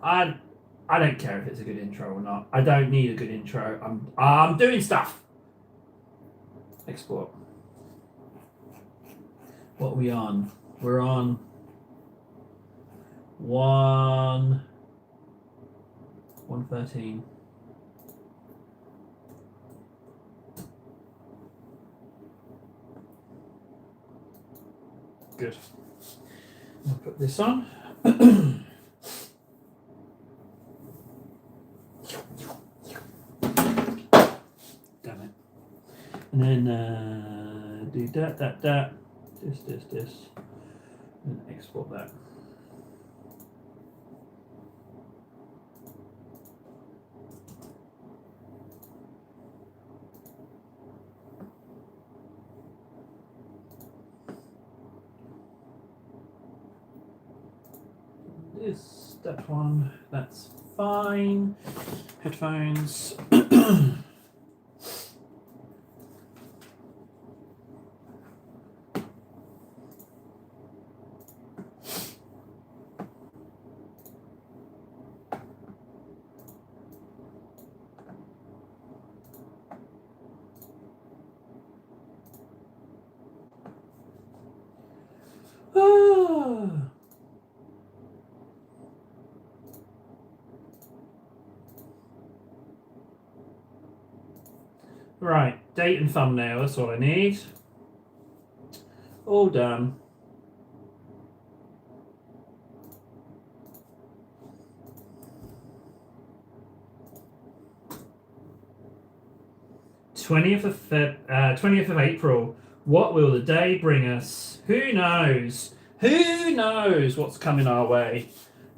I don't care if it's a good intro or not. I don't need a good intro. I'm doing stuff. Export. What are we on? We're on 113. Good. I'll put this on. Damn it. And then do that, this, and export that. That one, that's fine. Headphones. Right, date and thumbnail, that's all I need. All done. #20th of April. What will the day bring us? Who knows? Who knows what's coming our way?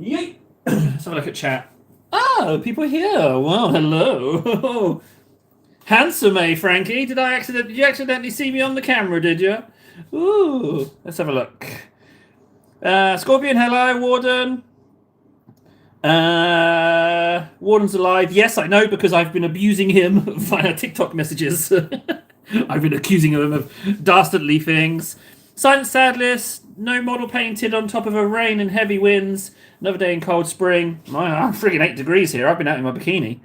Yeet. Let's have a look at chat. Oh, people are here. Wow, hello. Handsome, Frankie? Did you accidentally see me on the camera, did you? Ooh, let's have a look. Scorpion, hello, Warden. Warden's alive. Yes, I know, because I've been abusing him via TikTok messages. I've been accusing him of dastardly things. Silent Sadless, no model painted on top of a rain and heavy winds. Another day in Cold Spring. I'm friggin' 8 degrees here. I've been out in my bikini.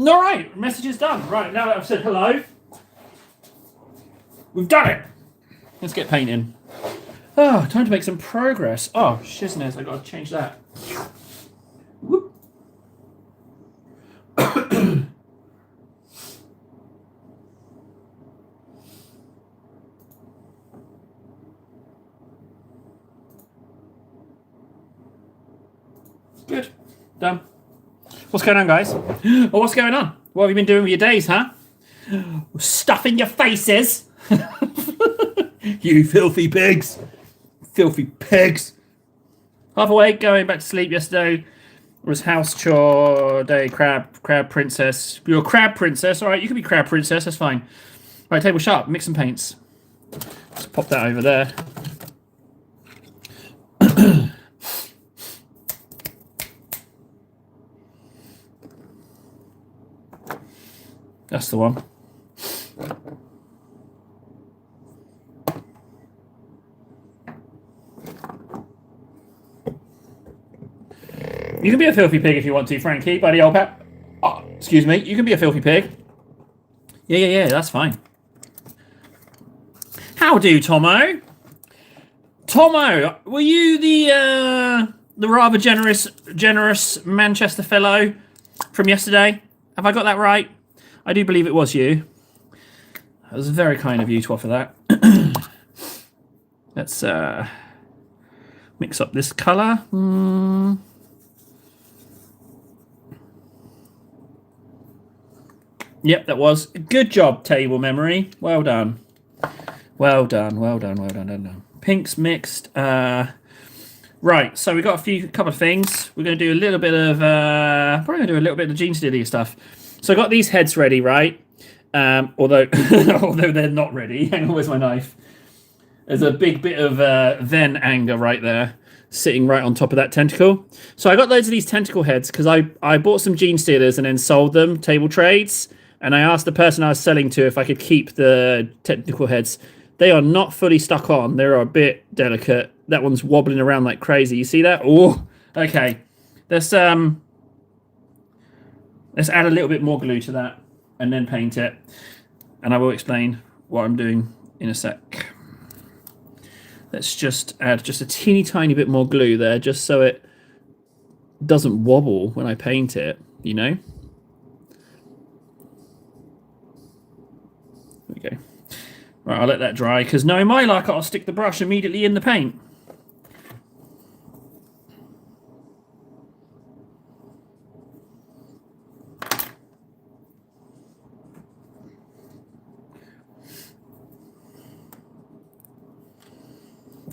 All right, message is done. Right, now that I've said hello, we've done it. Let's get painting. Oh, time to make some progress. Oh, shizness, I gotta change that. Whoop. Good. Done. What's going on, guys? Oh, what's going on? What have you been doing with your days, huh? Stuffing your faces. You filthy pigs. Filthy pigs. Half awake, going back to sleep yesterday. Was house chore day, crab princess. You're a crab princess. All right, you can be crab princess. That's fine. Right, table sharp. Mix some paints. Let's pop that over there. That's the one. You can be a filthy pig if you want to, Frankie, buddy old pap. Oh, excuse me. You can be a filthy pig. Yeah, that's fine. How do, Tomo? Tomo, were you the rather generous Manchester fellow from yesterday? Have I got that right? I do believe it was you. It was very kind of you to offer that. Let's mix up this colour. Yep, that was. Good job, table memory. Well done. Well done. Pinks mixed. Right, so we've got a couple of things. We're going to do a little bit of... probably going to do a little bit of Gene Stealer stuff. So I got these heads ready, right? Although they're not ready. Hang on, where's my knife? There's a big bit of Ven anger right there, sitting right on top of that tentacle. So I got loads of these tentacle heads because I bought some Gene Stealers and then sold them, table trades. And I asked the person I was selling to if I could keep the tentacle heads. They are not fully stuck on. They're a bit delicate. That one's wobbling around like crazy. You see that? Oh, okay. Let's add a little bit more glue to that and then paint it. And I will explain what I'm doing in a sec. Let's just add just a teeny tiny bit more glue there, just so it doesn't wobble when I paint it, you know? There we go. Right, I'll let that dry, because knowing my luck, I'll stick the brush immediately in the paint.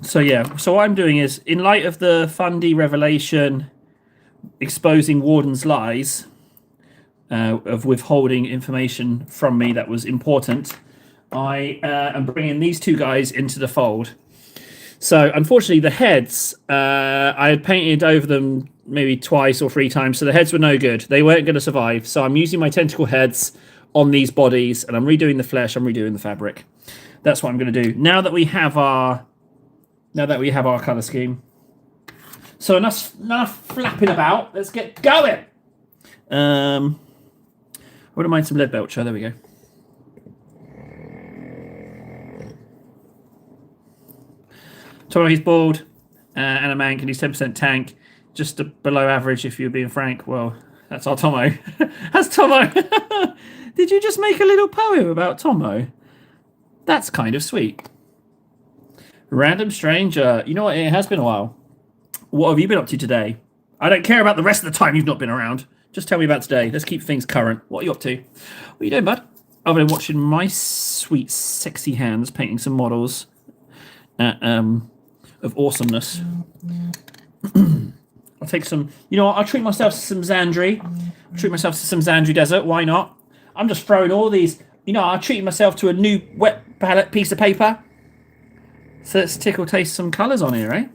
So yeah, so what I'm doing is, in light of the Fundy revelation exposing Warden's lies of withholding information from me that was important, I am bringing these two guys into the fold. So unfortunately, the heads, I had painted over them maybe twice or 3 times, so the heads were no good. They weren't going to survive. So I'm using my tentacle heads on these bodies, and I'm redoing the flesh. I'm redoing the fabric. That's what I'm going to do now that we have our color scheme. So enough flapping about. Let's get going. I wouldn't mind some lead belcher. There we go. Tomo, he's bald, and a mank, and he's 10% tank. Just below average, if you're being frank. Well, that's our Tomo. That's Tomo. Did you just make a little poem about Tomo? That's kind of sweet. Random stranger. You know what? It has been a while. What have you been up to today? I don't care about the rest of the time you've not been around. Just tell me about today. Let's keep things current. What are you up to? What are you doing, bud? I've been watching my sweet, sexy hands painting some models of awesomeness. I'll take some... You know what? I'll treat myself to some Xandri. Treat myself to some Xandri Desert. Why not? I'm just throwing all these... You know, I'll treat myself to a new wet palette piece of paper. So let's tickle taste some colours on here, eh?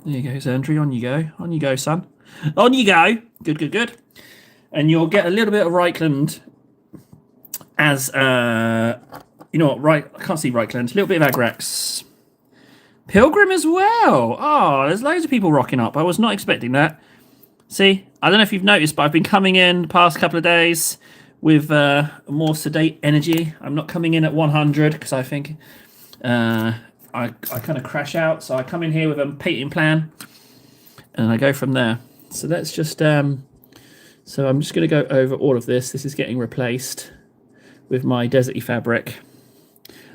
There you go, Xandri. On you go. On you go, son. On you go. Good, good, good. And you'll get a little bit of Reichland as... you know what? Right, I can't see Reichland. A little bit of Agrax. Pilgrim as well. Oh, there's loads of people rocking up. I was not expecting that. See, I don't know if you've noticed, but I've been coming in the past couple of days with a more sedate energy. I'm not coming in at 100 because I think I kind of crash out. So I come in here with a painting plan and I go from there. So let's just... so I'm just going to go over all of this. This is getting replaced with my deserty fabric.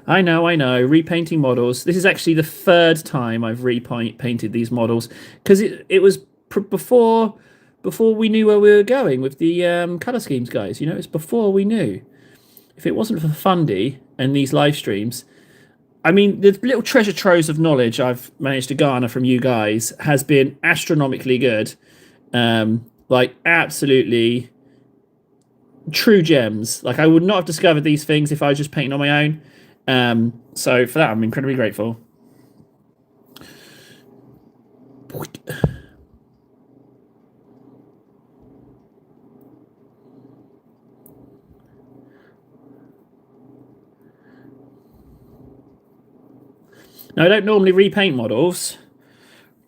I know, repainting models. This is actually the 3rd time I've repainted these models because it was before we knew where we were going with the colour schemes, guys. You know, it's before we knew. If it wasn't for Fundy and these live streams, I mean, the little treasure troves of knowledge I've managed to garner from you guys has been astronomically good. Like, absolutely true gems. Like, I would not have discovered these things if I was just painting on my own. So for that, I'm incredibly grateful. Now, I don't normally repaint models,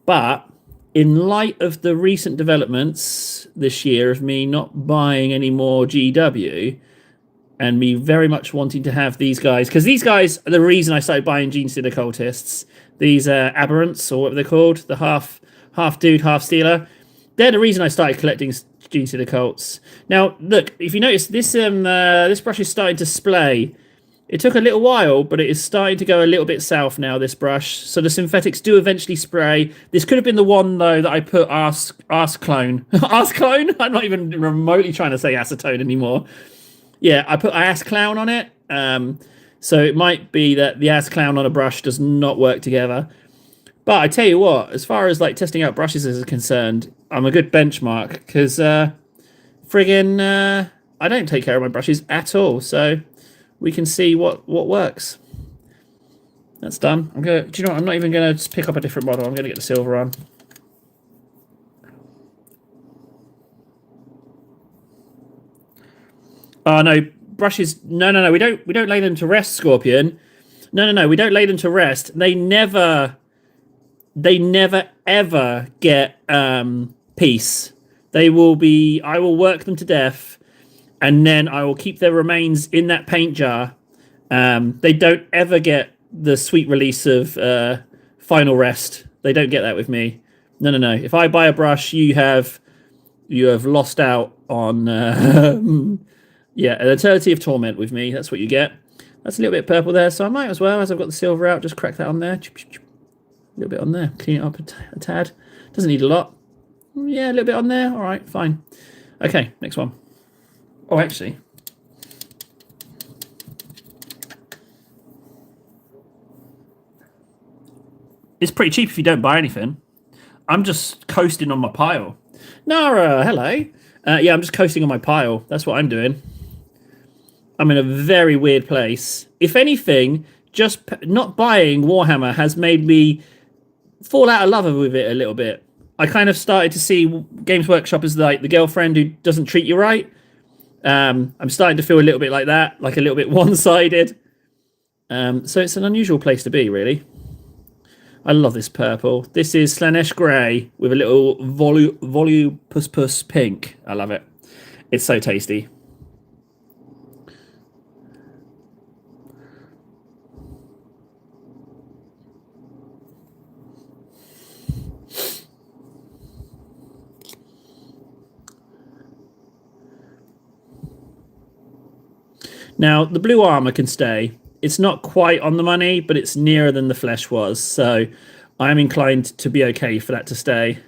but in light of the recent developments this year of me not buying any more GW, and me very much wanting to have these guys, because these guys are the reason I started buying Genestealer Occultists. These aberrants, or whatever they're called, the half dude, half stealer. They're the reason I started collecting Genestealer Occults. Now, look, if you notice, this brush is starting to splay. It took a little while, but it is starting to go a little bit south now, this brush. So the synthetics do eventually spray. This could have been the one, though, that I put Ask Clone. Ask Clone? I'm not even remotely trying to say acetone anymore. Yeah, I put Ass Clown on it. So it might be that the Ass Clown on a brush does not work together. But I tell you what, as far as like testing out brushes is concerned, I'm a good benchmark because friggin' I don't take care of my brushes at all. So we can see what works. That's done. Do you know what? I'm not even gonna just pick up a different model. I'm gonna get the silver on. Oh no, brushes. No. We don't lay them to rest, Scorpion. No. We don't lay them to rest. They never ever get peace. They will be. I will work them to death, and then I will keep their remains in that paint jar. They don't ever get the sweet release of final rest. They don't get that with me. No. If I buy a brush, you have lost out on yeah, an eternity of torment with me. That's what you get. That's a little bit purple there, so I might as well, as I've got the silver out, just crack that on there. A little bit on there. Clean it up a tad. Doesn't need a lot. Yeah, a little bit on there. All right, fine. Okay, next one. Oh, actually. It's pretty cheap if you don't buy anything. I'm just coasting on my pile. Nara, hello. Yeah, I'm just coasting on my pile. That's what I'm doing. I'm in a very weird place. If anything, just not buying Warhammer has made me fall out of love with it a little bit. I kind of started to see Games Workshop as like the girlfriend who doesn't treat you right. I'm starting to feel a little bit like that, like a little bit one-sided. So it's an unusual place to be, really. I love this purple. This is Slaanesh Grey with a little volupus pink. I love it. It's so tasty. Now, the blue armor can stay. It's not quite on the money, but it's nearer than the flesh was. So I'm inclined to be okay for that to stay.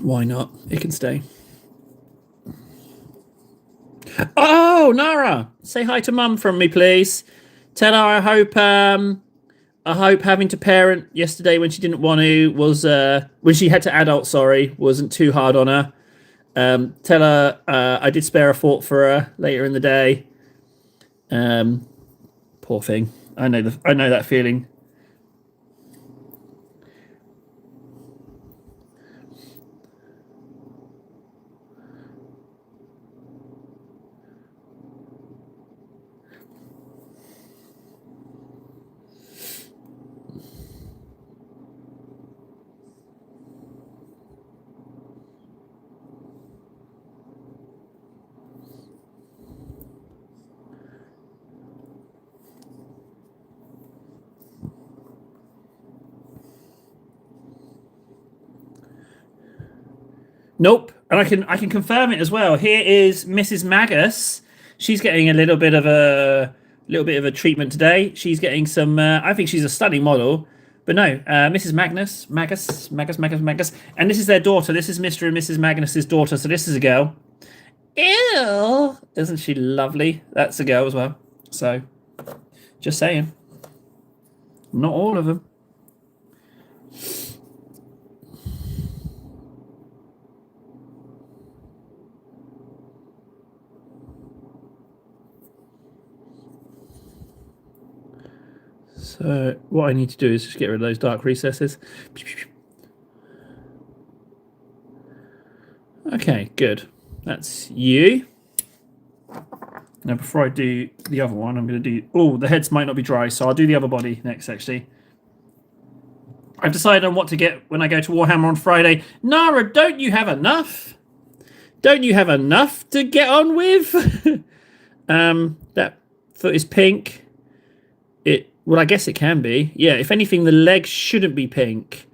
Why not? It can stay. Oh, Nara! Say hi to Mum from me, please. Tell her I hope having to parent yesterday when she didn't want to was when she had to adult, sorry, wasn't too hard on her. Tell her I did spare a thought for her later in the day. Poor thing. I know that feeling. Nope, and I can confirm it as well. Here is Mrs. Magus. She's getting a little bit of a treatment today. She's getting some. I think she's a stunning model, but no, Mrs. Magus, and this is their daughter. This is Mr. and Mrs. Magnus's daughter. So this is a girl. Ew, isn't she lovely? That's a girl as well. So, just saying. Not all of them. So what I need to do is just get rid of those dark recesses. Okay, good. That's you. Now, before I do the other one, I'm going to do... Oh, the heads might not be dry, so I'll do the other body next, actually. I've decided on what to get when I go to Warhammer on Friday. Nara, don't you have enough? Don't you have enough to get on with? That foot is pink. Well, I guess it can be. Yeah, if anything, the leg shouldn't be pink.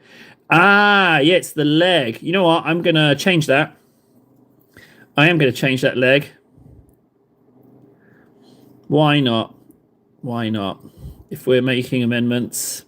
Ah, yeah, it's the leg. You know what? I'm going to change that. I am going to change that leg. Why not? Why not? If we're making amendments.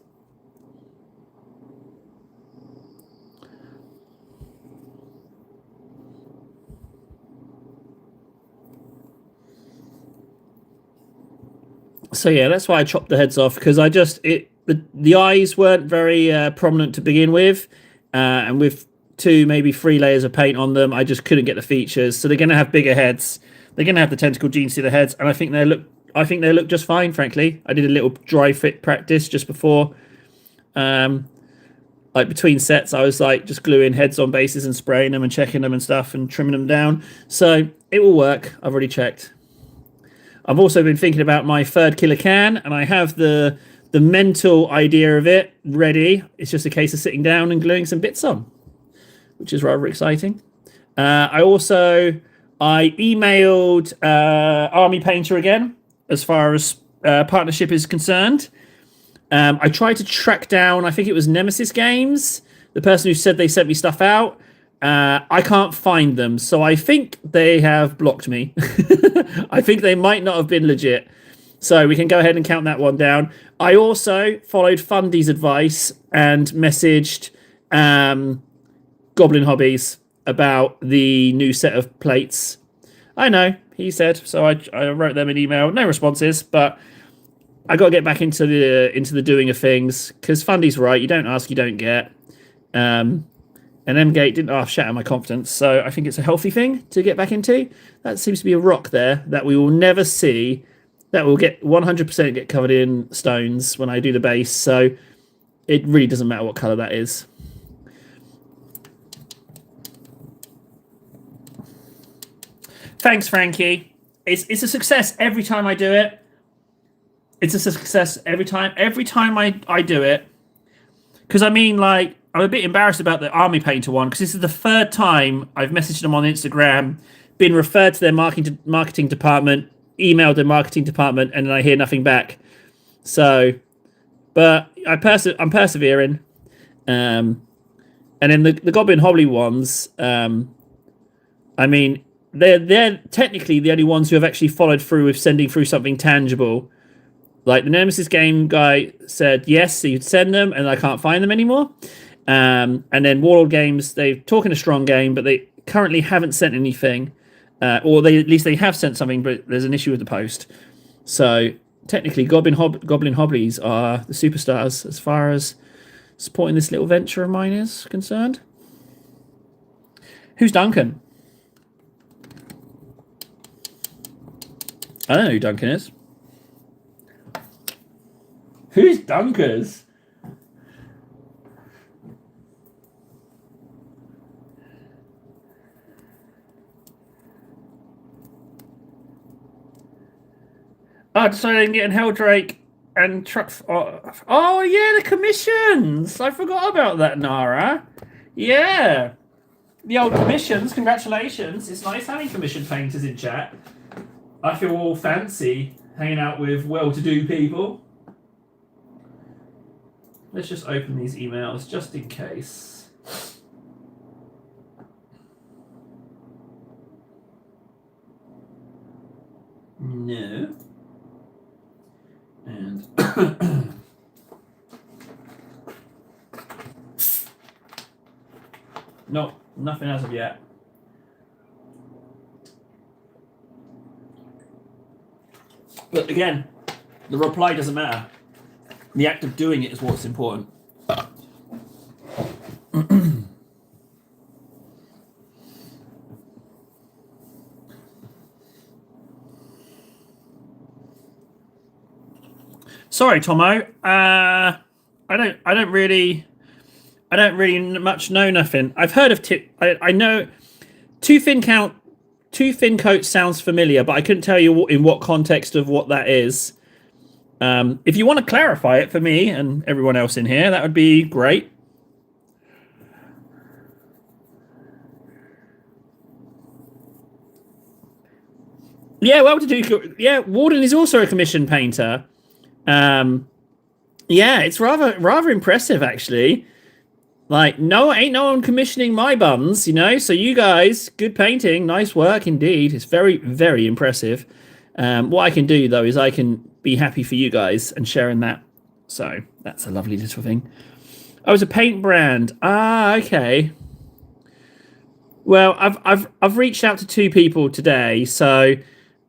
So yeah, that's why I chopped the heads off, because the eyes weren't very prominent to begin with, and with 2, maybe 3 layers of paint on them, I just couldn't get the features. So they're going to have bigger heads. They're going to have the tentacle genes to the heads, and I think they look I think they look just fine, frankly. I did a little dry fit practice just before. Like between sets, I was like just gluing heads on bases and spraying them and checking them and stuff and trimming them down. So it will work. I've already checked. I've also been thinking about my third killer can, and I have the mental idea of it ready. It's just a case of sitting down and gluing some bits on, which is rather exciting. I emailed Army Painter again as far as partnership is concerned. I tried to track down, I think it was Nemesis Games, the person who said they sent me stuff out. I can't find them, so I think they have blocked me. I think they might not have been legit. So we can go ahead and count that one down. I also followed Fundy's advice and messaged Goblin Hobbies about the new set of plates. I know, he said, so I wrote them an email. No responses, but I got to get back into the doing of things, because Fundy's right. You don't ask, you don't get. And M-Gate didn't shatter my confidence, so I think it's a healthy thing to get back into. That seems to be a rock there that we will never see. That will get 100% get covered in stones when I do the base, so it really doesn't matter what colour that is. Thanks, Frankie. It's a success every time I do it. It's a success every time. Every time I do it. Because I mean, like, I'm a bit embarrassed about the Army Painter one, because this is the third time I've messaged them on Instagram, been referred to their marketing department, emailed their marketing department, and then I hear nothing back. So, but I'm persevering. And then the Goblin Hobby ones, I mean, they're technically the only ones who have actually followed through with sending through something tangible. Like the Nemesis game guy said yes, he'd send them, and I can't find them anymore. And then Warlord Games, they're talking a strong game, but they currently haven't sent anything, or at least they have sent something, but there's an issue with the post. So technically, Goblin Hobbies are the superstars as far as supporting this little venture of mine is concerned. Who's Duncan? I don't know who Duncan is. Who's Dunkers? Oh, so they can get in Helldrake and truck. Oh, yeah, the commissions. I forgot about that, Nara. Yeah. The old commissions. Congratulations. It's nice having commission painters in chat. I feel all fancy hanging out with well-to-do people. Let's just open these emails just in case. No. And no, nothing as of yet. But again, the reply doesn't matter. The act of doing it is what's important. Sorry, Tomo. I don't really much know nothing. I've heard of I know Two Fin Coat sounds familiar, but I couldn't tell you in what context of what that is. If you want to clarify it for me and everyone else in here, that would be great. Yeah, well to do. Yeah, Warden is also a commission painter. Yeah, it's rather impressive actually. Like, ain't no one commissioning my buns, you know. So you guys, good painting, nice work indeed. It's very, very impressive. What I can do though is I can be happy for you guys and sharing that. So that's a lovely little thing. Oh, it's a paint brand. Ah, okay. Well, I've reached out to 2 people today, so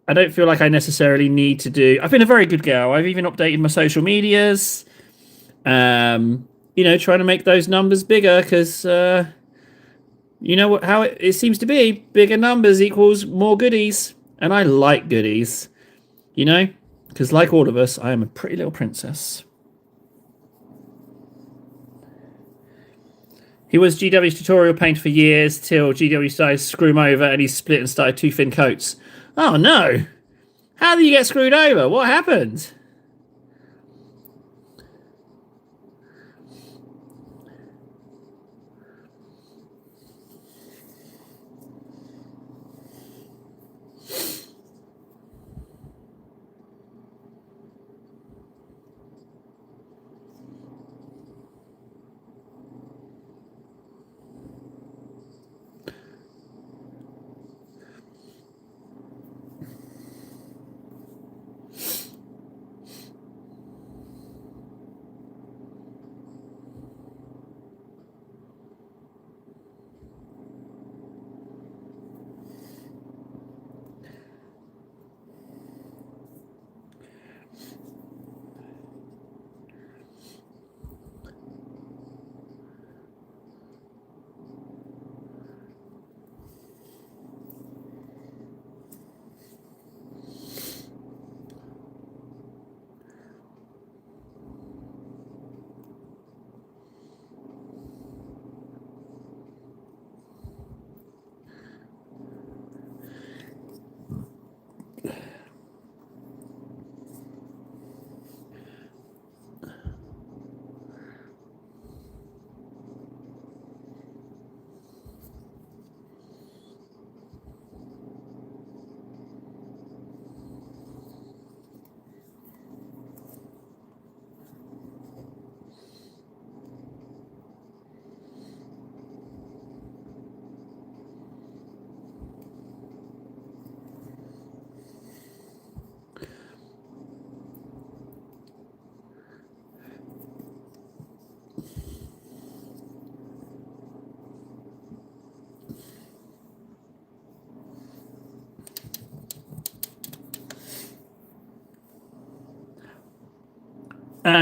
I don't feel like I necessarily need to do. I've been a very good girl. I've even updated my social medias. You know, trying to make those numbers bigger because you know how it seems to be. Bigger numbers equals more goodies, and I like goodies. You know, Because like all of us, I am a pretty little princess. He was GW's tutorial painter for years till GW started to screw him over and he split and started 2 thin coats. Oh no! How did you get screwed over? What happened?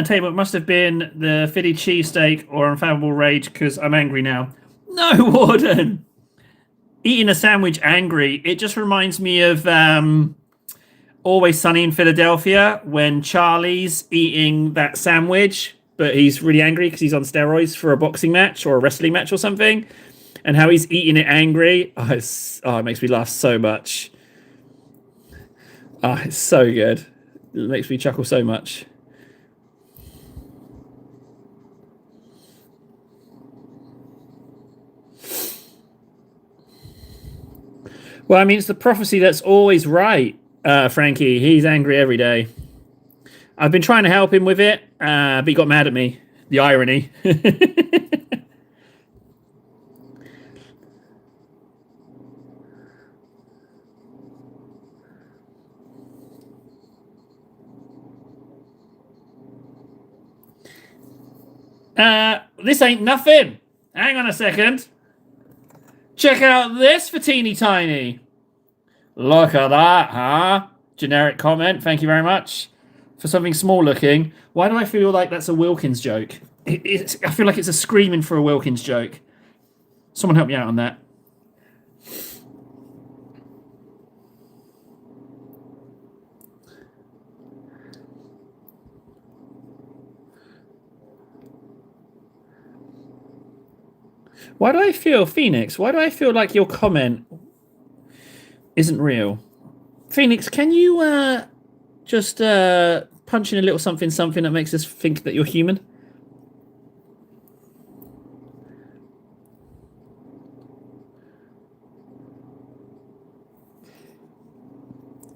Table, it must have been the Philly cheesesteak or Unfathomable Rage because I'm angry now. No, Warden! Eating a sandwich angry. It just reminds me of Always Sunny in Philadelphia when Charlie's eating that sandwich, but he's really angry because he's on steroids for a boxing match or a wrestling match or something, and how he's eating it angry. Oh, it makes me laugh so much. Oh, it's so good. It makes me chuckle so much. Well, I mean, it's the prophecy that's always right, Frankie. He's angry every day. I've been trying to help him with it, but he got mad at me. The irony. This ain't nothing. Hang on a second. Check out this for teeny tiny. Look at that, huh? Generic comment. Thank you very much. For something small looking. Why do I feel like that's a Wilkins joke? I feel like it's a screaming for a Wilkins joke. Someone help me out on that. Why do I feel, Phoenix, why do I feel like your comment isn't real? Phoenix, can you just punch in a little something that makes us think that you're human?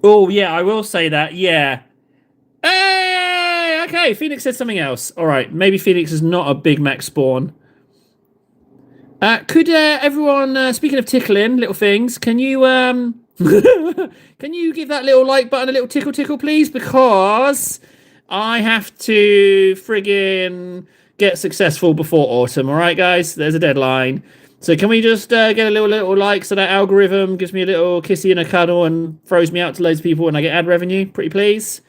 Oh, yeah, I will say that, yeah. Hey, okay, Phoenix said something else. All right, maybe Phoenix is not a Big Mac spawn. Could everyone, speaking of tickling little things, can you can you give that little like button a little tickle, please? Because I have to friggin' get successful before autumn. All right, guys, there's a deadline. So can we just get a little like so that algorithm gives me a little kissy and a cuddle and throws me out to loads of people and I get ad revenue, pretty please?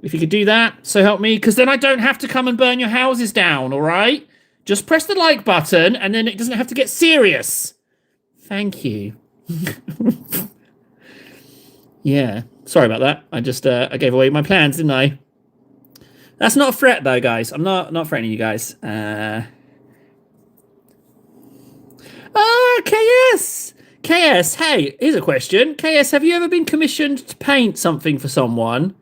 If you could do that, so help me, because then I don't have to come and burn your houses down, all right? Just press the like button, and then it doesn't have to get serious. Thank you. Yeah, sorry about that. I just I gave away my plans, didn't I? That's not a threat, though, guys. I'm not threatening you guys. KS. KS. Hey, here's a question. KS, have you ever been commissioned to paint something for someone?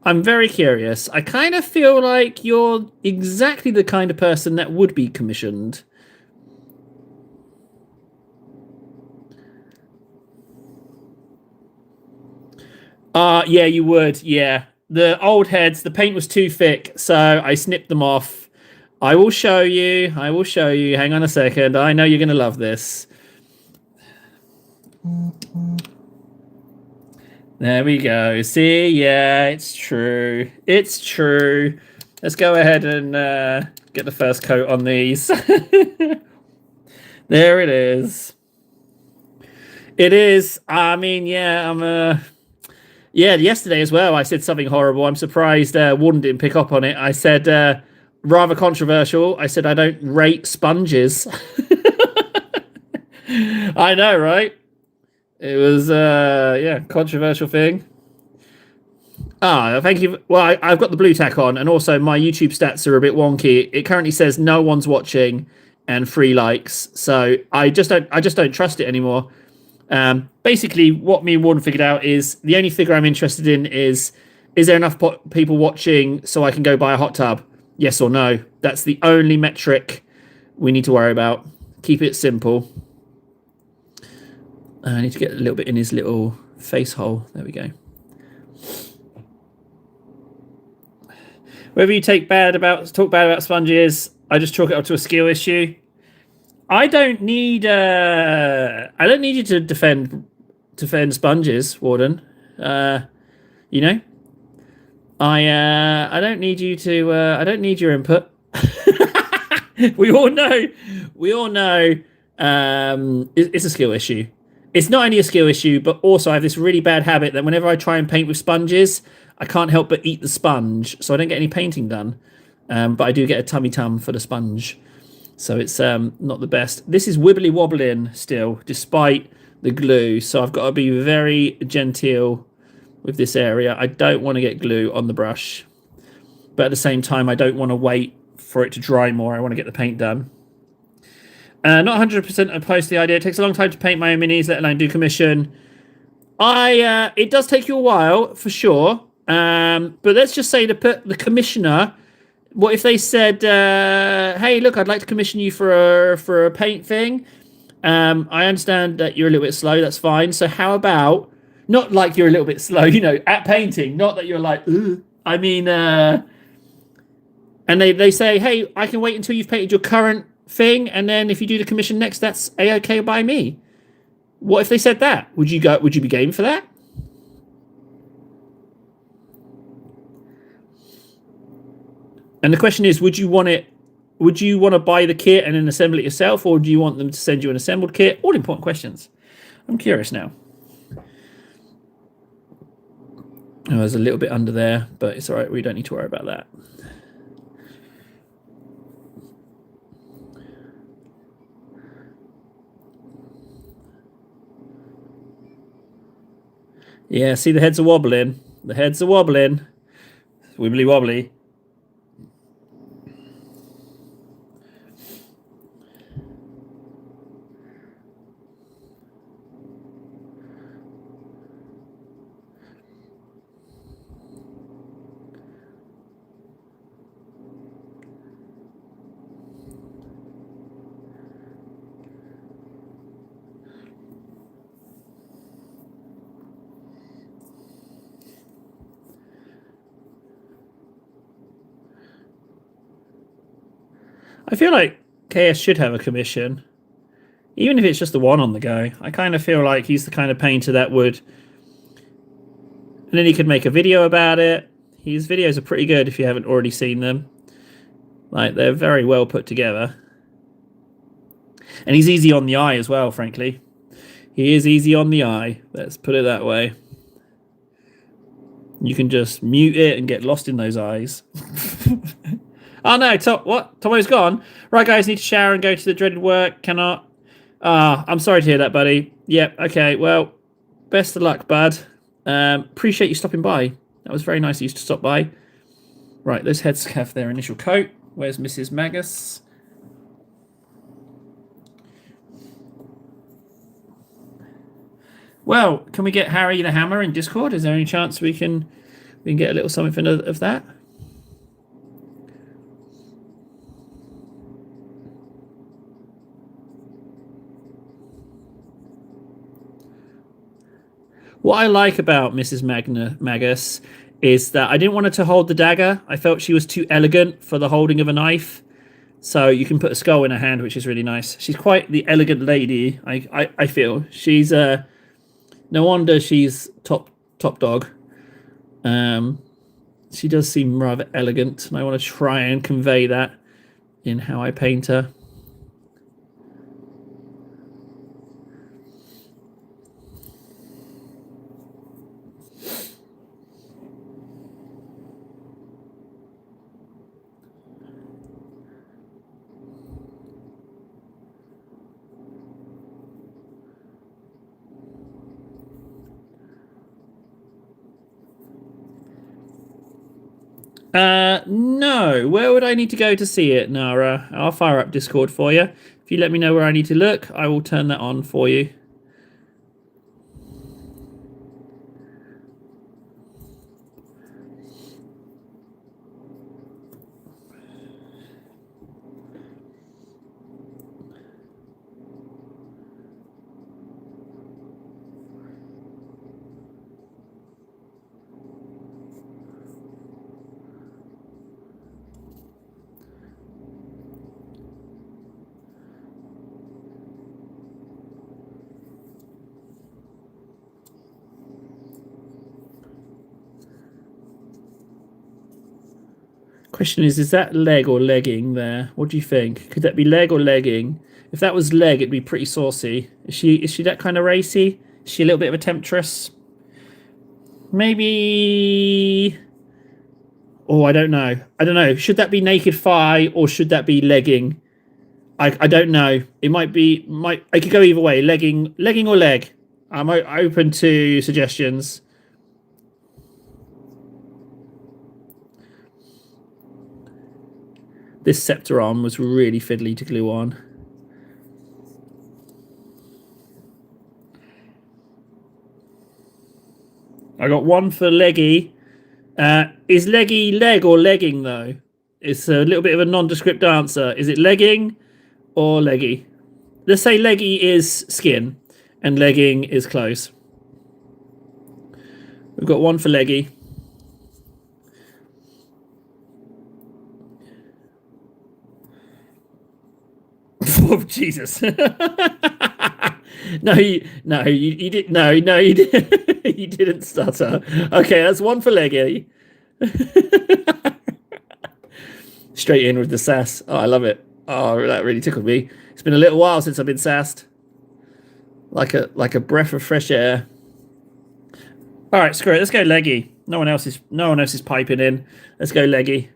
I'm very curious. I kind of feel like you're exactly the kind of person that would be commissioned. Yeah, you would. Yeah. The old heads, the paint was too thick, so I snipped them off. I will show you. I will show you. Hang on a second. I know you're going to love this. There we go. See? Yeah, it's true. It's true. Let's go ahead and get the first coat on these. There it is. It is. I mean, yeah, yeah, yesterday as well, I said something horrible. I'm surprised Warden didn't pick up on it. I said, rather controversial, I said I don't rate sponges. I know, right? It was, yeah, controversial thing. Ah, thank you. Well, I've got the blue tack on, and also my YouTube stats are a bit wonky. It currently says no one's watching and 3 likes, so I just don't trust it anymore. Basically, what me and Warden figured out is the only figure I'm interested in is there enough people watching so I can go buy a hot tub? Yes or no? That's the only metric we need to worry about. Keep it simple. I need to get a little bit in his little face hole. There we go. Whether you talk bad about sponges, I just chalk it up to a skill issue. I don't need you to defend sponges, Warden. You know, I don't need you to. I don't need your input. we all know. It's a skill issue. It's not only a skill issue, but also I have this really bad habit that whenever I try and paint with sponges, I can't help but eat the sponge, so I don't get any painting done. But I do get a tummy tum for the sponge. So it's not the best. This is wibbly wobbling still, despite the glue. So I've got to be very genteel with this area. I don't want to get glue on the brush. But at the same time, I don't want to wait for it to dry more. I want to get the paint done. Not 100% opposed to the idea. It takes a long time to paint my own minis, let alone do commission. It does take you a while, for sure. But let's just say the commissioner... What if they said, "Hey, look, I'd like to commission you for a paint thing. I understand that you're a little bit slow. That's fine. So how about not like you're a little bit slow, at painting. Not that you're like, ugh. I mean, and they say, hey, I can wait until you've painted your current thing, and then if you do the commission next, that's a-okay by me. What if they said that? Would you be game for that? And the question is, would you want to buy the kit and then assemble it yourself, or do you want them to send you an assembled kit? All important questions. I'm curious now. Oh, there's a little bit under there, but it's all right. We don't need to worry about that. Yeah, see, the heads are wobbling. The heads are wobbling. Wibbly wobbly. I feel like KS should have a commission, even if it's just the one on the go. I kind of feel like he's the kind of painter that would, and then he could make a video about it. His videos are pretty good if you haven't already seen them. Like, they're very well put together. And he's easy on the eye as well, frankly. He is easy on the eye. Let's put it that way. You can just mute it and get lost in those eyes. Oh no, what? Tomo's gone? Right, guys, need to shower and go to the dreaded work. Cannot. I'm sorry to hear that, buddy. Yep, okay, well, best of luck, bud. Appreciate you stopping by. That was very nice of you to stop by. Right, those heads have their initial coat. Where's Mrs. Magus? Well, can we get Harry the Hammer in Discord? Is there any chance we can get a little something of that? What I like about Mrs. Magus is that I didn't want her to hold the dagger. I felt she was too elegant for the holding of a knife. So you can put a skull in her hand, which is really nice. She's quite the elegant lady, I feel. She's no wonder she's top dog. She does seem rather elegant, and I want to try and convey that in how I paint her. No. Where would I need to go to see it, Nara? I'll fire up Discord for you. If you let me know where I need to look, I will turn that on for you. Question is that leg or legging there? What do you think? Could that be leg or legging? If that was leg, it'd be pretty saucy. Is she that kind of racy? Is she a little bit of a temptress? Maybe. Oh, I don't know. I don't know. Should that be naked thigh or should that be legging? I don't know. It might be. I could go either way. Legging or leg. I'm open to suggestions. This scepter arm was really fiddly to glue on. I got one for leggy. Is leggy leg or legging though? It's a little bit of a nondescript answer. Is it legging or leggy? Let's say leggy is skin and legging is clothes. We've got one for leggy. Oh, Jesus. No, you did. No, you did. You didn't stutter. Okay, that's one for leggy. Straight in with the sass. Oh, I love it. Oh, that really tickled me. It's been a little while since I've been sassed. Like a breath of fresh air. All right, screw it. Let's go leggy. No one else is piping in. Let's go leggy.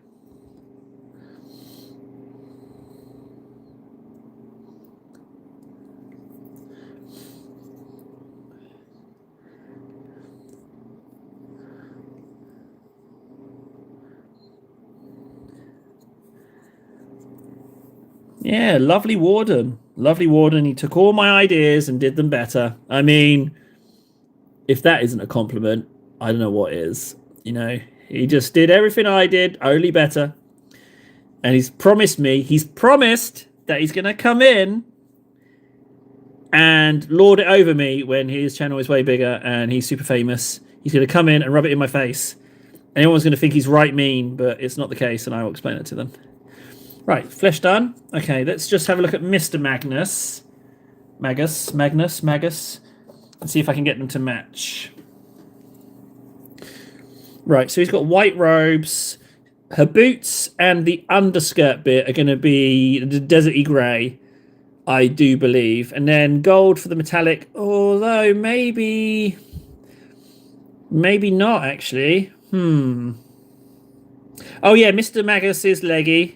Yeah, lovely warden. Lovely warden. He took all my ideas and did them better. I mean, if that isn't a compliment, I don't know what is. You know, he just did everything I did, only better. And he's promised that he's going to come in and lord it over me when his channel is way bigger and he's super famous. He's going to come in and rub it in my face. And everyone's going to think he's right mean, but it's not the case, and I will explain it to them. Right, flesh done. Okay, let's just have a look at Mr. Magus, and see if I can get them to match. Right, so he's got white robes. Her boots and the underskirt bit are going to be the deserty grey, I do believe. And then gold for the metallic, although maybe not, actually. Oh, yeah, Mr. Magus is leggy.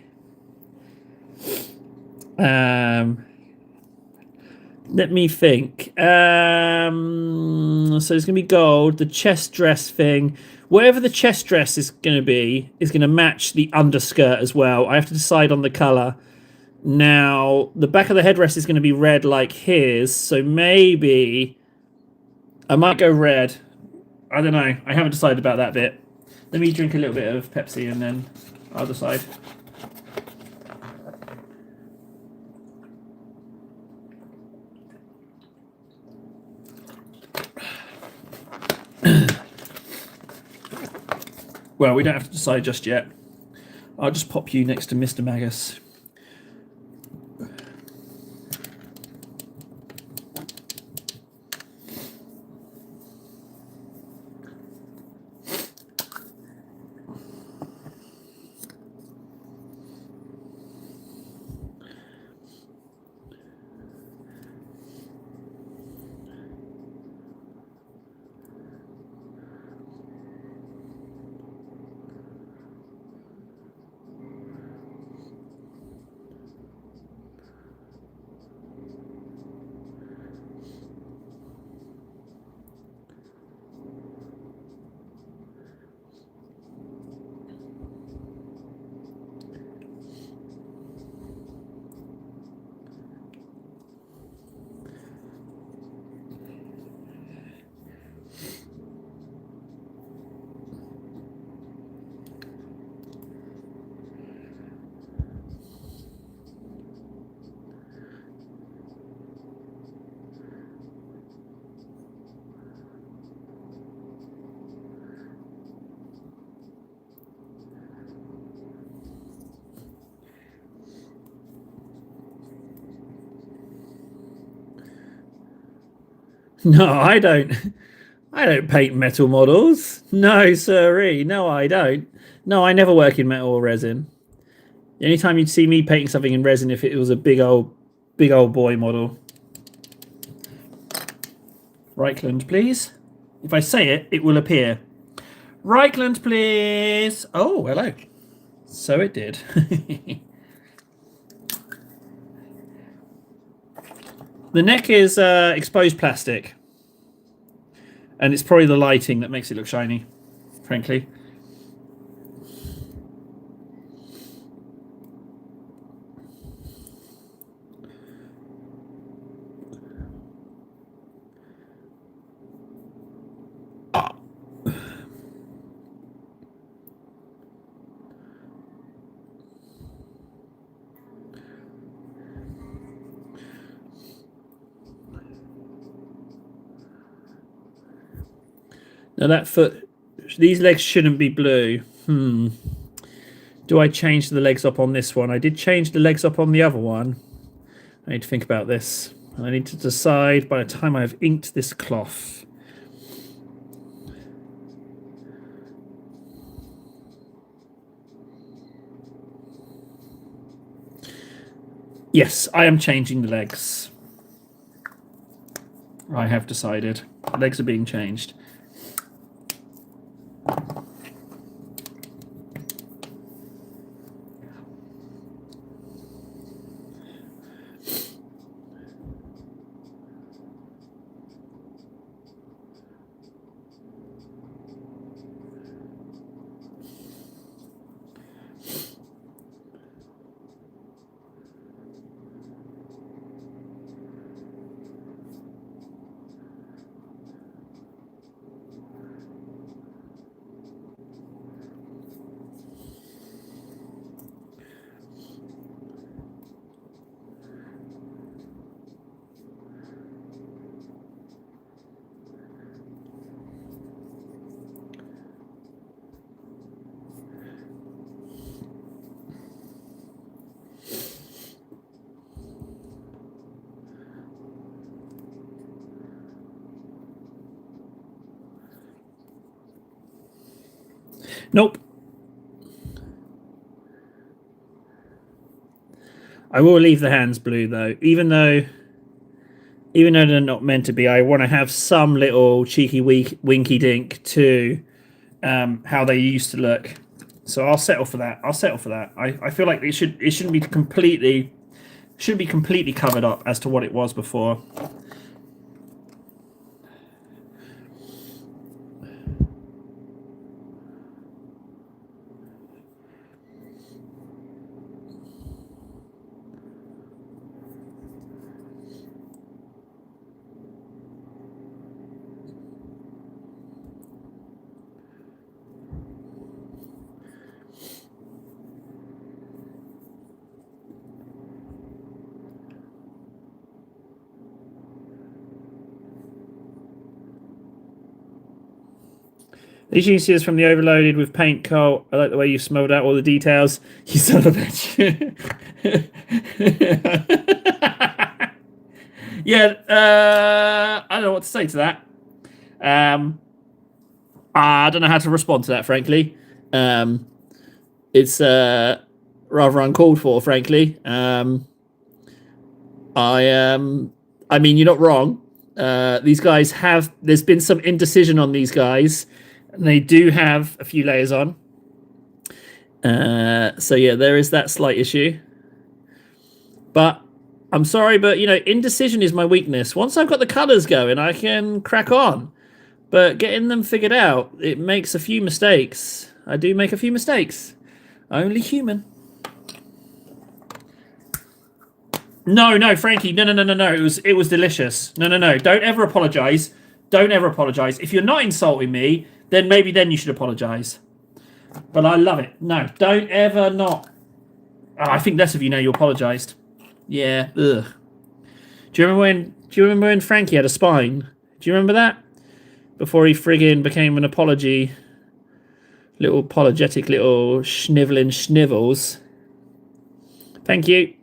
Let me think. So it's going to be gold. The chest dress thing, whatever the chest dress is going to be, is going to match the underskirt as well. I have to decide on the color. Now, the back of the headrest is going to be red like his, so maybe I might go red. I don't know. I haven't decided about that bit. Let me drink a little bit of Pepsi and then I'll decide. Well, we don't have to decide just yet. I'll just pop you next to Mr. Magus. No, I don't. I don't paint metal models. No, sirree. No, I don't. No, I never work in metal or resin. The only time you'd see me painting something in resin if it was a big old boy model. Reichland, please. If I say it, it will appear. Reichland, please. Oh, hello. So it did. The neck is exposed plastic. And it's probably the lighting that makes it look shiny, frankly. Now that foot, these legs shouldn't be blue. Do I change the legs up on this one? I did change the legs up on the other one. I need to think about this. And I need to decide by the time I've inked this cloth. Yes, I am changing the legs. I have decided. The legs are being changed. Nope. I will leave the hands blue though, even though they're not meant to be. I want to have some little cheeky winky dink to how they used to look. So I'll settle for that. I feel like it shouldn't be completely Should be completely covered up as to what it was before. As you can see, it's from the overloaded with paint, Cole. I like the way you smelled out all the details. You son of a bitch. Yeah, I don't know what to say to that. I don't know how to respond to that, frankly. It's rather uncalled for, frankly. I mean, you're not wrong. These guys have. There's been some indecision on these guys. And they do have a few layers on. So yeah, there is that slight issue. But I'm sorry, but indecision is my weakness. Once I've got the colours going, I can crack on. But getting them figured out, it makes a few mistakes. I do make a few mistakes. Only human. No, Frankie. No. It was delicious. No. Don't ever apologise. Don't ever apologise. If you're not insulting me, then maybe you should apologise. But I love it. No, don't ever not. Oh, I think less of you know you apologised. Yeah. Ugh. Do you remember when Frankie had a spine? Do you remember that? Before he friggin' became an apologetic little schniveling schnivels. Thank you.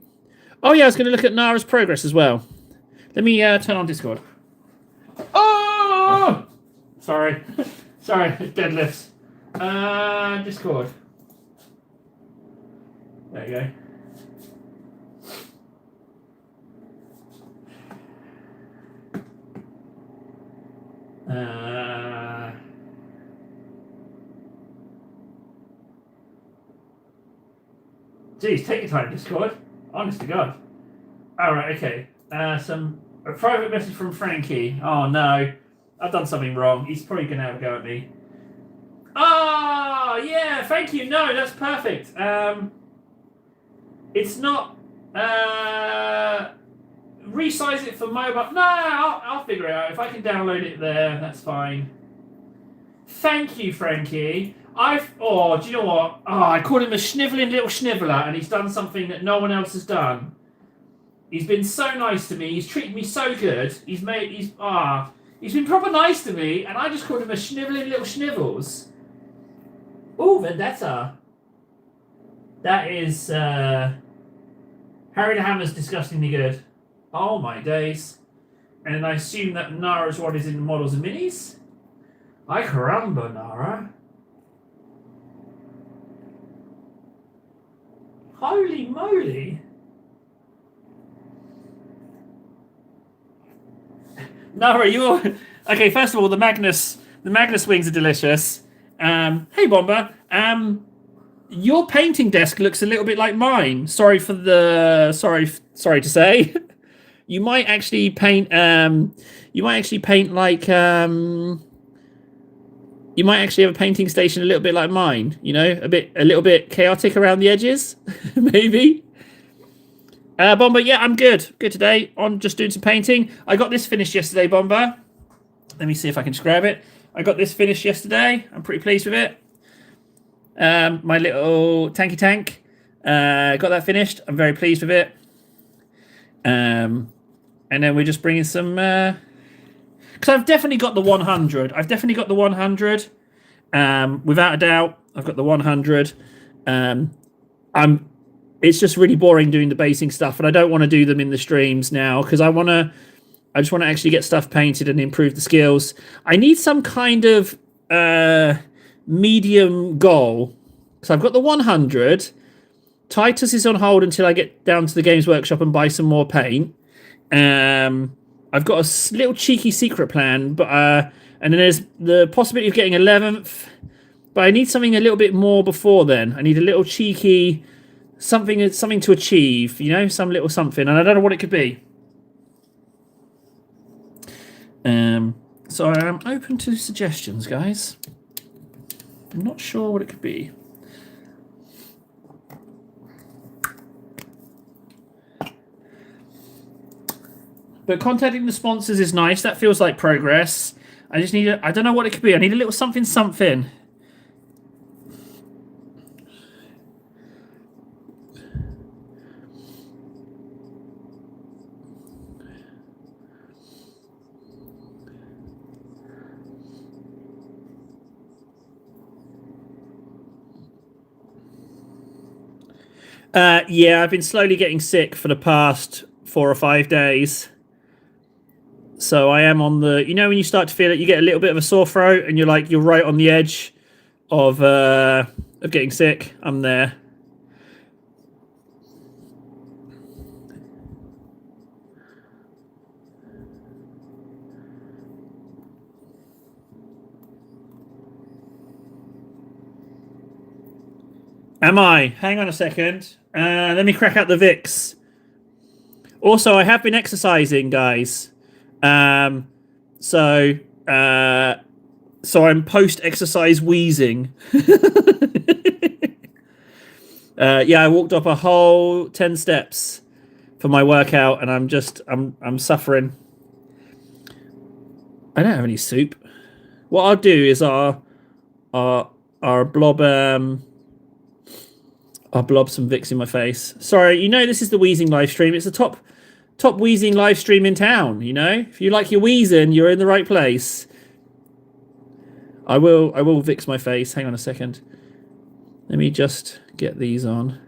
Oh yeah, I was going to look at Nara's progress as well. Let me turn on Discord. Oh! Sorry. Sorry, deadlifts. Discord. There you go. Geez, take your time, Discord. Honest to God. Alright, okay. A private message from Frankie. Oh no. I've done something wrong. He's probably going to have a go at me. Oh, yeah, thank you. No, that's perfect. It's not... resize it for mobile. No, I'll figure it out. If I can download it there, that's fine. Thank you, Frankie. do you know what? Oh, I called him a schniveling little schniveler, and he's done something that no one else has done. He's been so nice to me. He's treated me so good. He's been proper nice to me, and I just called him a schniveling little schnivels. Ooh, Vendetta. That is, Harry the Hammer's disgustingly good. Oh my days. And I assume that Nara's one is in the models and minis? Ay caramba, Nara. Holy moly. Nara, you're... Okay, first of all, the Magnus wings are delicious. Hey, Bomber. Your painting desk looks a little bit like mine. Sorry to say. You might actually paint like you might actually have a painting station a little bit like mine, a little bit chaotic around the edges. Maybe. Bomber, yeah, I'm good today. On just doing some painting. I got this finished yesterday, Bomber. Let me see if I can just grab it. I got this finished yesterday. I'm pretty pleased with it. My little tanky tank. Got that finished. I'm very pleased with it. And then we're just bringing some... Because I've definitely got the 100. Without a doubt, I've got the 100. It's just really boring doing the basing stuff, and I don't want to do them in the streams now because I just want to actually get stuff painted and improve the skills. I need some kind of medium goal. So I've got the 100. Titus is on hold until I get down to the Games Workshop and buy some more paint. I've got a little cheeky secret plan, but and then there's the possibility of getting 11th. But I need something a little bit more before then. I need a little cheeky something to achieve, you know, some little something, and I don't know what it could be. So I am open to suggestions, guys. I'm not sure what it could be. But contacting the sponsors is nice. That feels like progress. I just need I don't know what it could be. I need a little something. Yeah, I've been slowly getting sick for the past 4 or 5 days. So I am on the, you know, when you start to feel it, you get a little bit of a sore throat, and you're right on the edge of getting sick. I'm there. Am I? Hang on a second. Let me crack out the Vicks. Also, I have been exercising, guys. Um, so, so I'm post-exercise wheezing. Yeah, I walked up a whole 10 steps for my workout, and I'm suffering. I don't have any soup. What I'll do is I'll blob I'll blob some Vicks in my face. Sorry, you know this is the wheezing live stream. It's the top wheezing live stream in town, you know? If you like your wheezing, you're in the right place. I will Vicks my face. Hang on a second. Let me just get these on.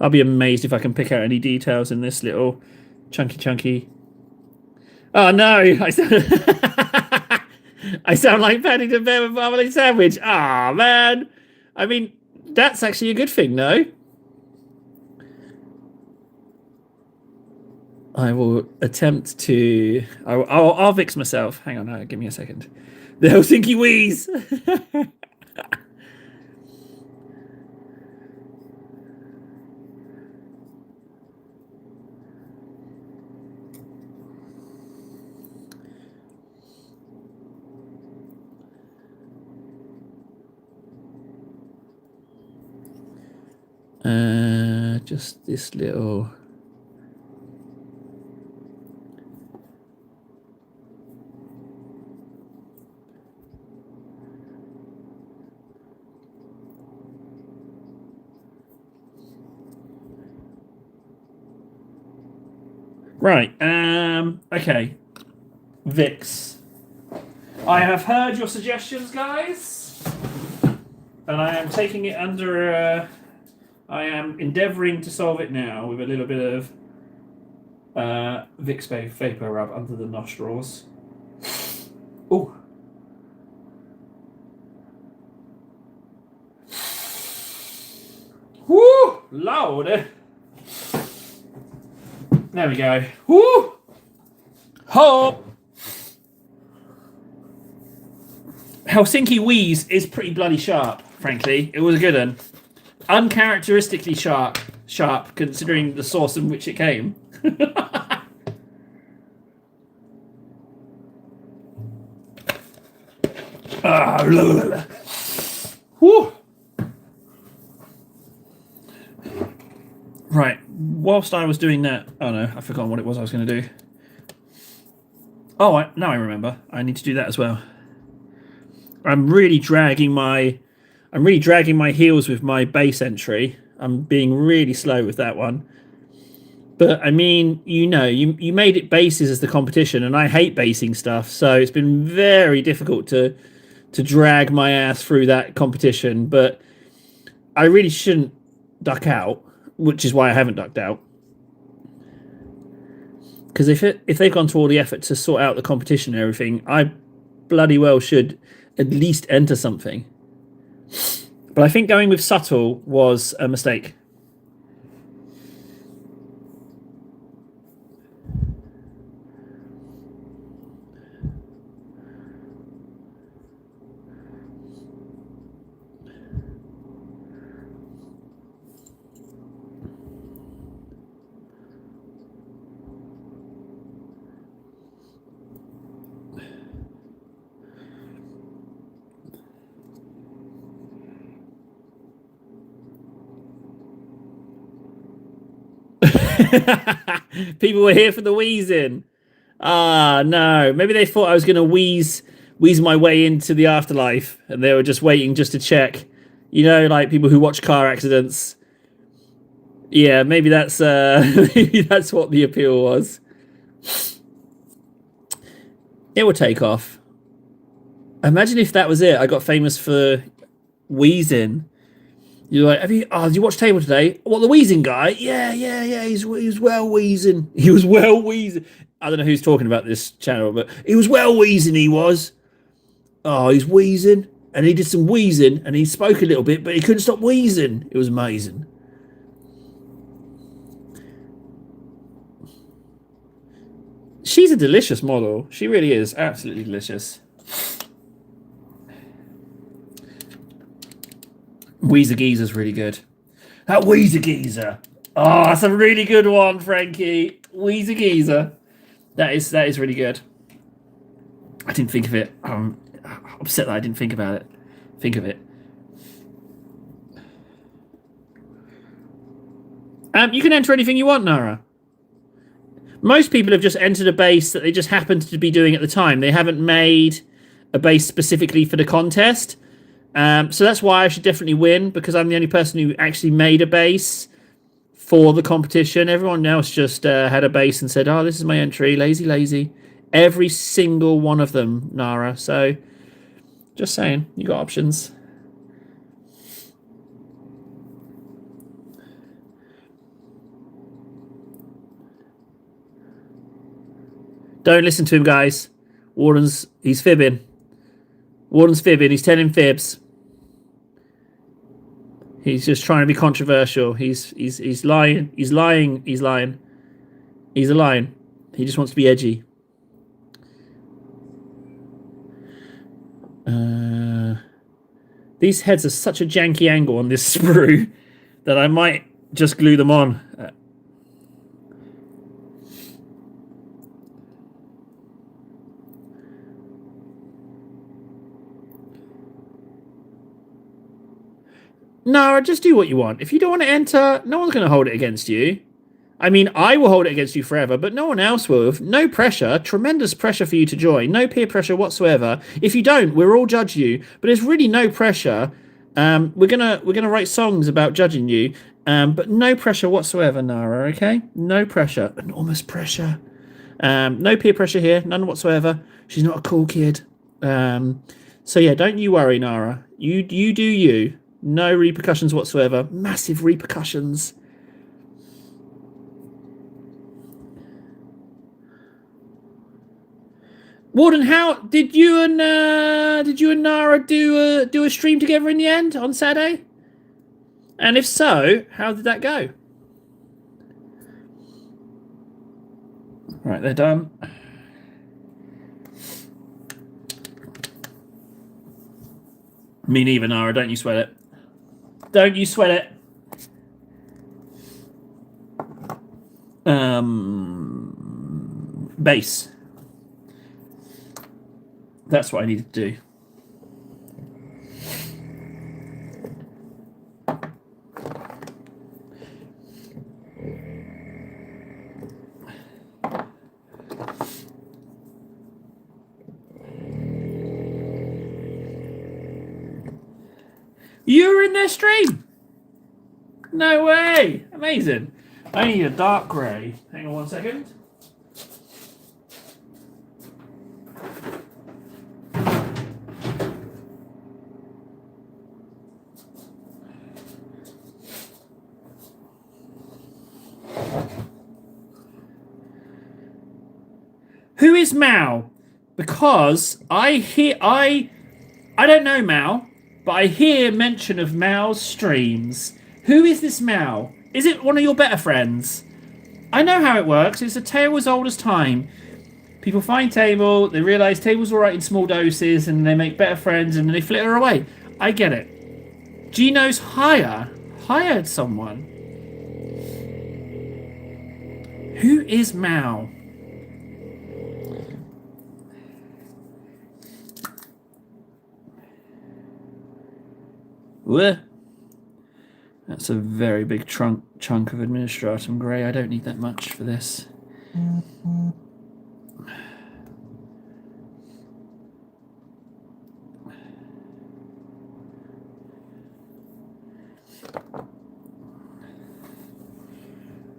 I'll be amazed if I can pick out any details in this little chunky. Oh no! I sound like Paddington Bear with marmalade sandwich. Ah, man. I mean, that's actually a good thing, no? I will attempt to. I'll Vicks myself. Hang on, give me a second. The Helsinki wheeze. Just this little. Right. Okay. Vicks. I have heard your suggestions, guys, and I am taking it under. I am endeavouring to solve it now with a little bit of Vicks vapor rub under the nostrils. Oh. Woo! Lord. There we go. Woo! Hop! Helsinki wheeze is pretty bloody sharp, frankly. It was a good one. Uncharacteristically sharp, considering the source in which it came. Whew. Right, whilst I was doing that, oh no, I've forgotten what it was I was going to do. Oh, now I remember. I need to do that as well. I'm really dragging my heels with my base entry. I'm being really slow with that one. But I mean, you know, you made it bases as the competition, and I hate basing stuff, so it's been very difficult to drag my ass through that competition. But I really shouldn't duck out, which is why I haven't ducked out. Because if they've gone to all the effort to sort out the competition and everything, I bloody well should at least enter something. But I think going with subtle was a mistake. People were here for the wheezing. Ah, no. Maybe they thought I was going to wheeze my way into the afterlife, and they were just waiting just to check. You know, like people who watch car accidents. Yeah, maybe that's maybe that's what the appeal was. It will take off. Imagine if that was it. I got famous for wheezing. You're like, did you watch Table today? What, the wheezing guy? Yeah. He was well wheezing. He was well wheezing. I don't know who's talking about this channel, but he was well wheezing. He was. Oh, he's wheezing, and he did some wheezing, and he spoke a little bit, but he couldn't stop wheezing. It was amazing. She's a delicious model. She really is absolutely delicious. Weezer Geezer's really good. That Weezer Geezer. Oh, that's a really good one, Frankie. Weezer Geezer. That is really good. I didn't think of it. I'm upset that I didn't think about it. Think of it. You can enter anything you want, Nara. Most people have just entered a base that they just happened to be doing at the time. They haven't made a base specifically for the contest. So that's why I should definitely win, because I'm the only person who actually made a base for the competition. Everyone else just had a base and said, oh, this is my entry. Lazy. Every single one of them, Nara. So just saying, you got options. Don't listen to him, guys. He's fibbing. Warden's fibbing. He's telling fibs. He's just trying to be controversial. He's lying. He's lying. He's lying. He's a lion. He just wants to be edgy. These heads are such a janky angle on this sprue that I might just glue them on. No, just do what you want. If you don't want to enter, no one's going to hold it against you. I mean, I will hold it against you forever, but no one else will. No pressure, tremendous pressure for you to join. No peer pressure whatsoever. If you don't, we'll all judge you. But there's really no pressure. We're gonna write songs about judging you, but no pressure whatsoever, Nara. Okay, no pressure. Enormous pressure. No peer pressure here, none whatsoever. She's not a cool kid. So yeah, don't you worry, Nara. You do you. No repercussions whatsoever. Massive repercussions. Warden, how did you and Nara do a stream together in the end on Saturday? And if so, how did that go? Right, they're done. Me neither, Nara. Don't you sweat it. Don't you sweat it. Base. That's what I needed to do. You were in their stream? No way. Amazing. I need a dark grey. Hang on 1 second. Who is Mao? Because I don't know Mao, but I hear mention of Mao's streams. Who is this Mao? Is it one of your better friends? I know how it works. It's a tale as old as time. People find Table, they realise Table's alright in small doses, and they make better friends, and then they flit her away. I get it. Gino's hired someone. Who is Mao? That's That's a very big chunk of Administratum Grey. I don't need that much for this.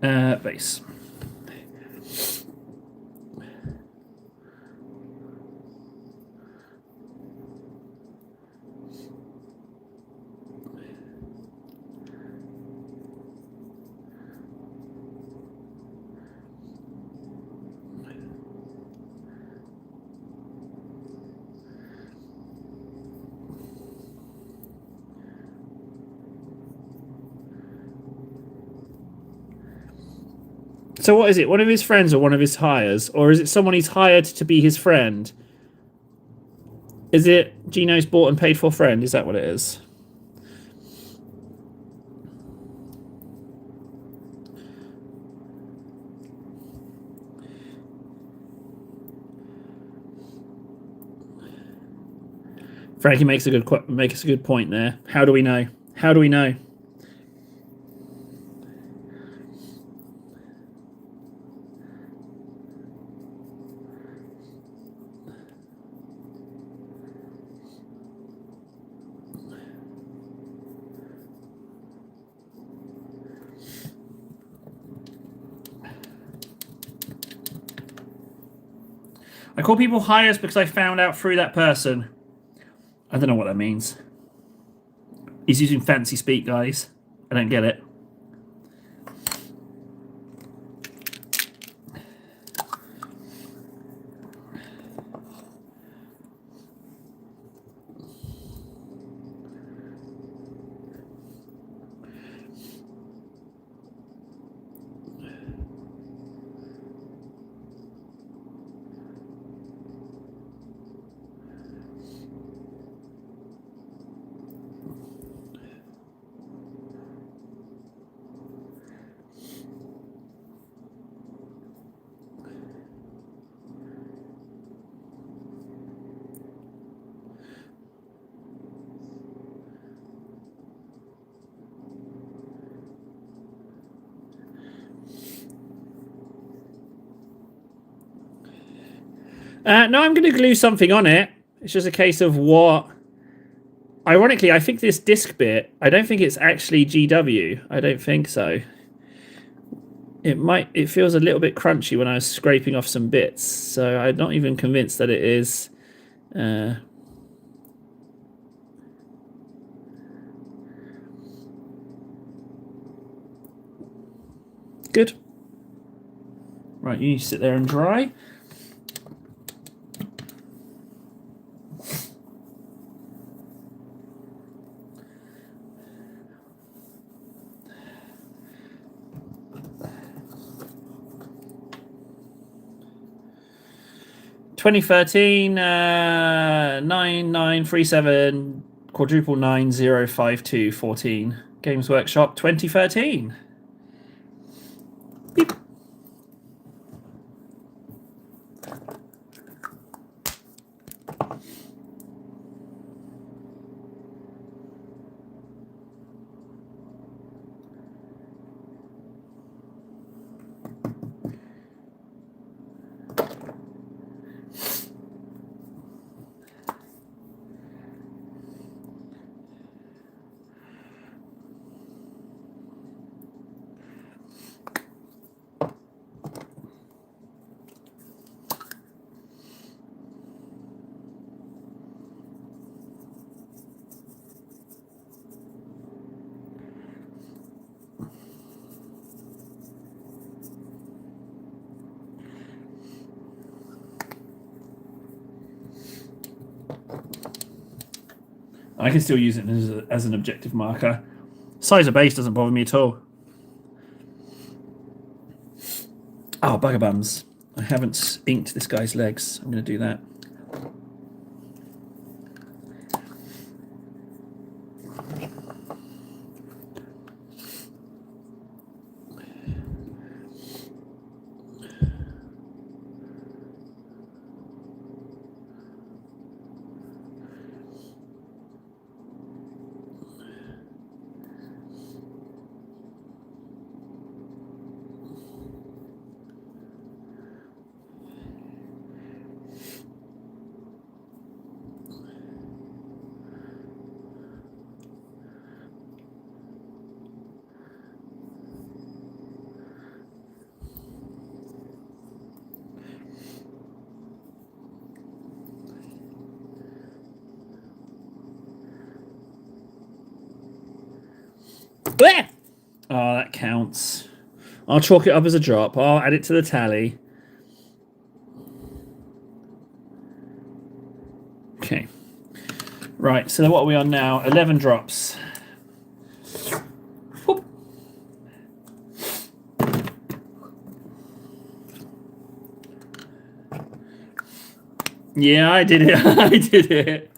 Base. So what is it? One of his friends or one of his hires? Or is it someone he's hired to be his friend? Is it Gino's bought and paid for friend? Is that what it is? Frankie makes a good point there. How do we know? How do we know? I call people hires because I found out through that person. I don't know what that means. He's using fancy speak, guys. I don't get it. No, I'm going to glue something on it. It's just a case of what... Ironically, I think this disc bit, I don't think it's actually GW. I don't think so. It feels a little bit crunchy when I was scraping off some bits. So I'm not even convinced that it is... Good. Right, you need to sit there and dry. (2013) 9937 quadruple 9052 14 Games Workshop 2013. Beep. I can still use it as an objective marker. Size of base doesn't bother me at all. Oh, bugger bums. I haven't inked this guy's legs. I'm going to do that. Blech! Oh, that counts. I'll chalk it up as a drop. I'll add it to the tally. Okay. Right, so what are we on now? 11 drops. Whoop. Yeah, I did it. I did it.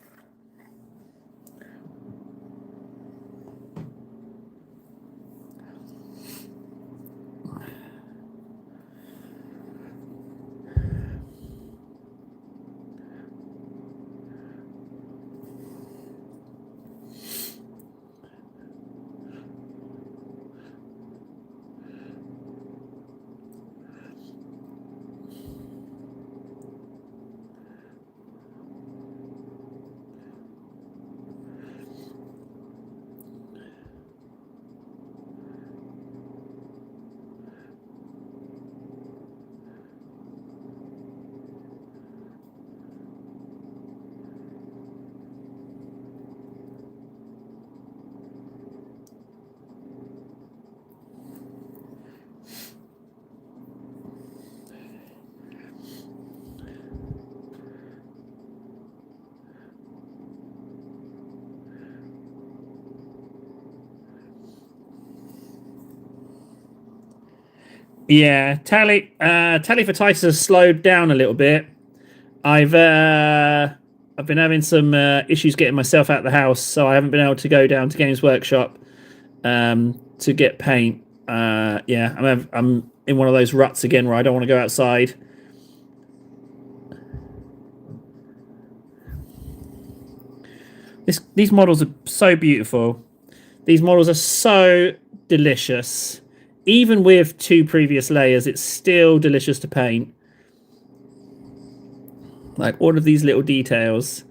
Yeah, tally for Titus has slowed down a little bit. I've been having some issues getting myself out of the house, so I haven't been able to go down to Games Workshop to get paint. Yeah, I'm in one of those ruts again where I don't want to go outside. These models are so beautiful. These models are so delicious. Even with 2 previous layers, it's still delicious to paint. Like all of these little details.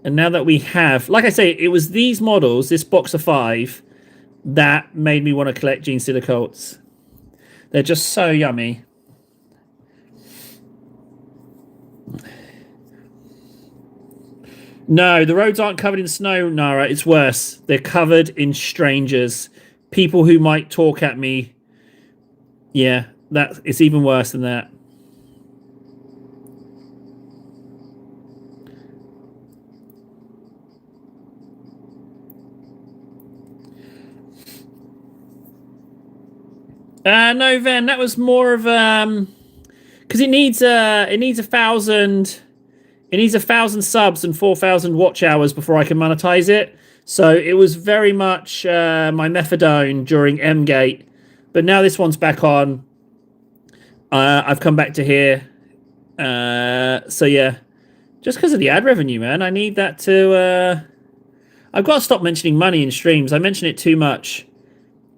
And now that we have, like I say, it was these models, this box of 5, that made me want to collect Genestealer Colts. They're just so yummy. No, the roads aren't covered in snow, Nara. It's worse. They're covered in strangers. People who might talk at me. Yeah, it's even worse than that. No, Ven, that was more of because it needs 1,000. It needs 1,000 subs and 4,000 watch hours before I can monetize it. So it was very much my methadone during M-Gate. But now this one's back on. I've come back to here. So yeah, just because of the ad revenue, man. I need that to... I've got to stop mentioning money in streams. I mention it too much.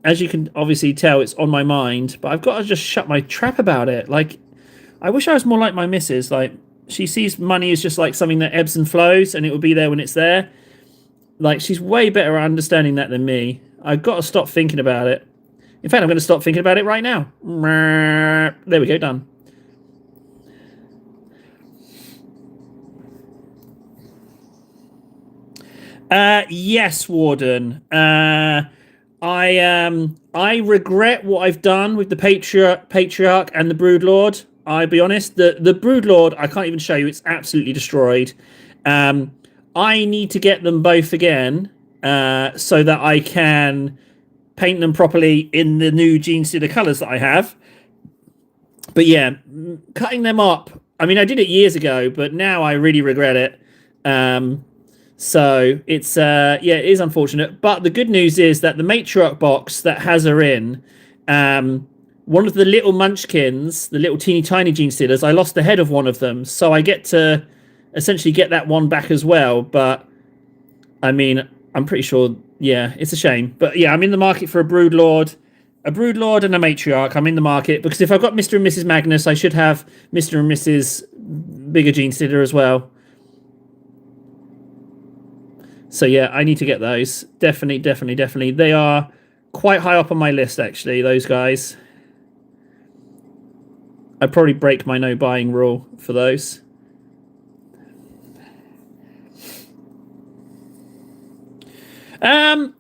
As you can obviously tell, it's on my mind. But I've got to just shut my trap about it. Like, I wish I was more like my missus. Like, she sees money as just like something that ebbs and flows, and it will be there when it's there. Like, she's way better at understanding that than me. I've got to stop thinking about it. In fact, I'm going to stop thinking about it right now. There we go, done. Yes, Warden. I regret what I've done with the Patriarch and the Broodlord. I'll be honest. The Broodlord, I can't even show you. It's absolutely destroyed. I need to get them both again so that I can paint them properly in the new Genestealer colours that I have. But yeah, cutting them up. I mean, I did it years ago, but now I really regret it. So it's yeah, it is unfortunate. But the good news is that the Matriarch box that has her in, one of the little Munchkins, the little teeny tiny Genestealers, I lost the head of one of them, so I get to essentially get that one back as well. But I mean, I'm pretty sure. Yeah, it's a shame. But yeah, I'm in the market for a Broodlord. A Broodlord and a Matriarch. I'm in the market because if I've got Mr. and Mrs. Magnus, I should have Mr. and Mrs. Bigger Genestealer as well. So yeah, I need to get those. Definitely. They are quite high up on my list, actually, those guys. I'd probably break my no buying rule for those.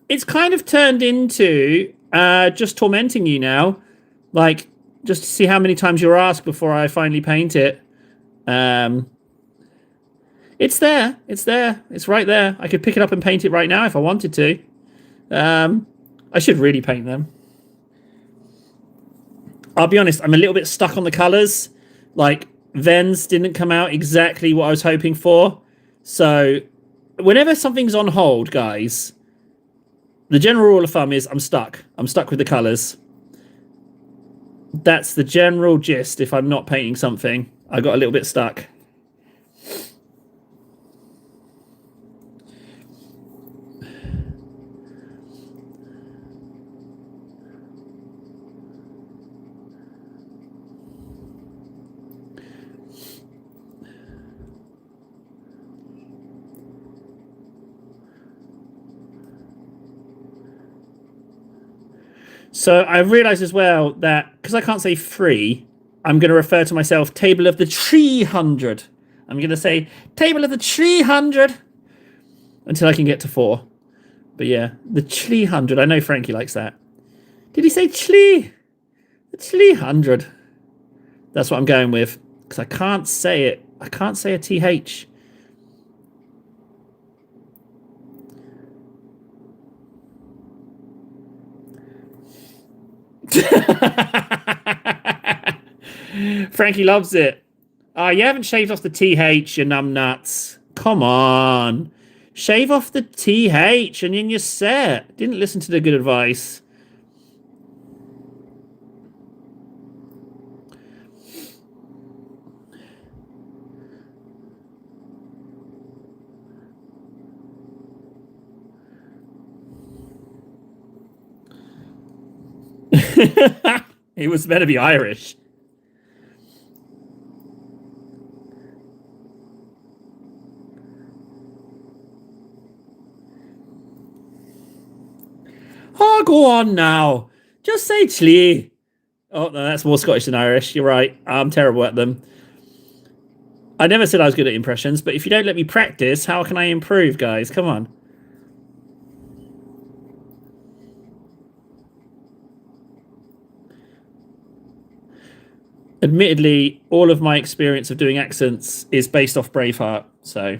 It's kind of turned into just tormenting you now, like just to see how many times you're asked before I finally paint it. It's there. It's there. It's right there. I could pick it up and paint it right now if I wanted to. I should really paint them. I'll be honest, I'm a little bit stuck on the colours. Like, Vens didn't come out exactly what I was hoping for. So, whenever something's on hold, guys, the general rule of thumb is I'm stuck. I'm stuck with the colours. That's the general gist if I'm not painting something. I got a little bit stuck. So I realised as well that because I can't say 3, I'm going to refer to myself table of the 300. I'm going to say table of the 300 until I can get to 4. But yeah, the 300. I know Frankie likes that. Did he say chlee? The 300. That's what I'm going with because I can't say it. I can't say a TH. Frankie loves it. You haven't shaved off the TH, you numbnuts. Come on. Shave off the TH and then you're set. Didn't listen to the good advice. He was meant to be Irish. Oh, go on now. Just say Chlee. Oh, no, that's more Scottish than Irish. You're right. I'm terrible at them. I never said I was good at impressions, but if you don't let me practice, how can I improve, guys? Come on. Admittedly, all of my experience of doing accents is based off Braveheart, so...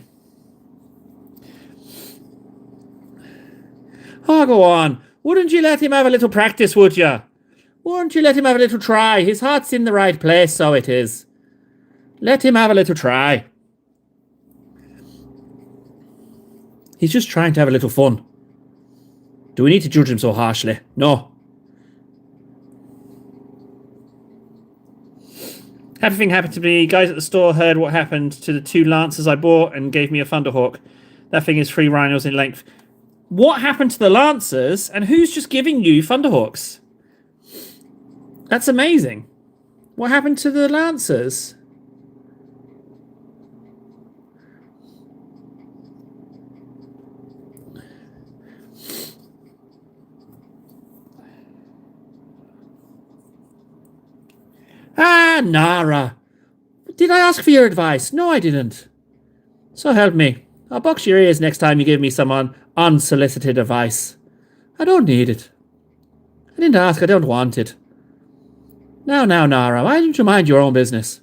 Oh, go on. Wouldn't you let him have a little practice, would you? Wouldn't you let him have a little try? His heart's in the right place, so it is. Let him have a little try. He's just trying to have a little fun. Do we need to judge him so harshly? No. Happy thing happened to me. Guys at the store heard what happened to the 2 Lancers I bought and gave me a Thunderhawk. That thing is 3 rhinos in length. What happened to the Lancers and who's just giving you Thunderhawks? That's amazing. What happened to the Lancers? Ah, Nara. Did I ask for your advice? No, I didn't. So help me. I'll box your ears next time you give me some unsolicited advice. I don't need it. I didn't ask, I don't want it. Now, Nara, why don't you mind your own business?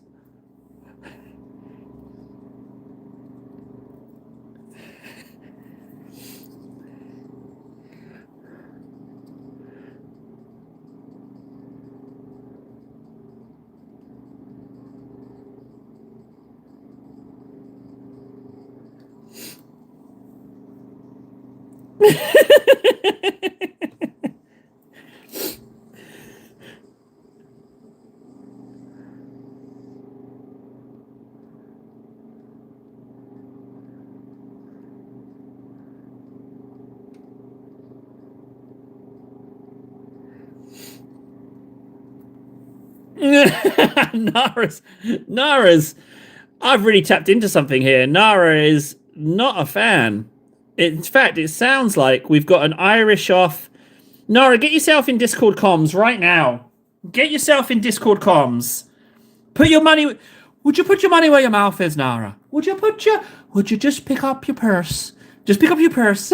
Nara's. I've really tapped into something here. Nara is not a fan. In fact, it sounds like we've got an Irish off. Nara, get yourself in Discord comms right now. Get yourself in Discord comms. Put your money. Would you put your money where your mouth is, Nara? Would you just pick up your purse? Just pick up your purse.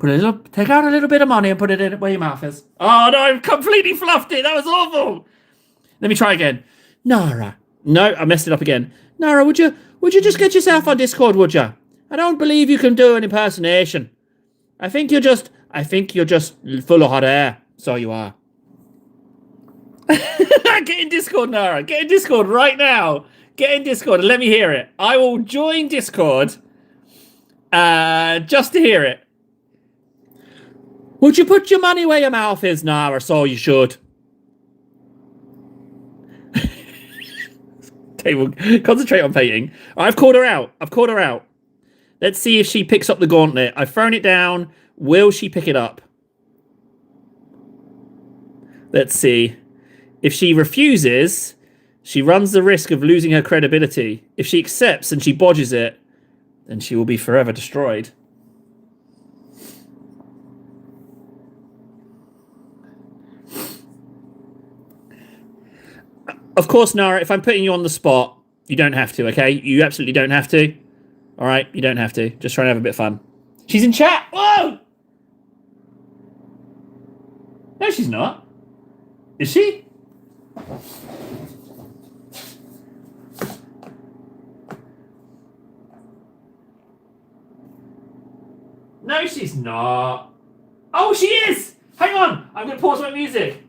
Take out a little bit of money and put it in where your mouth is. Oh no, I've completely fluffed it. That was awful. Let me try again. Nara. No, I messed it up again. Nara, would you just get yourself on Discord, would you? I don't believe you can do an impersonation. I think you're just full of hot air. So you are. Get in Discord, Nara. Get in Discord right now. Get in Discord and let me hear it. I will join Discord just to hear it. Would you put your money where your mouth is, Nara? So you should. Table, concentrate on painting. I've called her out. Let's see if she picks up the gauntlet. I've thrown it down. Will she pick it up? Let's see. If she refuses, she runs the risk of losing her credibility. If she accepts and she bodges it, then she will be forever destroyed. Of course, Nara, if I'm putting you on the spot, you don't have to, okay? You absolutely don't have to. All right? You don't have to. Just try and have a bit of fun. She's in chat. Whoa! No, she's not. Is she? No, she's not. Oh, she is! Hang on! I'm going to pause my music.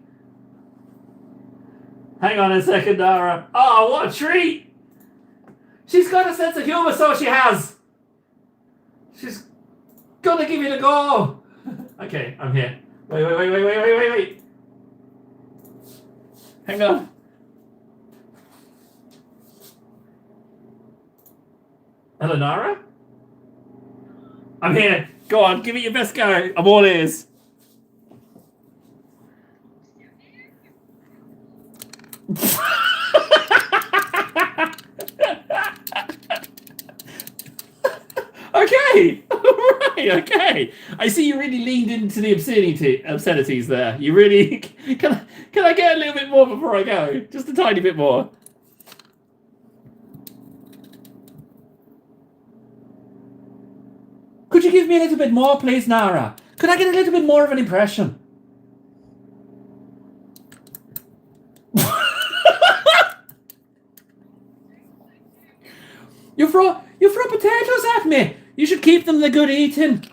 Hang on a second, Nara. Oh, what a treat! She's got a sense of humour, so she has. She's gonna give it a go. Okay, I'm here. Wait. Hang on. Hello, Nara? I'm here. Go on, give it your best go. I'm all ears. Okay, right, okay. I see you really leaned into the obscenities there. You really can I get a little bit more before I go? Just a tiny bit more. Could you give me a little bit more, please, Nara? Could I get a little bit more of an impression? You throw potatoes at me. You should keep them. They're good eating.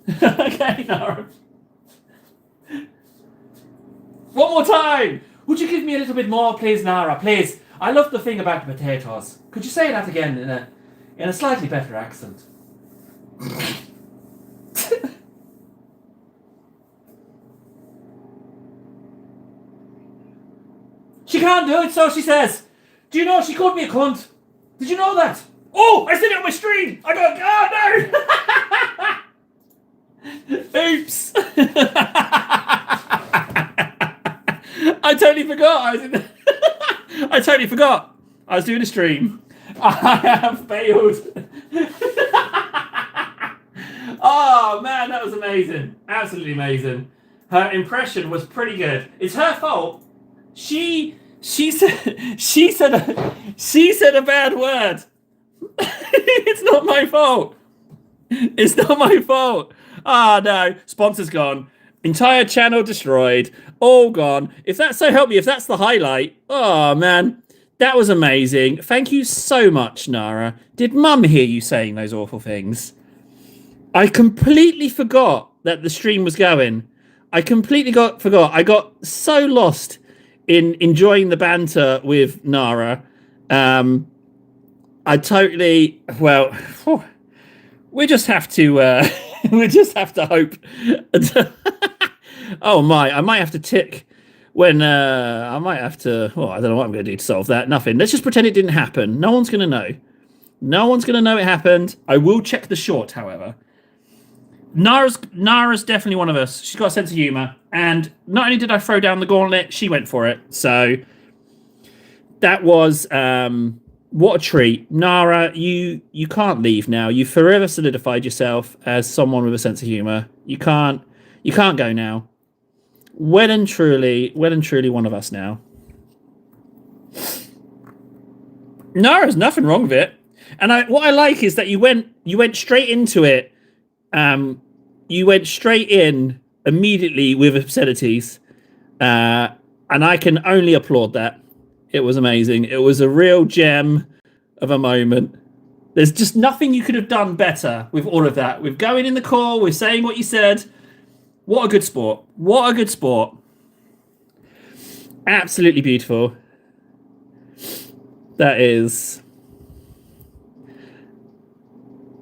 Okay, Nara. One more time. Would you give me a little bit more, please, Nara? Please. I love the thing about the potatoes. Could you say that again in a slightly better accent? She can't do it, so she says. Do you know she called me a cunt? Did you know that? Oh, I said it on my stream. I got. Oh no! Oops. I totally forgot. I totally forgot. I was doing a stream. I have failed. Oh man, that was amazing. Absolutely amazing. Her impression was pretty good. It's her fault. She said a bad word. It's not my fault. It's not my fault. Ah, no. Sponsor's gone. Entire channel destroyed. All gone. If that's so help me, if that's the highlight. Oh, man. That was amazing. Thank you so much, Nara. Did Mum hear you saying those awful things? I completely forgot that the stream was going. I completely forgot. I got so lost in enjoying the banter with Nara. I totally, well, we just have to hope. Oh my, I might have to tick when, I might have to, I don't know what I'm going to do to solve that. Nothing. Let's just pretend it didn't happen. No one's going to know. No one's going to know it happened. I will check the short, however. Nara's definitely one of us. She's got a sense of humour. And not only did I throw down the gauntlet, she went for it. So that was what a treat. Nara, you can't leave now. You've forever solidified yourself as someone with a sense of humour. You can't go now. Well and truly one of us now. Nara's nothing wrong with it. And what I like is that you went straight into it. you went straight in immediately with obscenities, and I can only applaud that. It was amazing. It was a real gem of a moment. There's just nothing you could have done better with all of that. With going in the call, with saying what you said. What a good sport. What a good sport. Absolutely beautiful. That is.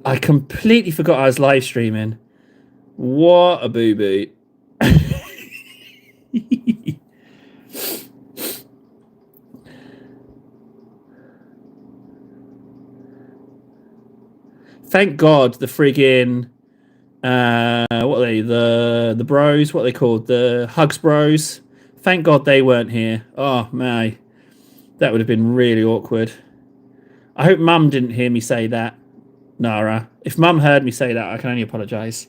I completely forgot I was live streaming. What a boo boo. Thank God the friggin' what are they? The bros, what are they called? The Hugs Bros. Thank God they weren't here. Oh my. That would have been really awkward. I hope Mum didn't hear me say that, Nara. If Mum heard me say that, I can only apologise.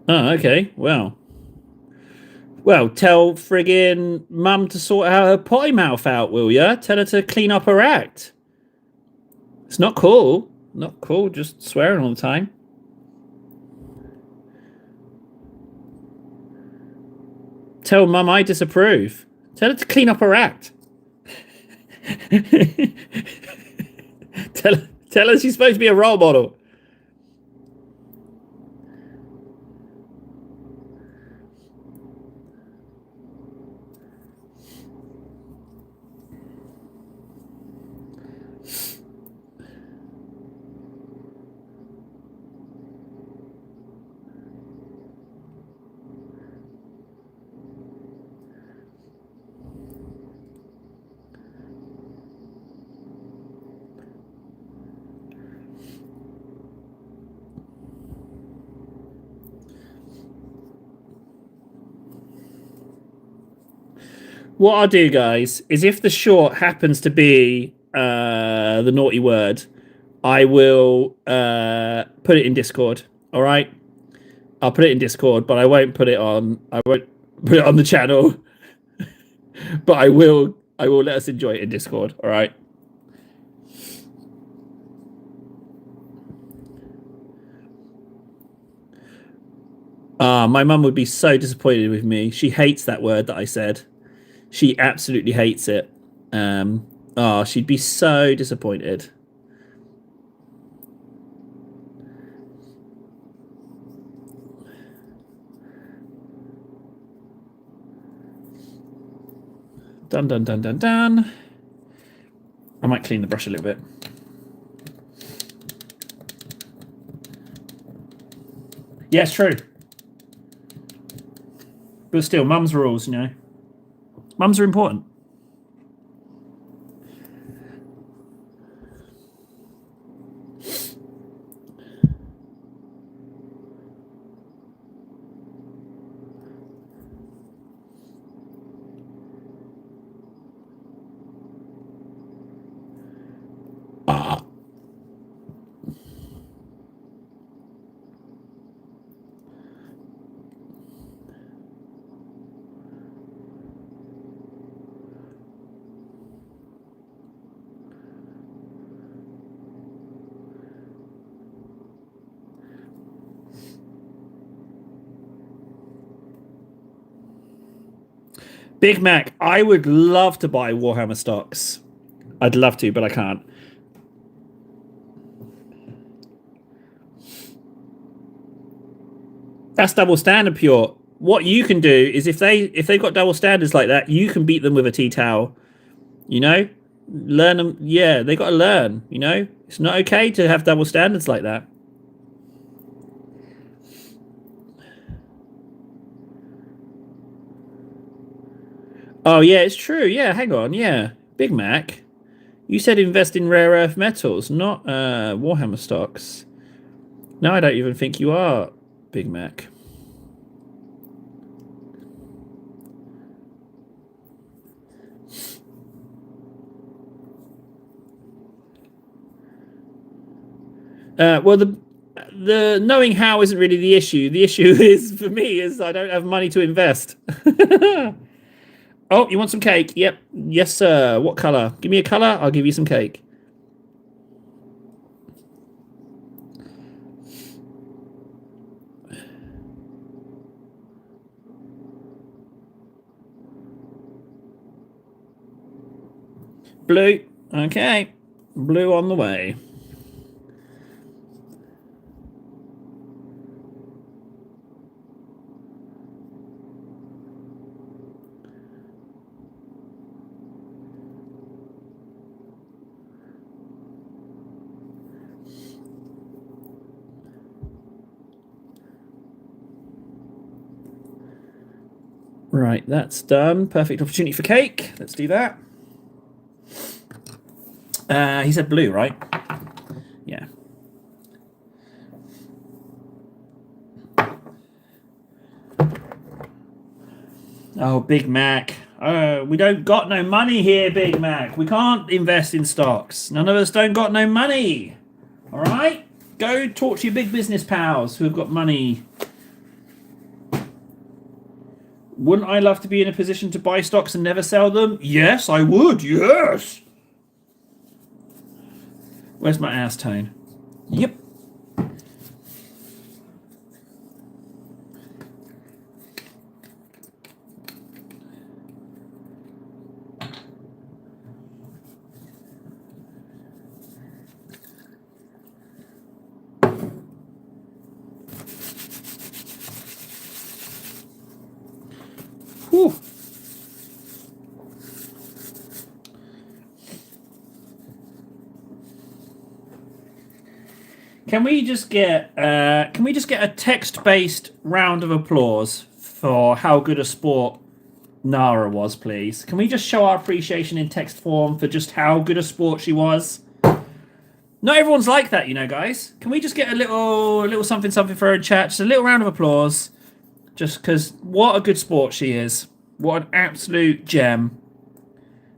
Oh, okay. Well, tell friggin' Mum to sort out her potty mouth out, will ya? Tell her to clean up her act. It's not cool. Not cool, just swearing all the time. Tell Mum I disapprove. Tell her to clean up her act. tell her she's supposed to be a role model. What I'll do, guys, is if the short happens to be the naughty word, I will put it in Discord. All right, I'll put it in Discord, but I won't put it on. I won't put it on the channel. But I will. I will let us enjoy it in Discord. All right. My mum would be so disappointed with me. She hates that word that I said. She absolutely hates it. She'd be so disappointed. Dun dun dun dun dun. I might clean the brush a little bit. Yeah, it's true. But still, mum's rules, you know. Mums are important. Big Mac, I would love to buy Warhammer stocks. I'd love to, but I can't. That's double standard, Pure. What you can do is if they've got double standards like that, you can beat them with a tea towel. You know, learn them. Yeah, they got to learn. You know, it's not okay to have double standards like that. Oh yeah, it's true. Yeah, hang on. Yeah, Big Mac. You said invest in rare earth metals, not Warhammer stocks. No, I don't even think you are, Big Mac. Well, the knowing how isn't really the issue. The issue is for me is I don't have money to invest. Oh, you want some cake? Yep. Yes, sir. What color? Give me a color. I'll give you some cake. Blue. Okay. Blue on the way. Right, that's done. Perfect opportunity for cake. Let's do that. He said blue, right? Yeah. Oh, Big Mac. We don't got no money here, Big Mac. We can't invest in stocks. None of us don't got no money. All right? Go talk to your big business pals who have got money. Wouldn't I love to be in a position to buy stocks and never sell them? Yes, I would. Yes. Where's my ass tone? Yep. Whew. Can we just get a text-based round of applause for how good a sport Nara was, please? Can we just show our appreciation in text form for just how good a sport she was? Not everyone's like that, you know, guys. Can we just get a little something for her in chat? Just a little round of applause. Just because what a good sport she is. What an absolute gem.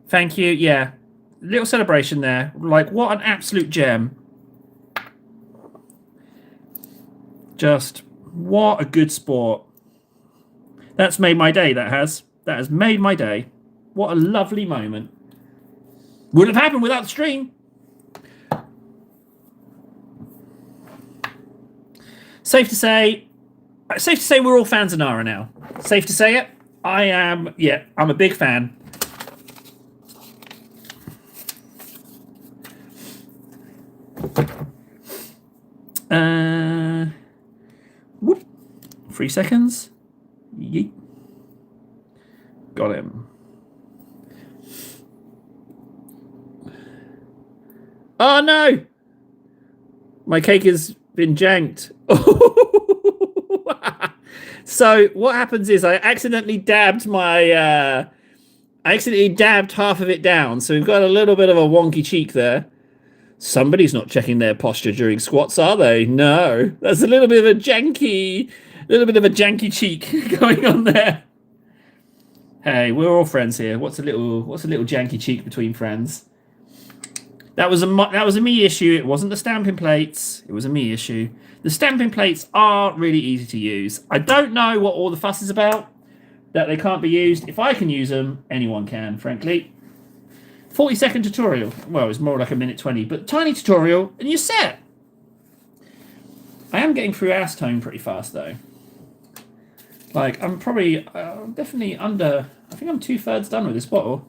Thank you. Yeah. Little celebration there. Like, what an absolute gem. Just, what a good sport. That's made my day, that has. That has made my day. What a lovely moment. Wouldn't have happened without the stream. Safe to say we're all fans of Nara now. Safe to say it. I am, yeah, I'm a big fan. Whoop. 3 seconds. Yeet. Got him. Oh no! My cake has been janked. So what happens is I accidentally dabbed half of it down, so we've got a little bit of a wonky cheek there. Somebody's not checking their posture during squats, are they? No. That's a little bit of a janky cheek going on there. Hey, we're all friends here. What's a little janky cheek between friends? That was a me issue. It wasn't the stamping plates. It was a me issue. The stamping plates are really easy to use. I don't know what all the fuss is about, that they can't be used. If I can use them, anyone can, frankly. 40-second tutorial. Well, it's more like a minute 20, but tiny tutorial, and you're set. I am getting through ass tone pretty fast, though. Like, I'm probably definitely under... I think I'm 2/3 done with this bottle.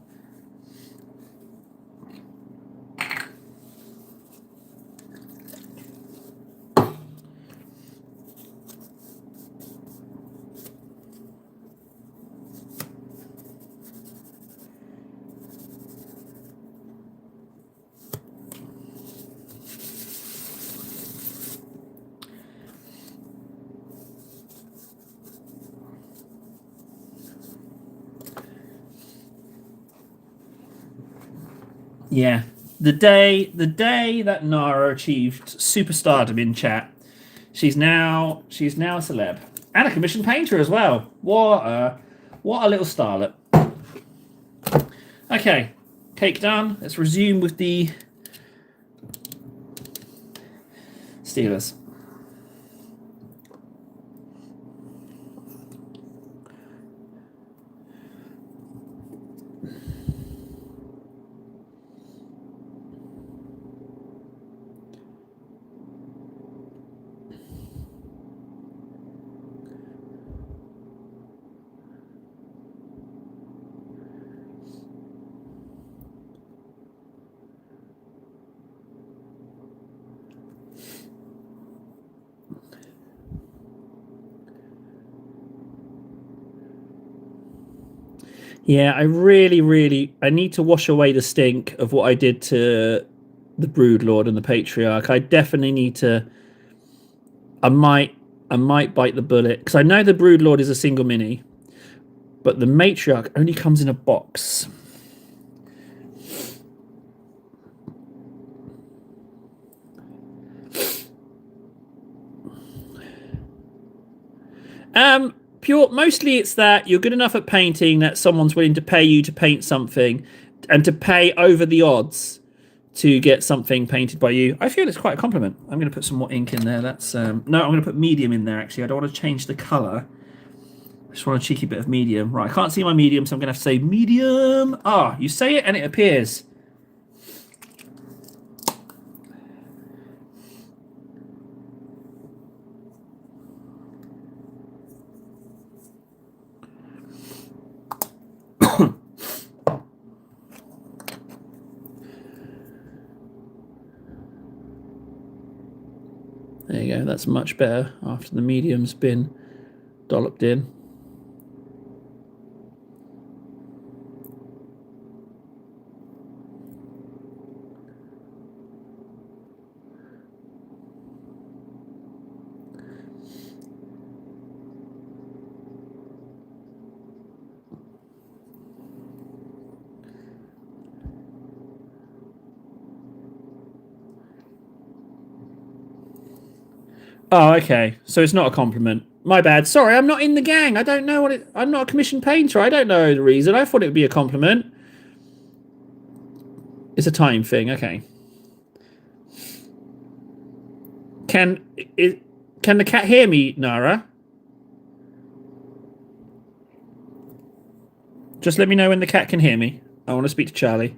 Yeah, The day that Nara achieved superstardom in chat, she's now a celeb and a commissioned painter as well. What a little starlet. Okay, cake done. Let's resume with the Steelers. Yeah, I really I need to wash away the stink of what I did to the Broodlord and the Patriarch. I definitely need to. I might bite the bullet because I know the Broodlord is a single mini, but the Matriarch only comes in a box. Mostly it's that you're good enough at painting that someone's willing to pay you to paint something and to pay over the odds to get something painted by you. I feel it's quite a compliment. I'm going to put some more ink in there. That's no, I'm going to put medium in there actually. I don't want to change the color. I just want a cheeky bit of medium. Right, I can't see my medium, so I'm going to have to say medium. Ah, you say it and it appears. There you go. That's much better after the medium's been dolloped in. Oh, okay. So it's not a compliment. My bad. Sorry, I'm not in the gang. I don't know what it. I'm not a commissioned painter. I don't know the reason. I thought it would be a compliment. It's a time thing. Okay. Can the cat hear me, Nara? Just let me know when the cat can hear me. I want to speak to Charlie.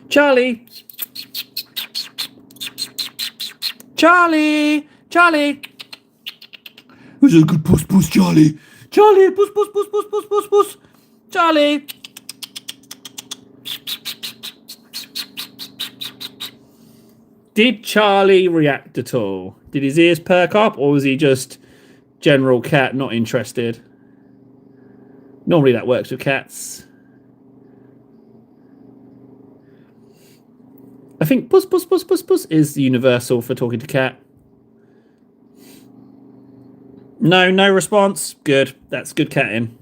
Charlie! Charlie! Charlie! Who's a good puss, Charlie? Charlie! Puss! Charlie! Did Charlie react at all? Did his ears perk up, or was he just general cat, not interested? Normally that works with cats. I think puss is universal for talking to cat. No response. Good. That's good catting.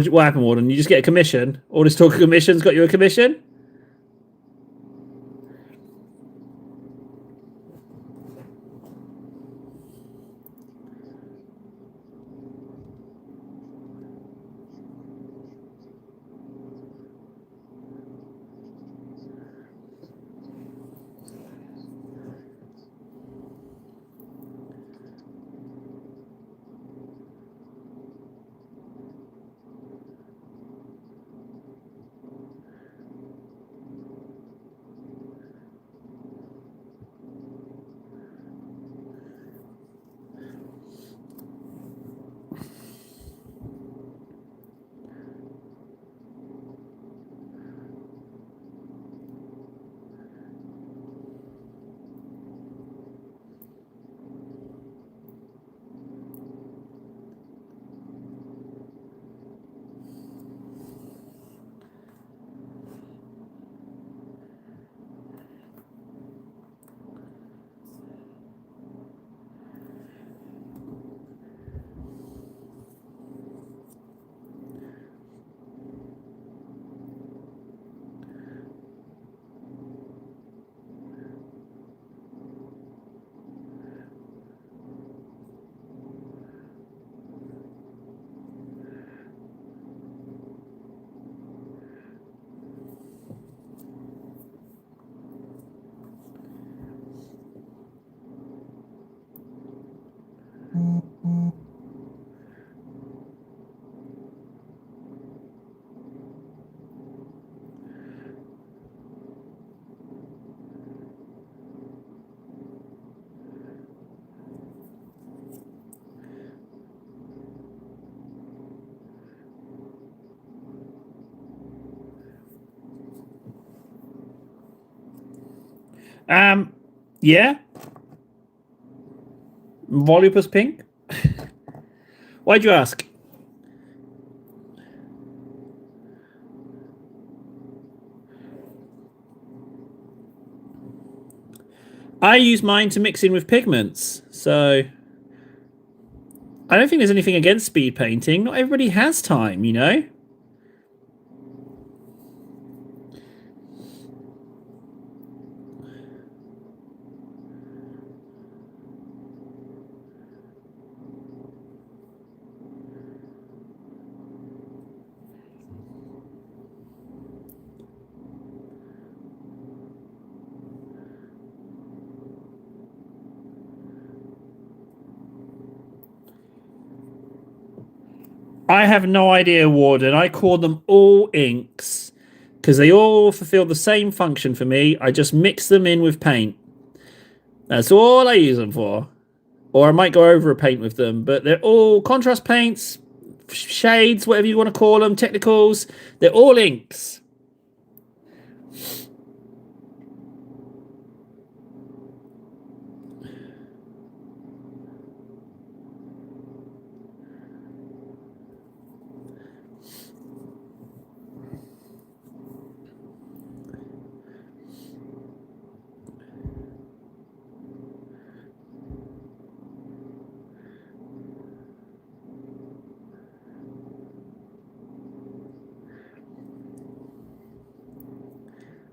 What happened, Warden? You just get a commission? All this talk of commissions got you a commission? Yeah. Volupus pink. Why'd you ask? I use mine to mix in with pigments, so I don't think there's anything against speed painting. Not everybody has time, you know? I have no idea, Warden. I call them all inks because they all fulfill the same function for me. I just mix them in with paint. That's all I use them for. Or I might go over a paint with them, but they're all contrast paints, shades, whatever you want to call them, technicals. They're all inks.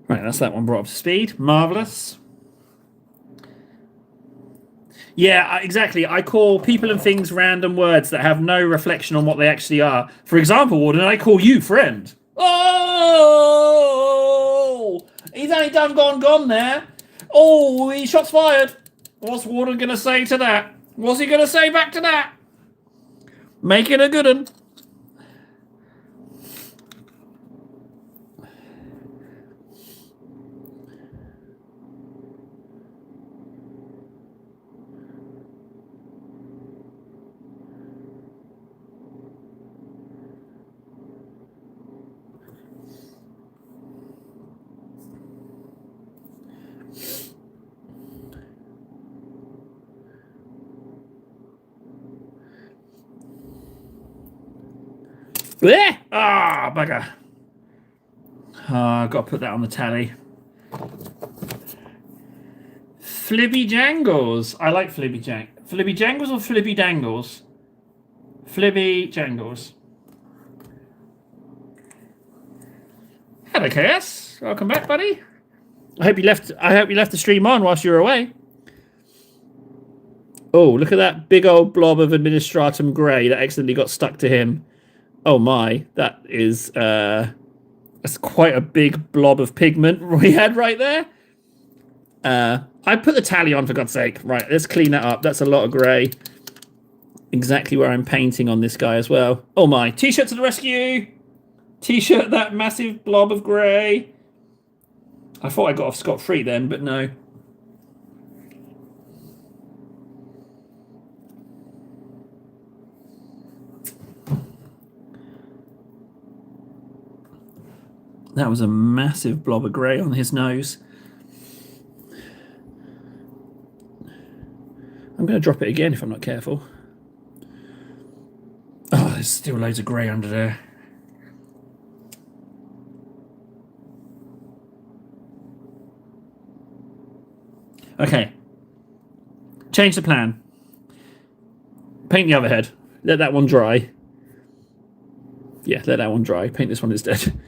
Right, that's that one brought up to speed. Marvelous. Yeah, exactly. I call people and things random words that have no reflection on what they actually are. For example, Warden, I call you friend. Oh! He's only done gone there. Oh, he shots fired. What's Warden going to say to that? What's he going to say back to that? Make it a good one. Ah, bugger. I've got to put that on the tally. Flibby Jangles. I like Flibby Jangles or Flibby Dangles? Flibby Jangles. Hello, KS. Welcome back, buddy. I hope you left the stream on whilst you were away. Oh, look at that big old blob of Administratum Grey that accidentally got stuck to him. Oh my, that's quite a big blob of pigment we had right there. I put the tally on, for God's sake. Right, let's clean that up. That's a lot of grey. Exactly where I'm painting on this guy as well. Oh my, T-shirt to the rescue! T-shirt that massive blob of grey. I thought I got off scot-free then, but no. That was a massive blob of grey on his nose. I'm going to drop it again if I'm not careful. Oh, there's still loads of grey under there. Okay. Change the plan. Paint the other head. Let that one dry. Yeah, let that one dry. Paint this one instead.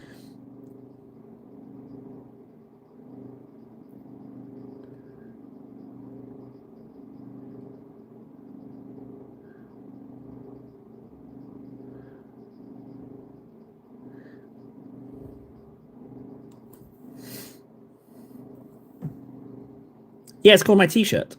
Yeah, it's called my T-shirt.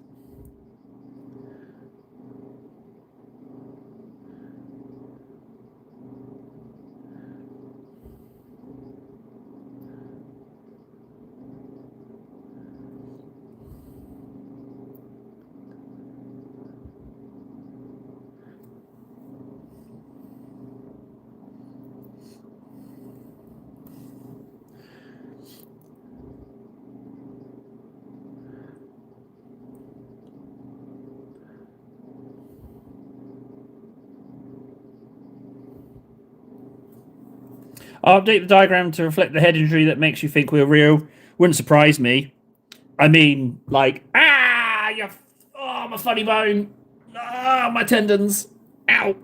I'll update the diagram to reflect the head injury that makes you think we're real. Wouldn't surprise me. I mean, like, oh, my funny bone. Ah, my tendons. Ow.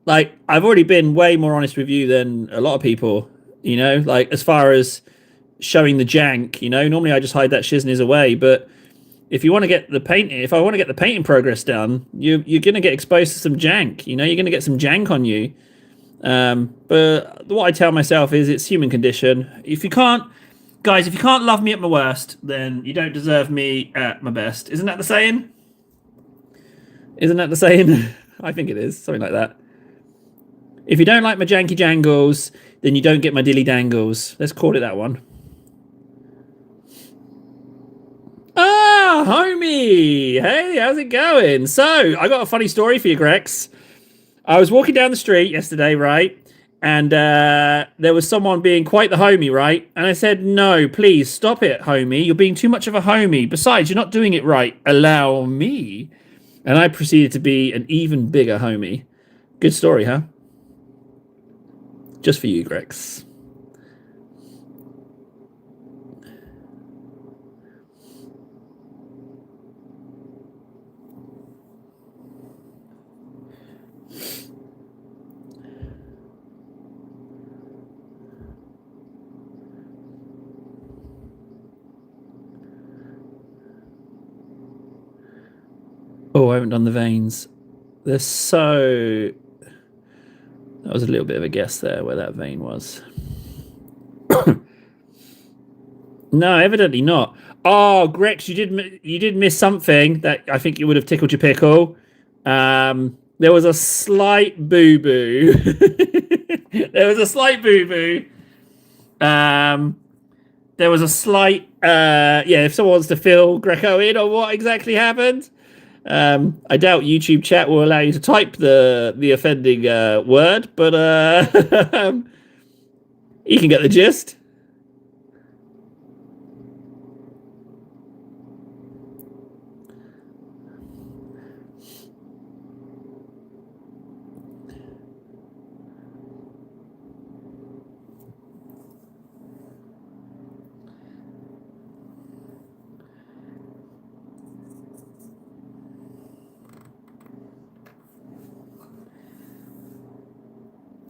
Like, I've already been way more honest with you than a lot of people, you know, like, as far as showing the jank, you know, normally I just hide that shizness away, but if you want to get the painting, if I want to get the painting progress done, you're going to get exposed to some jank, you know, you're going to get some jank on you. But what I tell myself is it's human condition. If you can't, guys, if you can't love me at my worst, then you don't deserve me at my best. Isn't that the saying? Isn't that the saying? I think it is. Something like that. If you don't like my janky jangles, then you don't get my dilly dangles. Let's call it that one. Ah, homie. Hey, how's it going? So, I got a funny story for you, Grex. I was walking down the street yesterday, right? And there was someone being quite the homie, right? And I said, no, please, stop it, homie. You're being too much of a homie. Besides, you're not doing it right. Allow me. And I proceeded to be an even bigger homie. Good story, huh? Just for you, Grex. Oh, I haven't done the veins. They're so... That was a little bit of a guess there where that vein was. No, evidently not. Oh, Grex, you did miss something that I think you would have tickled your pickle. There was a slight boo-boo. There was a slight boo-boo. There was a slight... yeah, if someone wants to fill Greco in on what exactly happened... I doubt YouTube chat will allow you to type the offending word, but you can get the gist.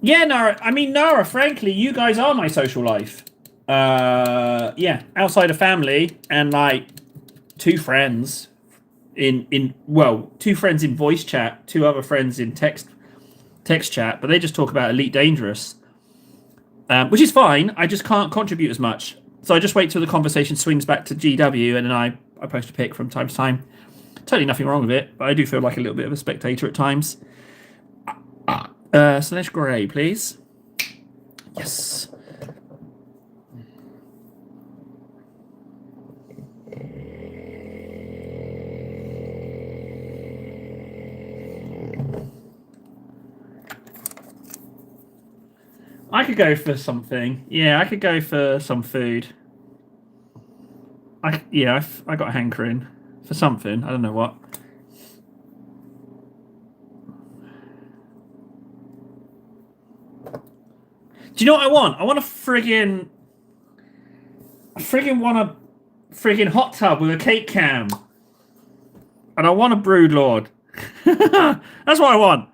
Yeah, Nara. I mean, Nara, frankly, you guys are my social life. Yeah, outside of family and like two friends two friends in voice chat, two other friends in text chat, but they just talk about Elite Dangerous, which is fine. I just can't contribute as much, so I just wait till the conversation swings back to GW, and then I post a pic from time to time. Totally nothing wrong with it, but I do feel like a little bit of a spectator at times. Slash Grey, please. Yes. I could go for something. Yeah, I could go for some food. I got a hankering for something. I don't know what. Do you know what I want? I want a friggin' hot tub with a cake cam, and I want a brood lord. That's what I want.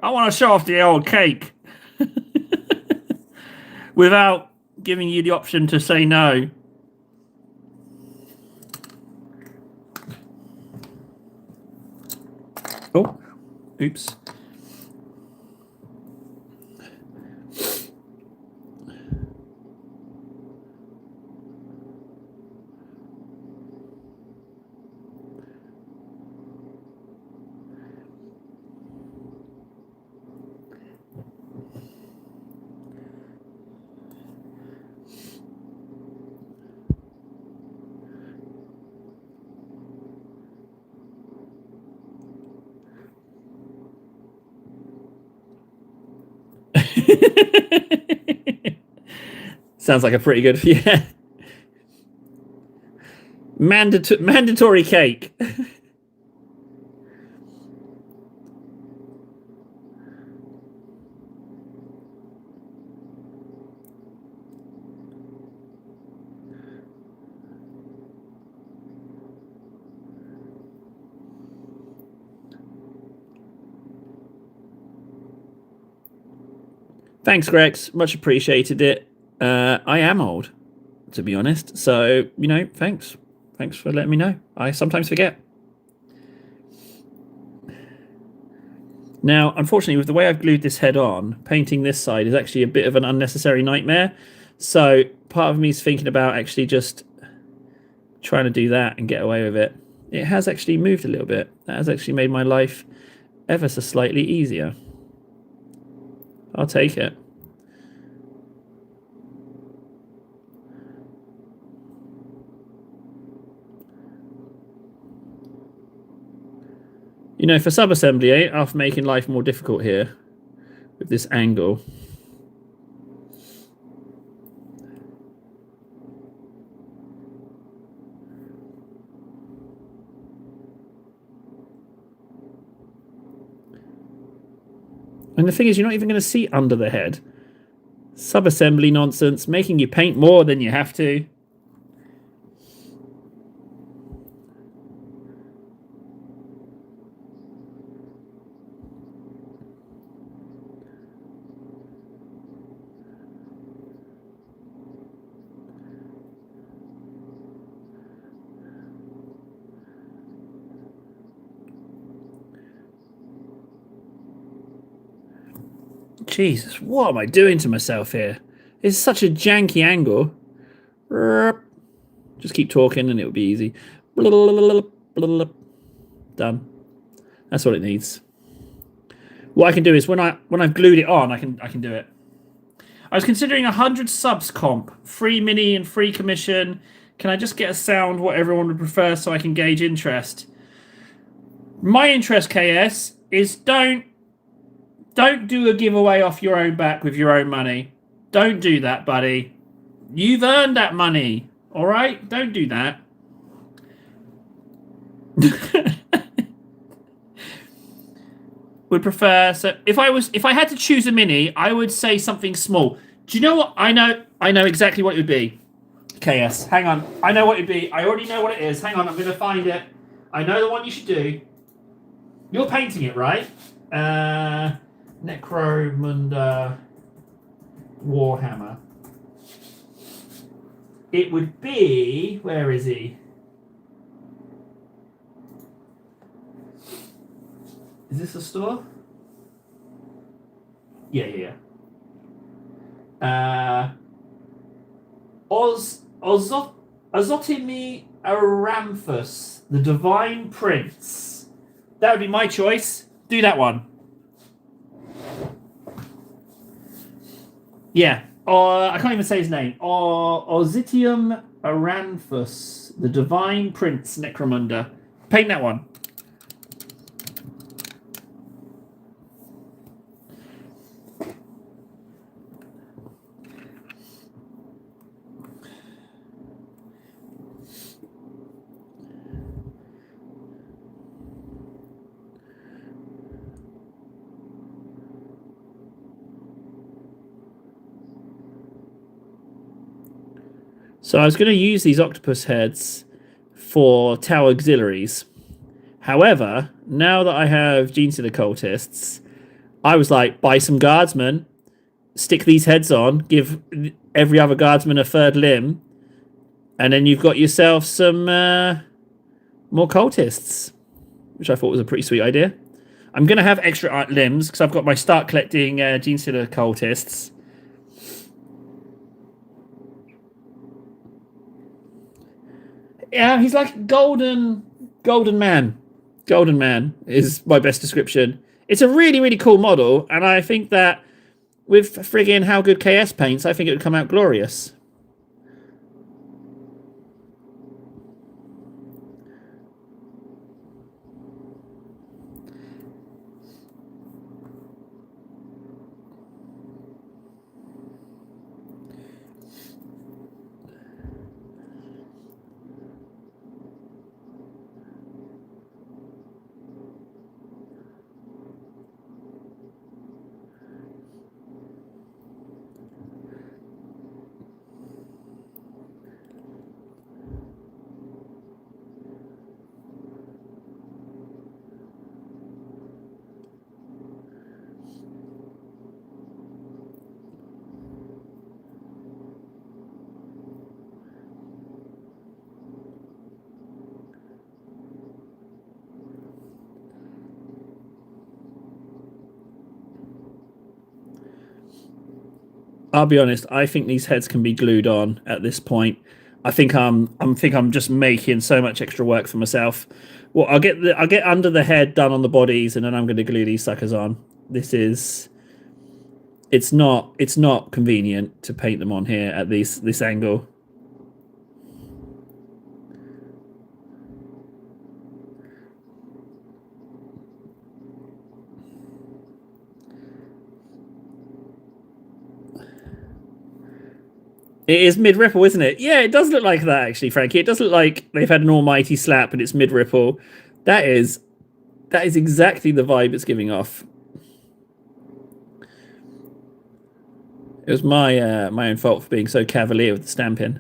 I want to show off the old cake without giving you the option to say no. Oh, oops. Sounds like a pretty good, yeah. Mandatory cake. Thanks, Grex. Much appreciated it. I am old, to be honest. So, thanks. Thanks for letting me know. I sometimes forget. Now, unfortunately, with the way I've glued this head on, painting this side is actually a bit of an unnecessary nightmare. So part of me is thinking about actually just trying to do that and get away with it. It has actually moved a little bit. That has actually made my life ever so slightly easier. I'll take it. For sub-assembly, after making life more difficult here with this angle. And the thing is, you're not even going to see under the head. Sub-assembly nonsense, making you paint more than you have to. Jesus, what am I doing to myself here? It's such a janky angle. Just keep talking and it'll be easy. Done. That's what it needs. What I can do is when I've glued it on, I can do it. I was considering 100 subs comp, free mini and free commission. Can I just get a sound what everyone would prefer so I can gauge interest? My interest, KS, is don't do a giveaway off your own back with your own money. Don't do that, buddy. You've earned that money. All right? Don't do that. Would prefer, so if I had to choose a mini, I would say something small. Do you know what? I know exactly what it would be. KS, hang on. I know what it would be. I already know what it is. Hang on, I'm going to find it. I know the one you should do. You're painting it, right? Necromunda Warhammer. It would be... Where is he? Is this a store? Yeah. Ozotimi Aramphus, the Divine Prince. That would be my choice. Do that one. Yeah. I can't even say his name. Ozitium Aranthus, the Divine Prince Necromunda. Paint that one. So I was going to use these octopus heads for Tower Auxiliaries. However, now that I have Genestealer Cultists, I was like, buy some guardsmen, stick these heads on, give every other guardsman a third limb, and then you've got yourself some more cultists, which I thought was a pretty sweet idea. I'm going to have extra limbs because I've got my start collecting Genestealer Cultists. Yeah, he's like golden man. Golden man is my best description. It's a really, really cool model, and I think that with friggin' how good KS paints, I think it would come out glorious. I'll be honest. I think these heads can be glued on at this point. I think I'm just making so much extra work for myself. Well, I'll get under the head done on the bodies, and then I'm going to glue these suckers on. It's not convenient to paint them on here at this angle. It is mid-ripple, isn't it? Yeah, it does look like that, actually, Frankie. It does look like they've had an almighty slap and it's mid-ripple. That is exactly the vibe it's giving off. It was my own fault for being so cavalier with the stamping.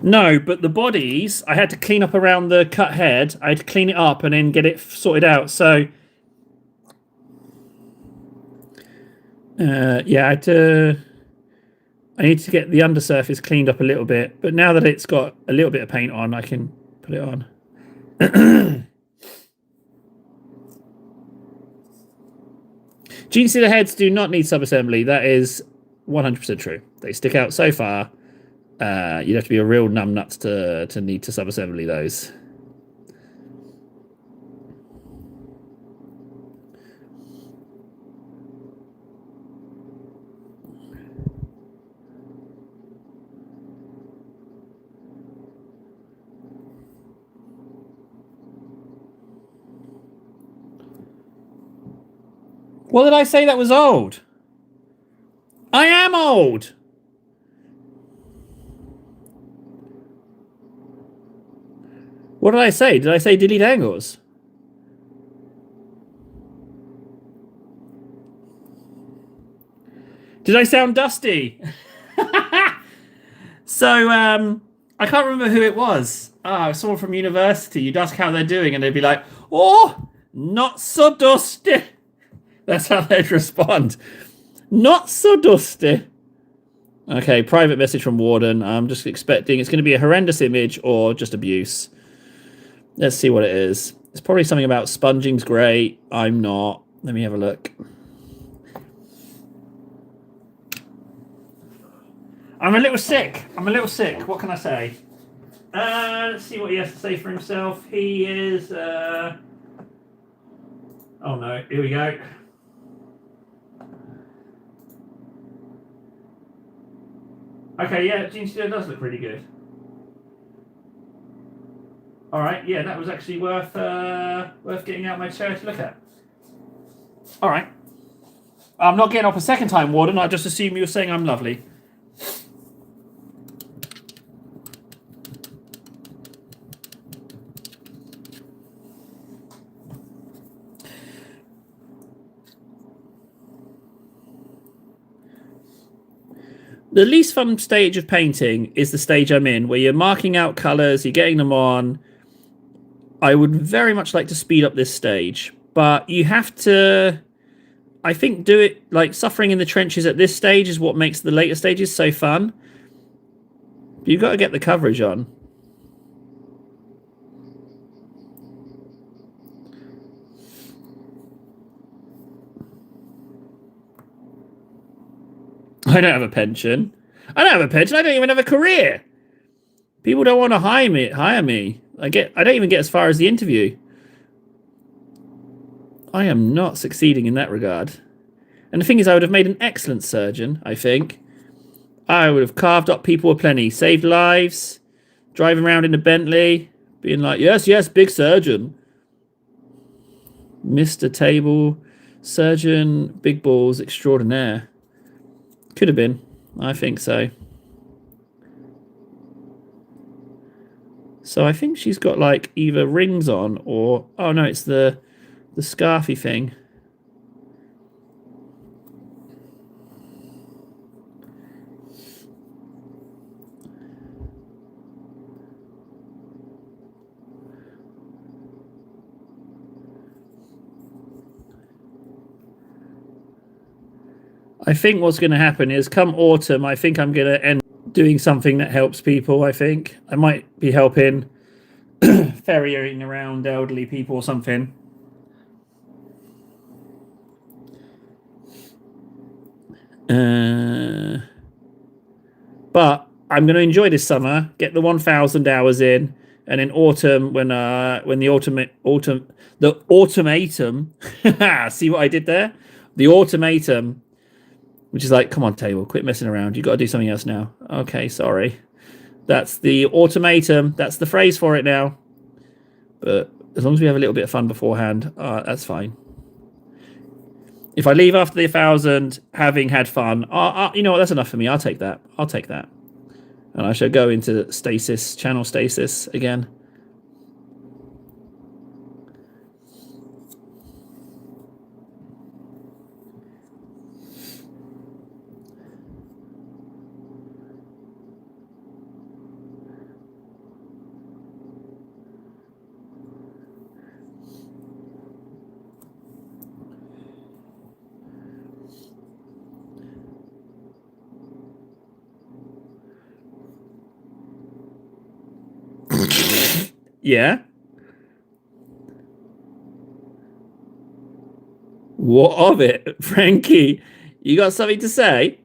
No, but the bodies, I had to clean up around the cut head. I had to clean it up and then get it sorted out. So, yeah, I need to get the undersurface cleaned up a little bit. But now that it's got a little bit of paint on, I can put it on. Genestealer heads do not need sub-assembly. That is 100% true. They stick out so far. You'd have to be a real numbnuts to need to sub-assembly those. What did I say that was old? I am old! What did I say? Did I say delete angles? Did I sound dusty? So I can't remember who it was. Someone from university. You'd ask how they're doing, and they'd be like, "Oh, not so dusty." That's how they'd respond. Not so dusty. Okay, private message from Warden. I'm just expecting it's going to be a horrendous image or just abuse. Let's see what it is. It's probably something about sponging's great. I'm not. Let me have a look. I'm a little sick. What can I say? Let's see what he has to say for himself. He is... Oh no, here we go. Okay, yeah, Gene Steele does look pretty good. Alright, yeah, that was actually worth getting out my chair to look at. Alright. I'm not getting up a second time, Warden. I just assume you were saying I'm lovely. The least fun stage of painting is the stage I'm in, where you're marking out colours, you're getting them on. I would very much like to speed up this stage, but you have to, I think, do it like suffering in the trenches at this stage is what makes the later stages so fun. You've got to get the coverage on. I don't have a pension. I don't even have a career. People don't want to hire me. I don't even get as far as the interview. I am not succeeding in that regard. And the thing is, I would have made an excellent surgeon, I think. I would have carved up people aplenty, saved lives, driving around in a Bentley, being like, yes, yes, big surgeon. Mr. Table, surgeon, big balls, extraordinaire. Could have been. I think so. So I think she's got like either rings on or... Oh no, it's the scarfy thing. I think what's going to happen is come autumn, I think I'm going to end doing something that helps people, I think. I might be helping ferrying around elderly people or something. But I'm going to enjoy this summer, get the 1,000 hours in, and in autumn, when the automatum, see what I did there? The automatum, which is like, come on, Table, quit messing around. You've got to do something else now. Okay, sorry. That's the automatum. That's the phrase for it now. But as long as we have a little bit of fun beforehand, that's fine. If I leave after the 1,000, having had fun, you know what? That's enough for me. I'll take that. And I shall go into stasis, channel stasis again. Yeah. What of it, Frankie? You got something to say?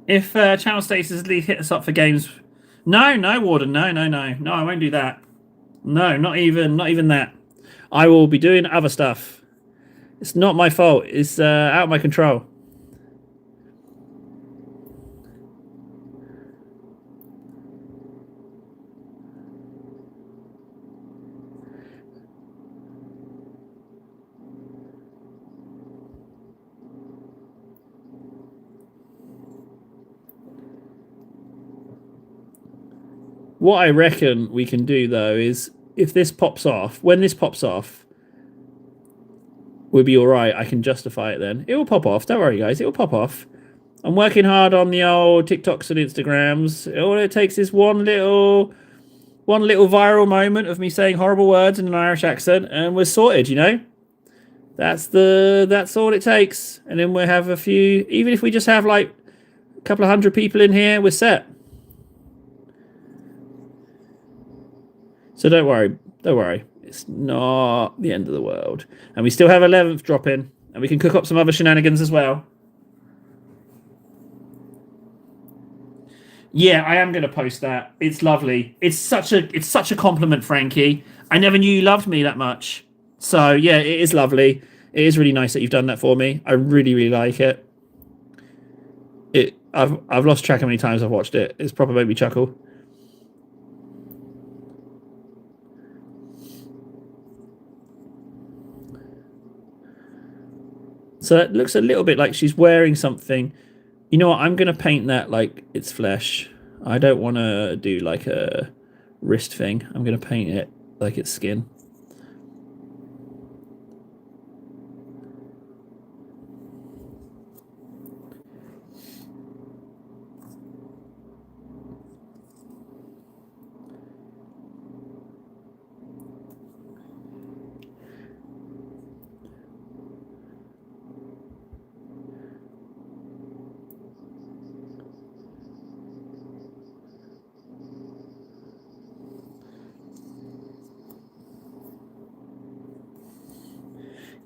If channel status lead hit us up for games, no, no, Warden, no, no, no, no, I won't do that. No, not even that. I will be doing other stuff. It's not my fault. It's out of my control. What I reckon we can do though is if this pops off, when this pops off, we'll be all right. I can justify it then. It will pop off. Don't worry, guys. It will pop off. I'm working hard on the old TikToks and Instagrams. All it takes is one little viral moment of me saying horrible words in an Irish accent, and we're sorted. You know, that's all it takes. And then we'll have a few. Even if we just have like a couple of hundred people in here, we're set. So don't worry. Don't worry. It's not the end of the world. And we still have 11th drop in, and we can cook up some other shenanigans as well. Yeah, I am going to post that. It's lovely. It's such a compliment, Frankie. I never knew you loved me that much. So yeah, it is lovely. It is really nice that you've done that for me. I really like it. I've lost track how many times I've watched it. It's proper made me chuckle. So it looks a little bit like she's wearing something. You know what? I'm going to paint that like it's flesh. I don't want to do like a wrist thing. I'm going to paint it like it's skin.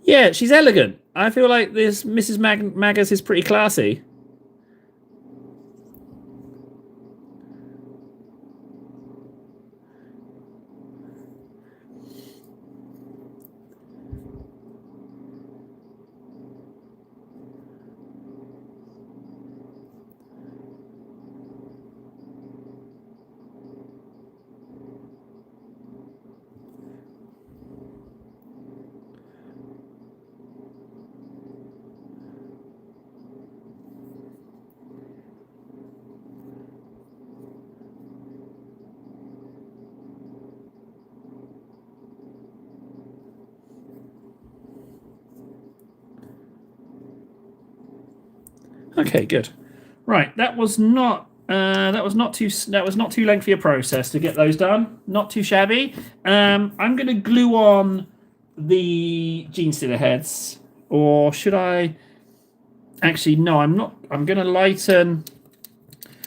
Yeah, she's elegant. I feel like this Mrs. Maggers is pretty classy. Okay, good. Right, that was not too lengthy a process to get those done. Not too shabby. I'm going to glue on the Genestealer heads, or should I? Actually, no, I'm not. I'm going to lighten.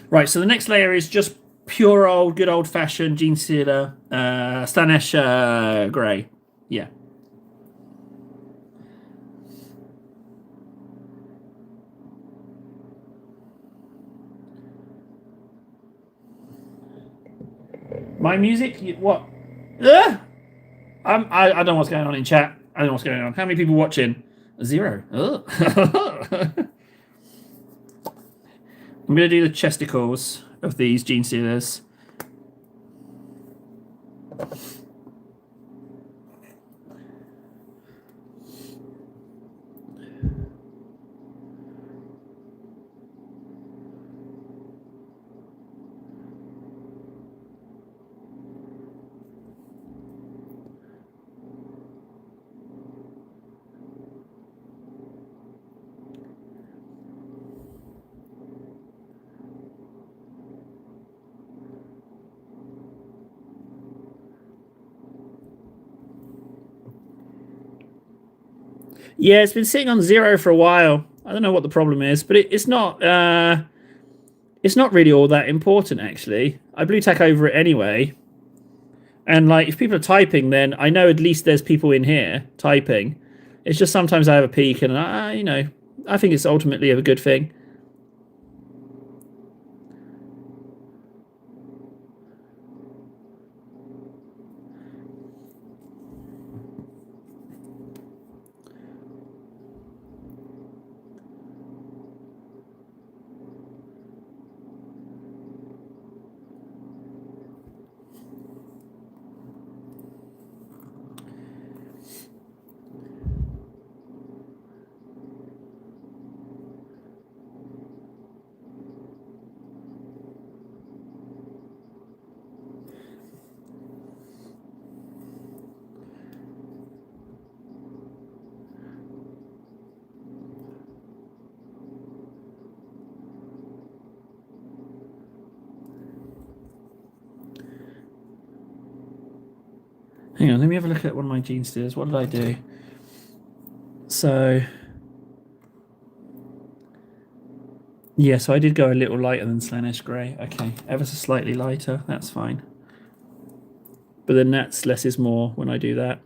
Right, so the next layer is just pure old, good old fashioned Genestealer Slaanesh grey. Yeah. My music? What? I don't know what's going on in chat. I don't know what's going on. How many people watching? 0. I'm going to do the chesticles of these Genestealers. Yeah, it's been sitting on 0 for a while. I don't know what the problem is, but it's not really all that important actually. I blue tack over it anyway. And like if people are typing, then I know at least there's people in here typing. It's just sometimes I have a peek and I think it's ultimately a good thing. Hang on, let me have a look at one of my gene steers. What did I do? So, yeah, so I did go a little lighter than Slaanesh Grey. Okay, ever so slightly lighter. That's fine. But then that's less is more when I do that.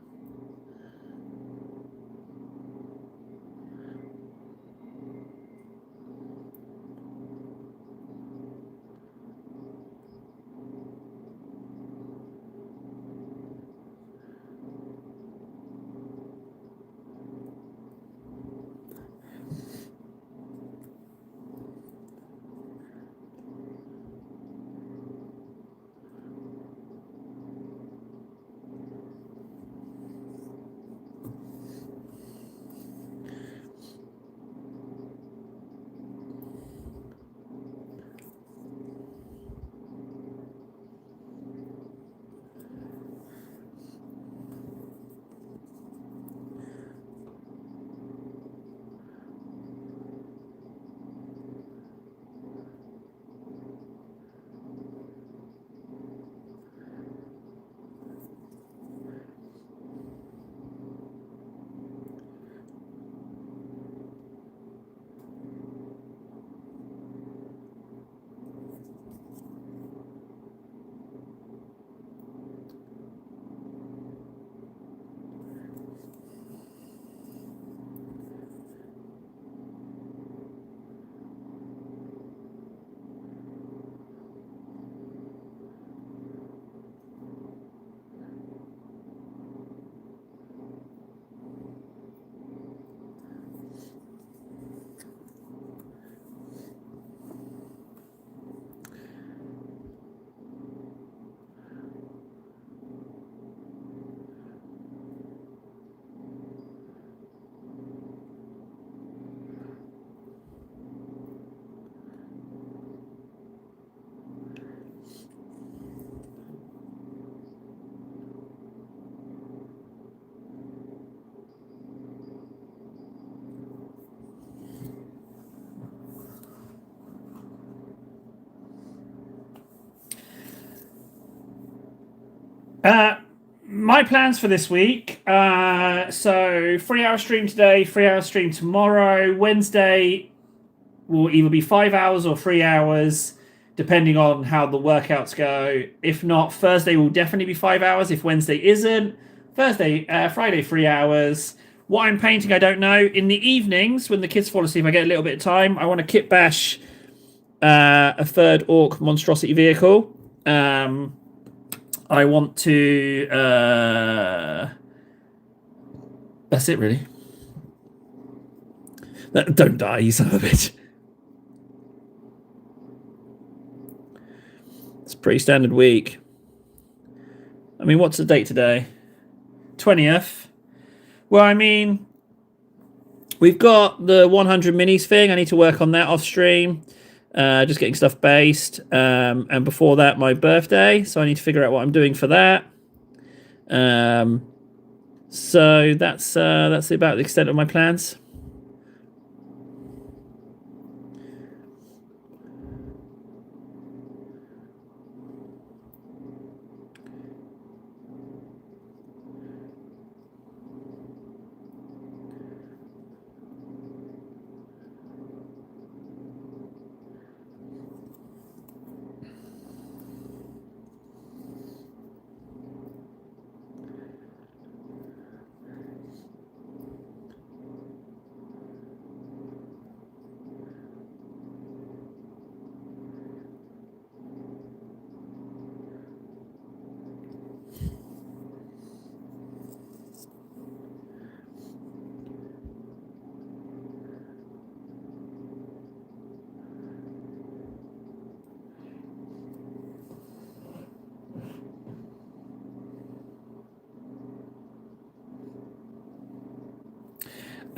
My plans for this week. So 3 hour stream today, 3 hour stream tomorrow. Wednesday will either be 5 hours or 3 hours, depending on how the workouts go. If not, Thursday will definitely be 5 hours. If Wednesday isn't, Friday 3 hours. What I'm painting, I don't know. In the evenings, when the kids fall asleep, I get a little bit of time. I want to kit bash a third Orc monstrosity vehicle. I want to. That's it, really. Don't die, you son of a bitch. It's a pretty standard week. I mean, what's the date today? 20th. Well, I mean, we've got the 100 minis thing. I need to work on that off stream. Just getting stuff based. And before that, my birthday. So I need to figure out what I'm doing for that. So that's about the extent of my plans.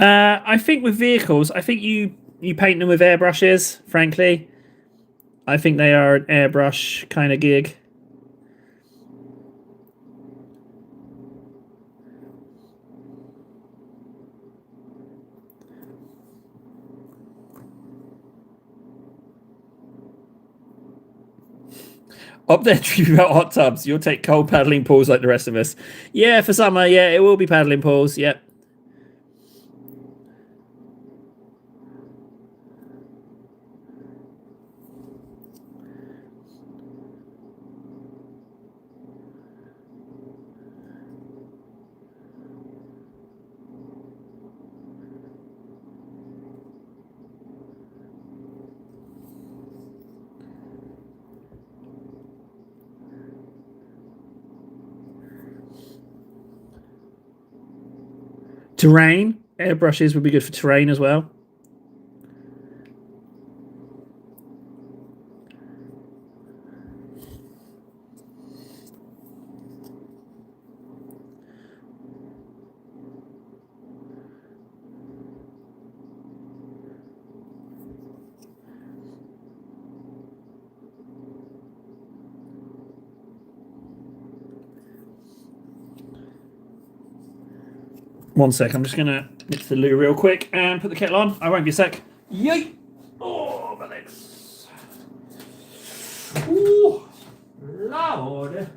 I think with vehicles, I think you paint them with airbrushes. Frankly, I think they are an airbrush kind of gig. Up there, dream about hot tubs. You'll take cold paddling pools like the rest of us. Yeah, for summer, yeah, it will be paddling pools. Yep. Terrain. Airbrushes would be good for terrain as well. One sec, I'm just going to nip to the loo real quick and put the kettle on. I won't be a sec. Yay! Oh, my legs. Ooh, Lord.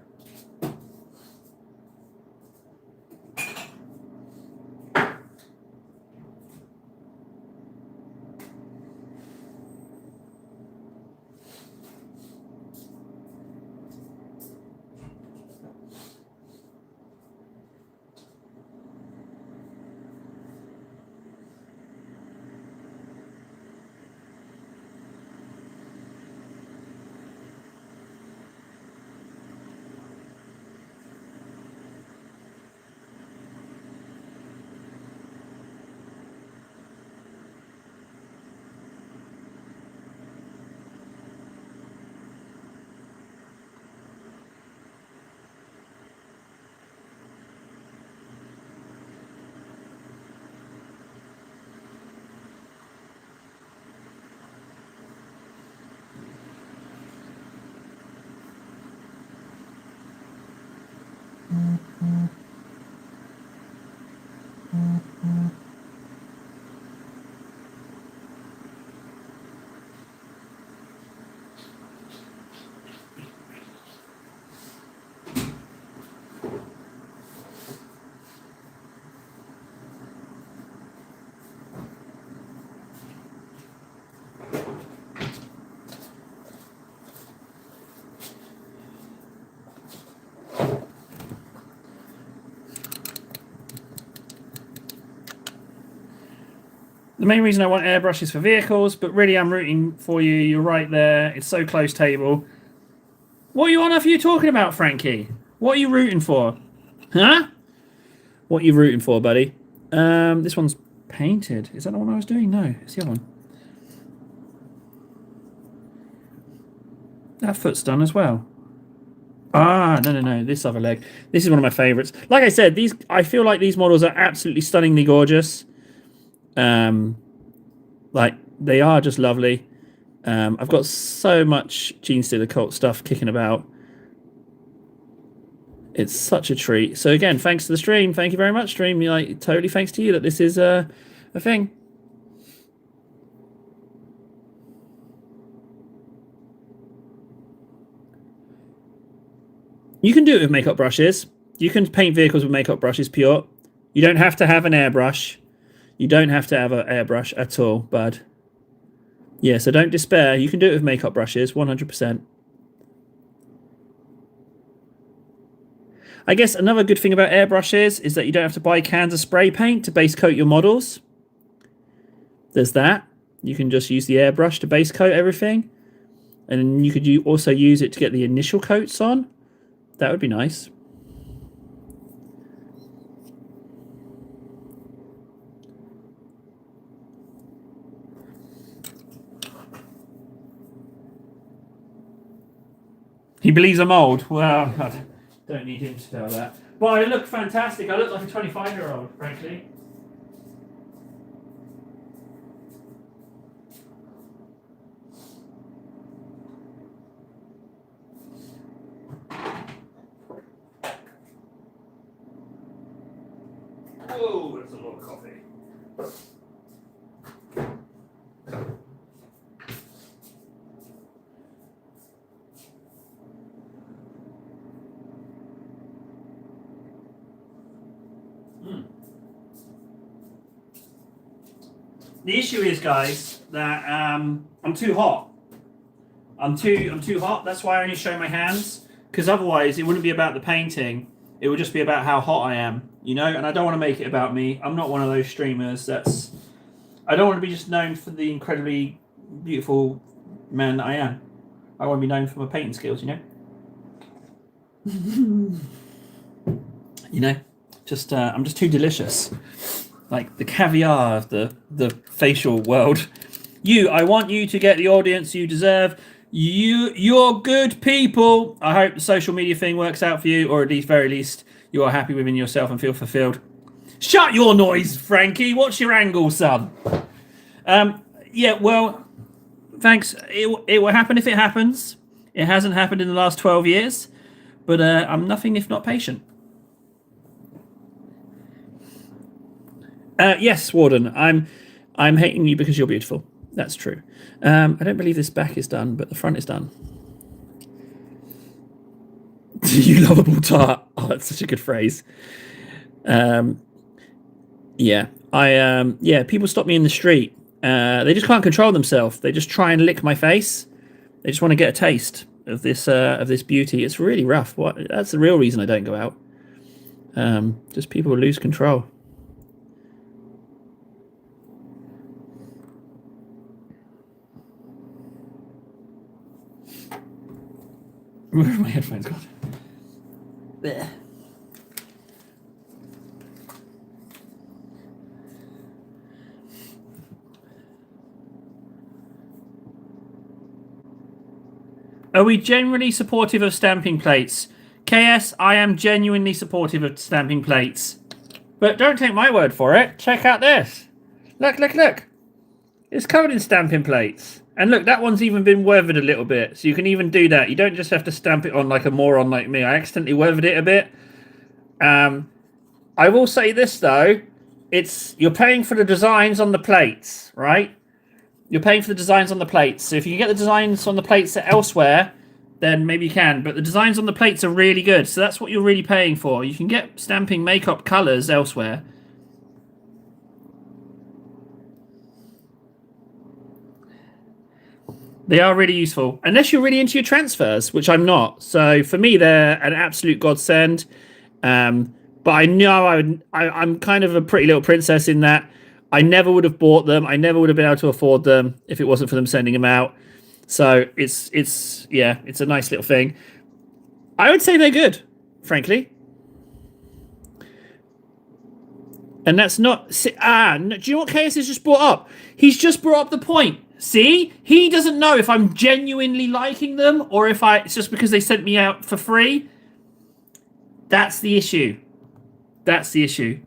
The main reason I want airbrush is for vehicles, but really I'm rooting for you. You're right there. It's so close table. What on earth are you talking about, Frankie? What are you rooting for? Huh? What are you rooting for, buddy? This one's painted. Is that the one I was doing? No, it's the other one. That foot's done as well. Ah, no. This other leg. This is one of my favorites. Like I said, I feel like these models are absolutely stunningly gorgeous. Like they are just lovely. I've got so much Genestealer Cult stuff kicking about. It's such a treat. So again, thanks to the stream. Thank you very much, stream. Like totally thanks to you that this is a thing. You can do it with makeup brushes. You can paint vehicles with makeup brushes pure. You don't have to have an airbrush. You don't have to have an airbrush at all, bud. Yeah, so don't despair. You can do it with makeup brushes, 100%. I guess another good thing about airbrushes is that you don't have to buy cans of spray paint to base coat your models. There's that. You can just use the airbrush to base coat everything. And you could also use it to get the initial coats on. That would be nice. He believes I'm old. Well, I don't need him to tell that. But I look fantastic. I look like a 25-year-old, frankly. Whoa, that's a lot of coffee. The issue is, guys, that I'm too hot. I'm too hot. That's why I only show my hands, because otherwise it wouldn't be about the painting. It would just be about how hot I am, you know. And I don't want to make it about me. I'm not one of those streamers. I don't want to be just known for the incredibly beautiful man that I am. I want to be known for my painting skills, you know. You know, just I'm just too delicious, like the caviar of the facial world. I want you to get the audience you deserve. You're good people. I hope the social media thing works out for you, or at least, very least, you are happy within yourself and feel fulfilled. Shut your noise, Frankie. What's your angle, son? Yeah, well, thanks. It will happen if it happens. It hasn't happened in the last 12 years, but I'm nothing if not patient. Yes, Warden. I'm hating you because you're beautiful. That's true. I don't believe this back is done, but the front is done. You lovable tart. Oh, that's such a good phrase. Yeah. Yeah, people stop me in the street. They just can't control themselves. They just try and lick my face. They just want to get a taste of this beauty. It's really rough. That's the real reason I don't go out. Just people lose control. Where have my headphones gone? There. Are we generally supportive of stamping plates? KS, I am genuinely supportive of stamping plates. But don't take my word for it. Check out this. Look, look, look. It's covered in stamping plates. And look, that one's even been weathered a little bit. So you can even do that. You don't just have to stamp it on like a moron like me. I accidentally weathered it a bit. I will say this, though. You're paying for the designs on the plates, right? You're paying for the designs on the plates. So if you can get the designs on the plates elsewhere, then maybe you can. But the designs on the plates are really good. So that's what you're really paying for. You can get stamping makeup colours elsewhere. They are really useful. Unless you're really into your transfers, which I'm not. So for me, they're an absolute godsend. But I know I'm kind of a pretty little princess in that I never would have bought them. I never would have been able to afford them if it wasn't for them sending them out. So it's a nice little thing. I would say they're good, frankly. And that's not... do you know what KS has just brought up? He's just brought up the point. See? He doesn't know if I'm genuinely liking them or if it's just because they sent me out for free. That's the issue. That's the issue.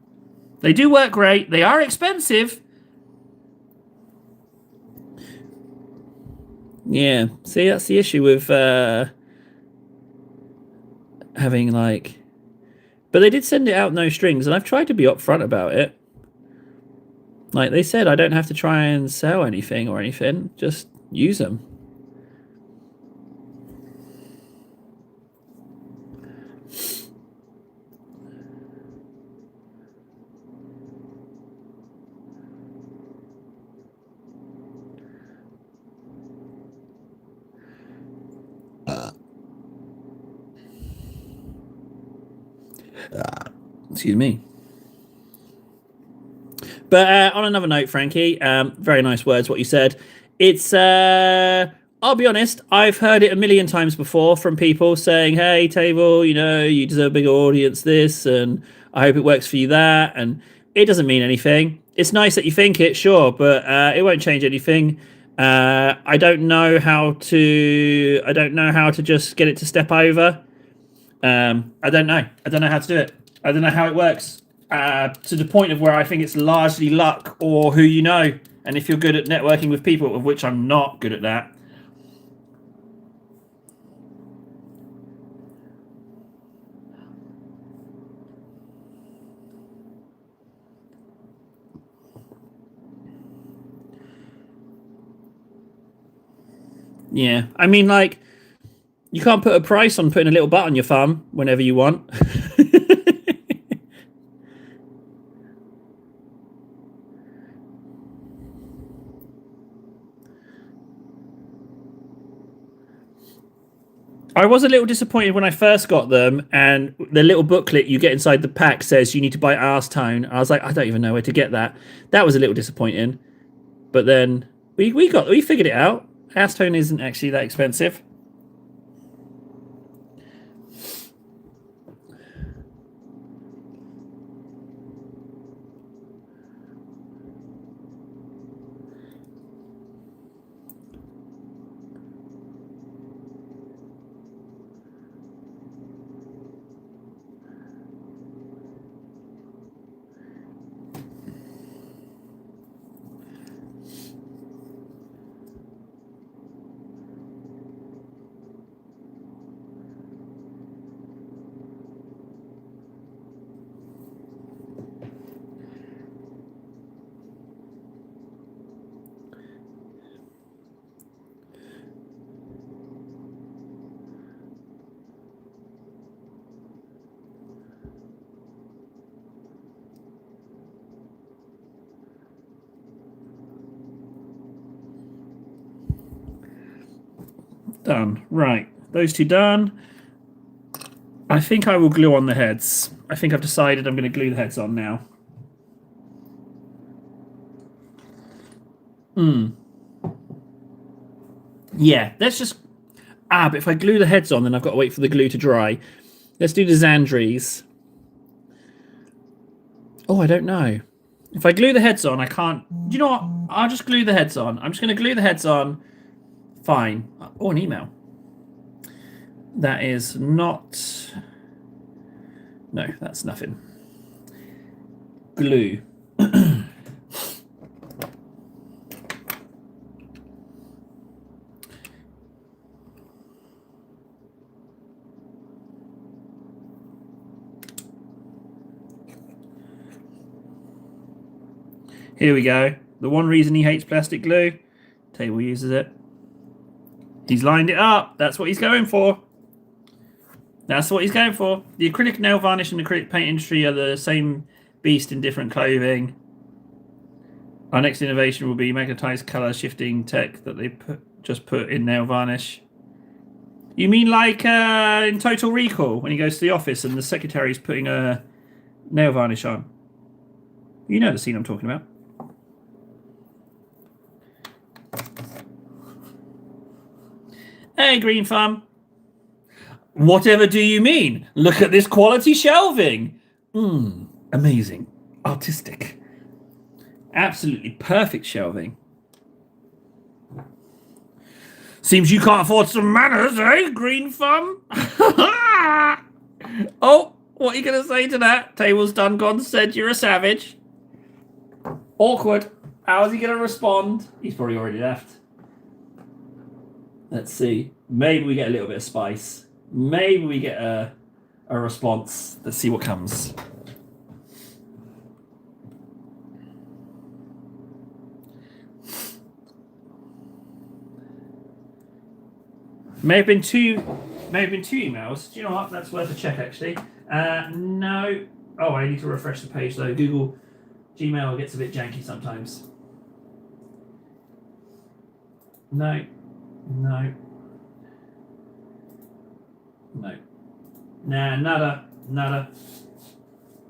They do work great. They are expensive. Yeah. See, that's the issue with having like... But they did send it out no strings, and I've tried to be upfront about it. Like they said, I don't have to try and sell anything or anything. Just use them. Excuse me. But on another note, Frankie, very nice words, what you said. It's, I'll be honest, I've heard it a million times before from people saying, hey, Table, you deserve a bigger audience, this, and I hope it works for you, that, and it doesn't mean anything. It's nice that you think it, sure, but it won't change anything. I don't know how to just get it to step over. I don't know how to do it. I don't know how it works. To the point of where I think it's largely luck or who you know. And if you're good at networking with people, of which I'm not good at that. Yeah, I mean, like, you can't put a price on putting a little butt on your thumb whenever you want. I was a little disappointed when I first got them, and the little booklet you get inside the pack says you need to buy Arse Tone. I was like, I don't even know where to get that. That was a little disappointing. But then we figured it out. Arse Tone isn't actually that expensive. Done. Right. Those two done. I think I will glue on the heads. I think I've decided I'm going to glue the heads on now. Yeah, let's just... but if I glue the heads on, then I've got to wait for the glue to dry. Let's do the Xandries. Oh, I don't know. If I glue the heads on, I can't... Do you know what? I'll just glue the heads on. I'm just going to glue the heads on. Fine. Oh, an email. That is not... No, that's nothing. Glue. Here we go. The one reason he hates plastic glue. Table uses it. He's lined it up. That's what he's going for. That's what he's going for. The acrylic nail varnish and acrylic paint industry are the same beast in different clothing. Our next innovation will be magnetized color shifting tech that they just put in nail varnish. You mean like in Total Recall when he goes to the office and the secretary's putting a nail varnish on? You know the scene I'm talking about. Hey, Green Thumb. Whatever do you mean? Look at this quality shelving. Amazing. Artistic. Absolutely perfect shelving. Seems you can't afford some manners, eh, Green Thumb? Oh, what are you going to say to that? Table's done gone said you're a savage. Awkward. How's he going to respond? He's probably already left. Let's see. Maybe we get a little bit of spice. Maybe we get a response. Let's see what comes. May have been two emails. Do you know what? That's worth a check, actually. No. Oh, I need to refresh the page, though. Google Gmail gets a bit janky sometimes. No. No. No. Nah, nada. Nada.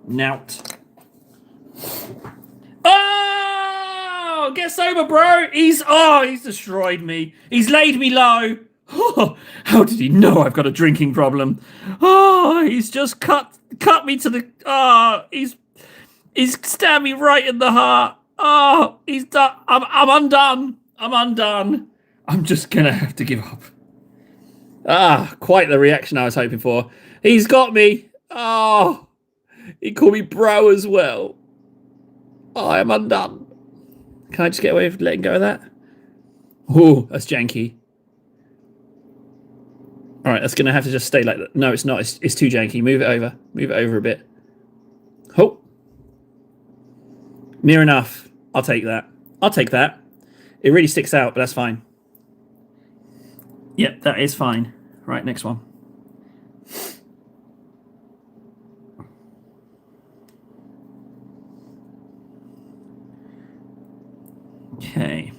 Nout. Oh! Get sober, bro! He's destroyed me. He's laid me low. Oh, how did he know I've got a drinking problem? Oh, he's just cut me to the... he's stabbed me right in the heart. Oh, he's done. I'm undone. I'm undone. I'm just gonna have to give up. Quite the reaction I was hoping for. He's got me. Oh, he called me bro as well. Oh, I'm undone. Can I just get away with letting go of that? Oh, that's janky. All right, that's going to have to just stay like that. No, it's not. It's too janky. Move it over. Move it over a bit. Oh. Near enough. I'll take that. I'll take that. It really sticks out, but that's fine. Yep, that is fine. Right, next one. Okay.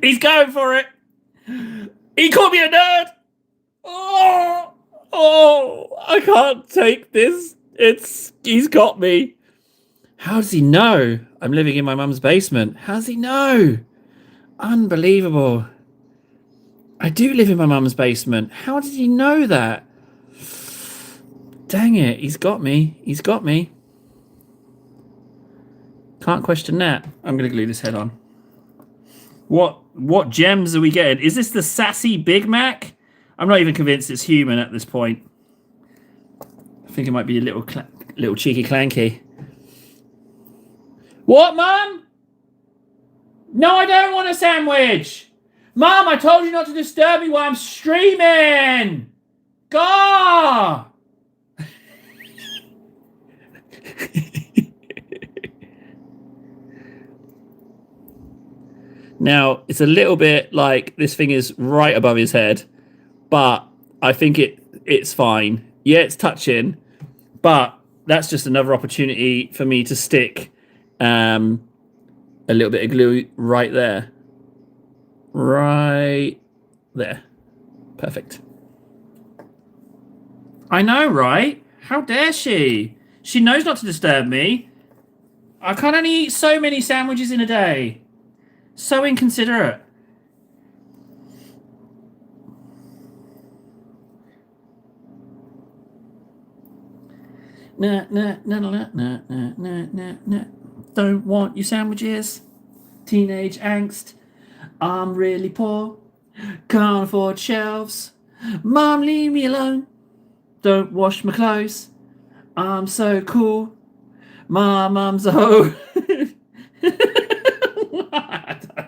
He's going for it. He called me a nerd. Oh, I can't take this. He's got me. How does he know I'm living in my mum's basement? How does he know? Unbelievable. I do live in my mum's basement. How did he know that? Dang it, he's got me. He's got me. Can't question that. I'm going to glue this head on. What gems are we getting? Is this the sassy Big Mac? I'm not even convinced it's human at this point. I think it might be a little cheeky clanky. What, Mum? No, I don't want a sandwich. Mum, I told you not to disturb me while I'm streaming. Gah! Now, it's a little bit like this thing is right above his head, but I think it's fine. Yeah, it's touching, but that's just another opportunity for me to stick a little bit of glue right there. Right there. Perfect. I know, right? How dare she? She knows not to disturb me. I can only eat so many sandwiches in a day. So inconsiderate. Nah, nah, nah, nah, nah, nah, nah, nah, nah. Don't want your sandwiches. Teenage angst. I'm really poor. Can't afford shelves. Mom, leave me alone. Don't wash my clothes. I'm so cool. My mum's a hoe.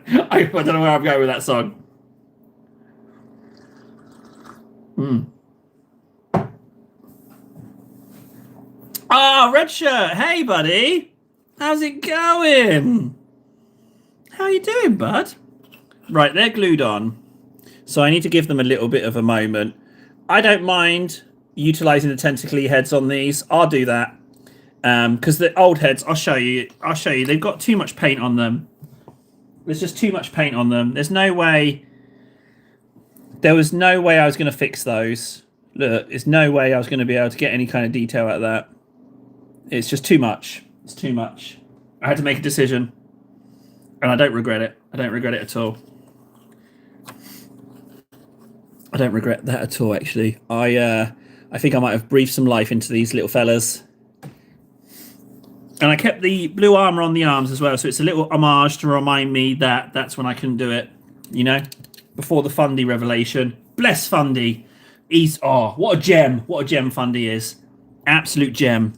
I don't know where I'm going with that song. Ah, Red Shirt. Hey, buddy. How's it going? How you doing, bud? Right, they're glued on. So I need to give them a little bit of a moment. I don't mind utilizing the tentacly heads on these. I'll do that. Because the old heads, I'll show you. They've got too much paint on them. There's just too much paint on them. There was no way I was going to fix those. Look, there's no way I was going to be able to get any kind of detail out of that. It's just too much. It's too much. I had to make a decision. And I don't regret it. I don't regret it at all. I don't regret that at all, actually. I think I might have breathed some life into these little fellas. And I kept the blue armor on the arms as well, so it's a little homage to remind me that that's when I couldn't do it, you know? Before the Fundy revelation. Bless Fundy. What a gem. What a gem Fundy is. Absolute gem.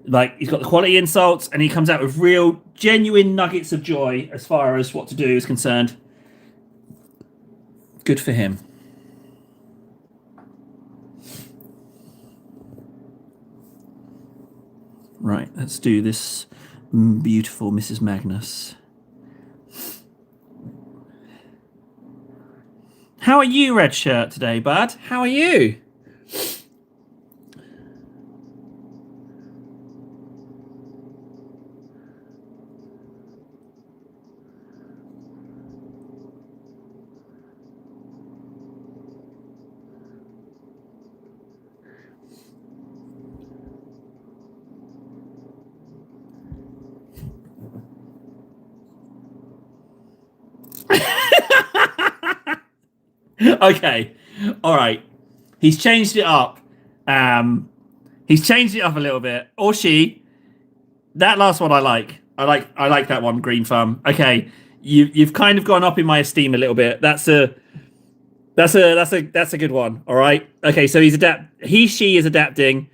Like, he's got the quality insults, and he comes out with real, genuine nuggets of joy as far as what to do is concerned. Good for him. Right, let's do this beautiful Mrs. Magnus. How are you, Red Shirt, today, bud? How are you? Okay, all right. He's changed it up. He's changed it up a little bit. Or she. That last one I like. I like that one, Green Thumb. Okay, you've kind of gone up in my esteem a little bit. That's a good one. All right. Okay, so she is adapting.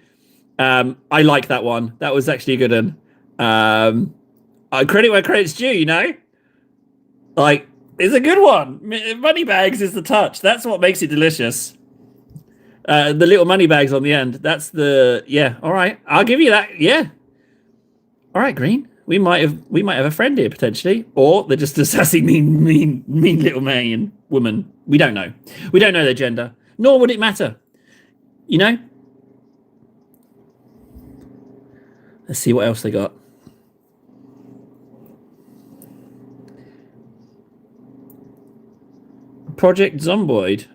I like that one. That was actually a good one. I credit where credit's due, you know? Like, it's a good one. Moneybags is the touch. That's what makes it delicious. The little money bags on the end. That's the all right. I'll give you that. Yeah. All right, Green. We might have a friend here potentially, or they're just a sassy, mean little man woman. We don't know. We don't know their gender, nor would it matter. You know. Let's see what else they got. Project Zomboid.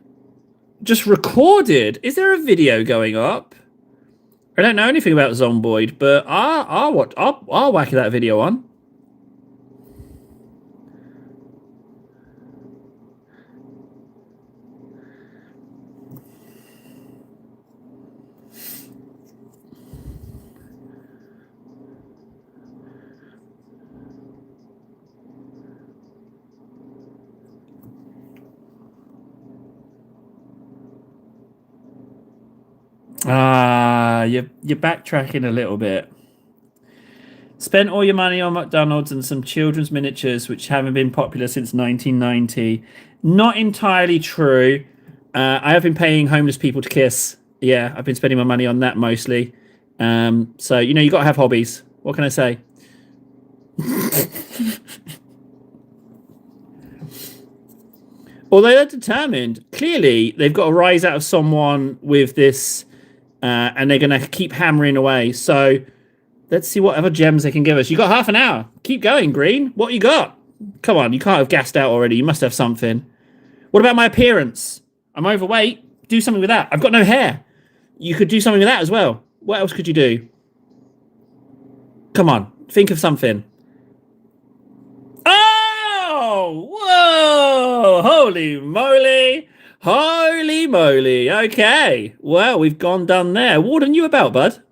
Just recorded. Is there a video going up? I don't know anything about Zomboid, but I'll whack that video on. You're backtracking a little bit. Spent all your money on McDonald's and some children's miniatures, which haven't been popular since 1990. Not entirely true. I have been paying homeless people to kiss. Yeah, I've been spending my money on that mostly. So, you know, you got to have hobbies. What can I say? Although they're determined, clearly they've got to rise out of someone with this, and they're going to keep hammering away. So let's see what other gems they can give us. You got half an hour. Keep going, Green. What you got? Come on, you can't have gassed out already. You must have something. What about my appearance? I'm overweight. Do something with that. I've got no hair. You could do something with that as well. What else could you do? Come on, think of something. Oh, whoa! Holy moly! Holy moly! Okay, well, we've done there. Warden, you about, bud?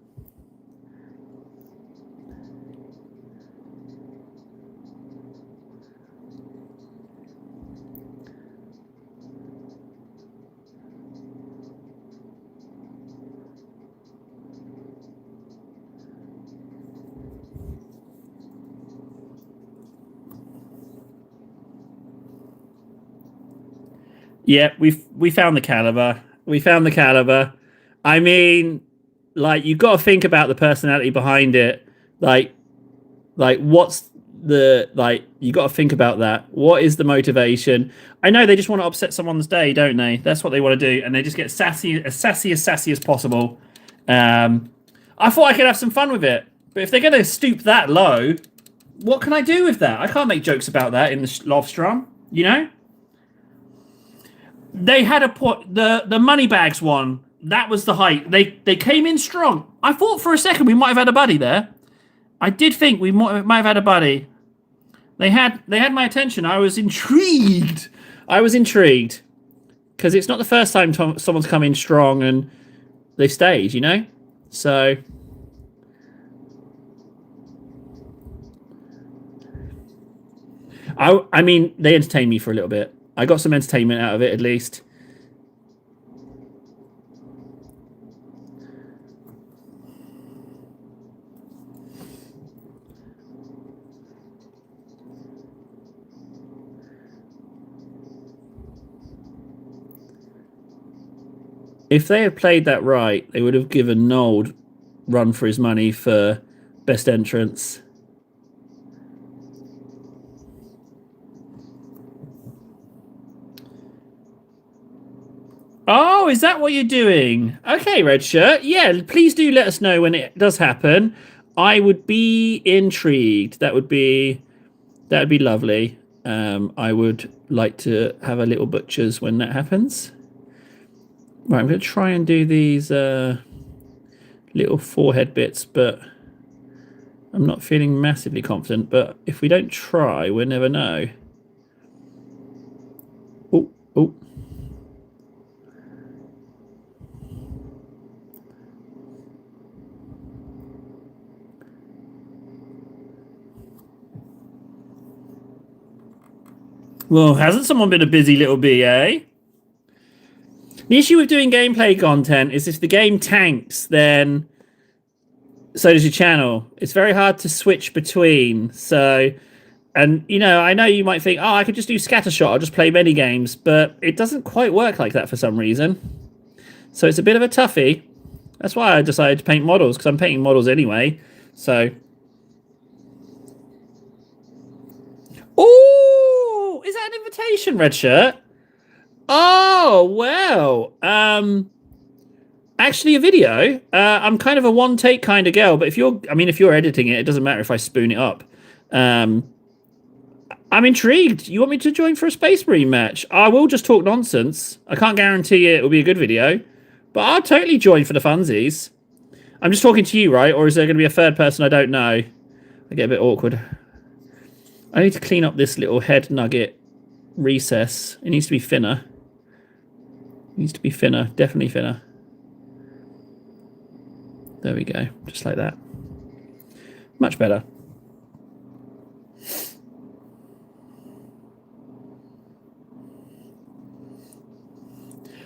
Yeah, we found the caliber. We found the caliber. I mean, like, you've got to think about the personality behind it. Like what's the, like, you got to think about that. What is the motivation? I know they just want to upset someone's day, don't they? That's what they want to do, and they just get sassy as possible. I thought I could have some fun with it, but if they're going to stoop that low, what can I do with that? I can't make jokes about that in the Lovestrom, you know? They had the money bags one. That was the height. They came in strong. I thought for a second we might have had a buddy there. I did think we might have had a buddy. They had my attention. I was intrigued. Because it's not the first time someone's come in strong and they've stayed, you know? So I mean, they entertained me for a little bit. I got some entertainment out of it, at least. If they had played that right, they would have given Nold run for his money for best entrance. Oh, is that what you're doing? Okay, Red Shirt. Yeah, please do let us know when it does happen. I would be intrigued. That would be lovely. I would like to have a little butchers when that happens. Right, I'm going to try and do these little forehead bits, but I'm not feeling massively confident. But if we don't try, we'll never know. Oh. Well, hasn't someone been a busy little bee, eh? The issue with doing gameplay content is if the game tanks, then so does your channel. It's very hard to switch between. So, and, you know, I know you might think, oh, I could just do scattershot, I'll just play mini games, but it doesn't quite work like that for some reason. So it's a bit of a toughie. That's why I decided to paint models, because I'm painting models anyway. So, oh, is that an invitation, Red Shirt? Oh, well, actually a video. I'm kind of a one take kind of girl, but if you're editing it, it doesn't matter if I spoon it up. I'm intrigued. You want me to join for a Space Marine match? I will just talk nonsense. I can't guarantee it will be a good video, but I'll totally join for the funsies. I'm just talking to you, right? Or is there going to be a third person I don't know? I get a bit awkward. I need to clean up this little head nugget recess. It needs to be thinner. It needs to be thinner. Definitely thinner. There we go. Just like that. Much better.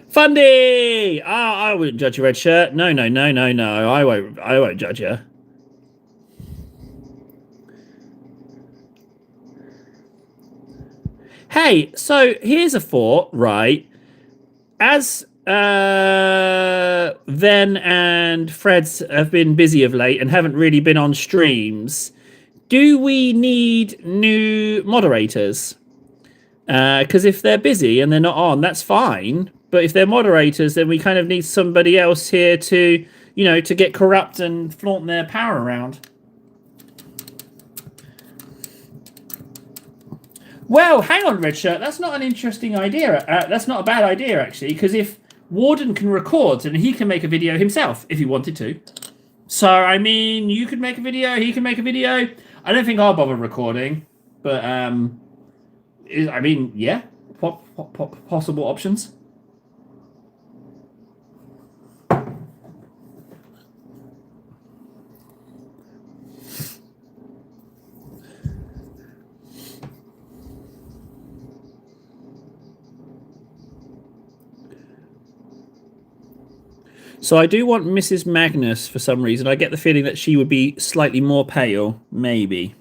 Fundy! Oh, I wouldn't judge your red shirt. No. I won't judge you. Hey, so here's a thought, right? As Ven and Freds have been busy of late and haven't really been on streams, do we need new moderators? Because if they're busy and they're not on, that's fine. But if they're moderators, then we kind of need somebody else here to, you know, to get corrupt and flaunt their power around. Well, hang on, Red Shirt. That's not an interesting idea. That's not a bad idea, actually, because if Warden can record, then he can make a video himself if he wanted to. So, I mean, you could make a video, he can make a video. I don't think I'll bother recording, but, I mean, yeah, possible options. So I do want Mrs. Magnus for some reason. I get the feeling that she would be slightly more pale, maybe.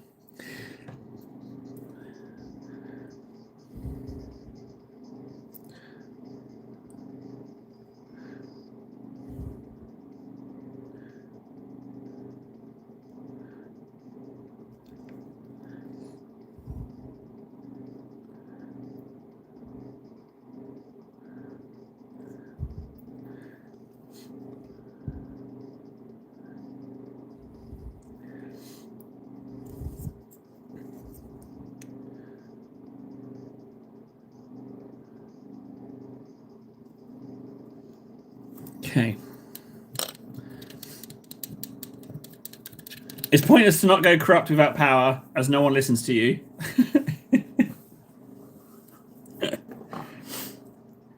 Okay. It's pointless to not go corrupt without power, as no one listens to you.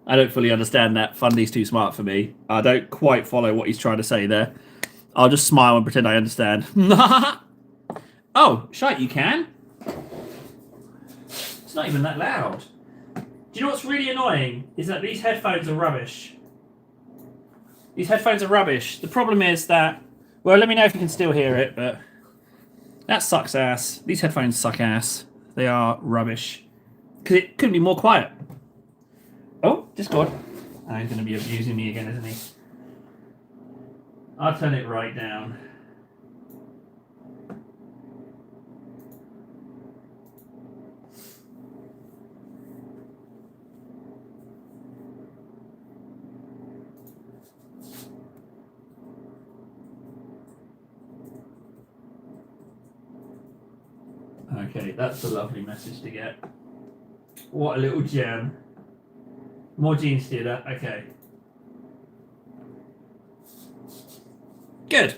I don't fully understand that. Fundy's too smart for me. I don't quite follow what he's trying to say there. I'll just smile and pretend I understand. Oh, shite, you can? It's not even that loud. Do you know what's really annoying? Is that these headphones are rubbish. These headphones are rubbish. The problem is that... Well, let me know if you can still hear it, but... That sucks ass. These headphones suck ass. They are rubbish. Because it couldn't be more quiet. Oh, Discord. Oh, he's going to be abusing me again, isn't he? I'll turn it right down. Okay, that's a lovely message to get. What a little gem. More Gene Stealer, okay. Good.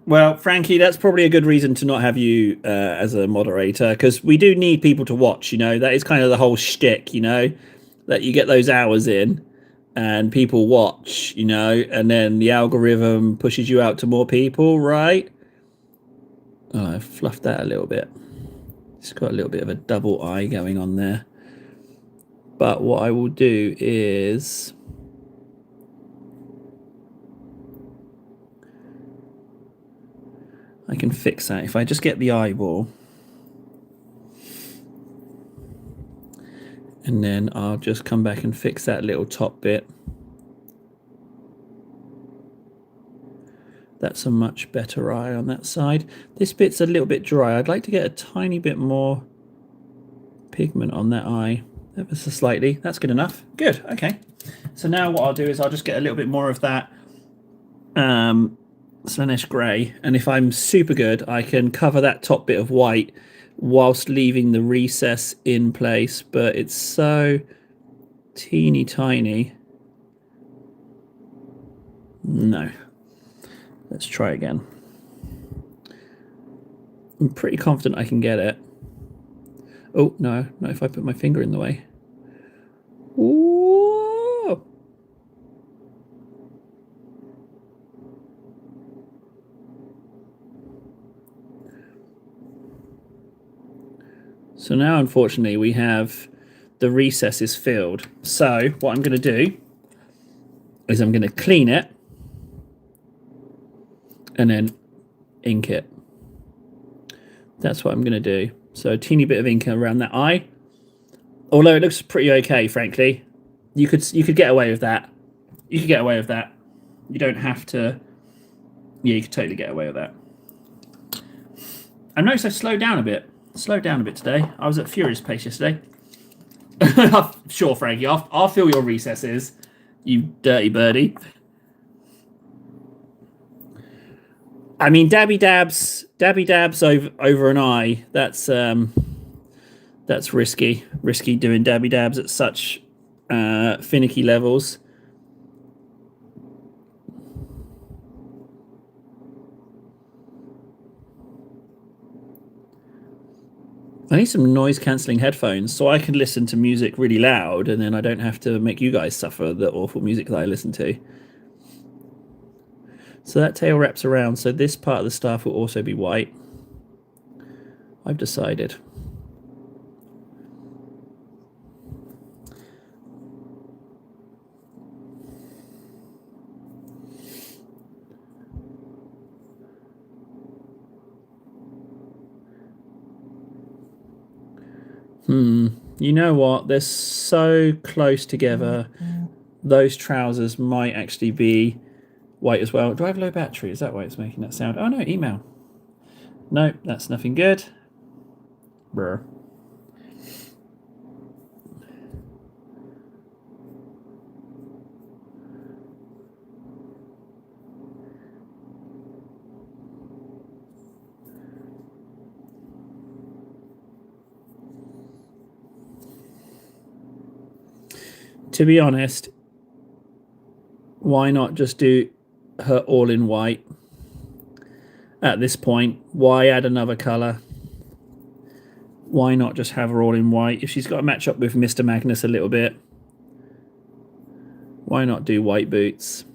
Well, Frankie, that's probably a good reason to not have you as a moderator, because we do need people to watch, you know. That is kind of the whole shtick, you know, that you get those hours in and people watch, you know, and then the algorithm pushes you out to more people, right? Oh, I fluffed that a little bit. It's got a little bit of a double eye going on there. But what I will do is... I can fix that. If I just get the eyeball... And then I'll just come back and fix that little top bit. That's a much better eye on that side. This bit's a little bit dry. I'd like to get a tiny bit more pigment on that eye. Ever so slightly. That's good enough. Good, okay. So now what I'll do is I'll just get a little bit more of that Slaanesh grey, and if I'm super good, I can cover that top bit of white whilst leaving the recess in place, but it's so teeny tiny. No. Let's try again. I'm pretty confident I can get it. Oh, no, not if I put my finger in the way. Whoa! So now, unfortunately, we have the recess is filled. So what I'm going to do is I'm going to clean it and then ink it. That's what I'm going to do. So a teeny bit of ink around that eye. Although it looks pretty okay, frankly. You could get away with that. You could get away with that. You don't have to. Yeah, you could totally get away with that. I noticed I slowed down a bit. Slowed down a bit today. I was at furious pace yesterday. Sure, Frankie. I'll fill your recesses, you dirty birdie. I mean, dabby dabs over an eye. That's risky. Risky doing dabby dabs at such finicky levels. I need some noise cancelling headphones so I can listen to music really loud, and then I don't have to make you guys suffer the awful music that I listen to. So that tail wraps around, so this part of the staff will also be white. I've decided. You know what? They're so close together. Those trousers might actually be white as well. Do I have low battery? Is that why it's making that sound? Oh no, email. No, that's nothing good. Brr. To be honest, why not just do her all in white at this point? Why add another colour? Why not just have her all in white? If she's got to match up with Mr. Magnus a little bit, why not do white boots?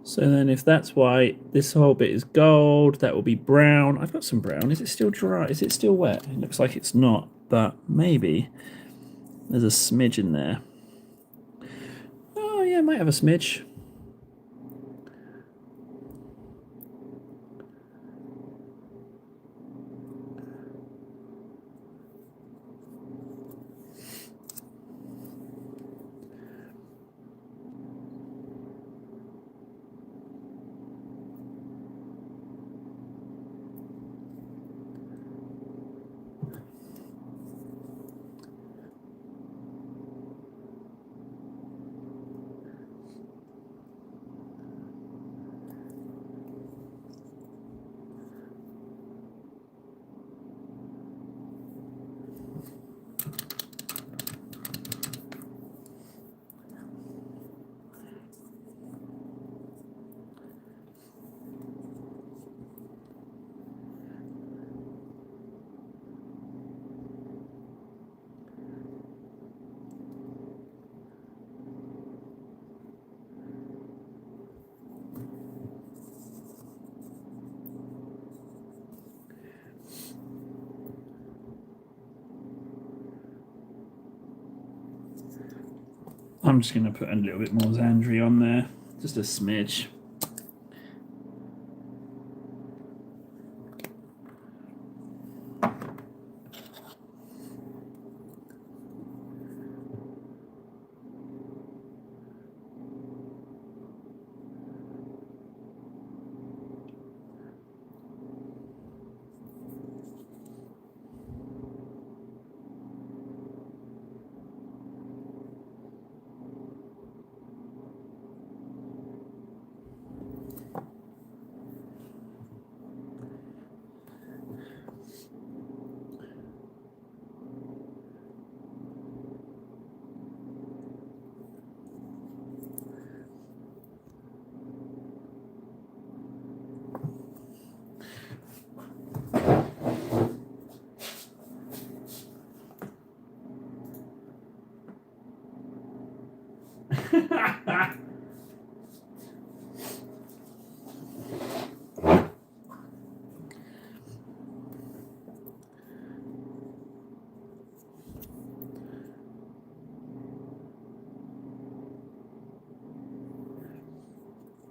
So then if that's white, this whole bit is gold, that will be brown. I've got some brown. Is it still dry? Is it still wet? It looks like it's not, but maybe there's a smidge in there. Oh yeah, might have a smidge. I'm just going to put a little bit more Xandri on there, just a smidge.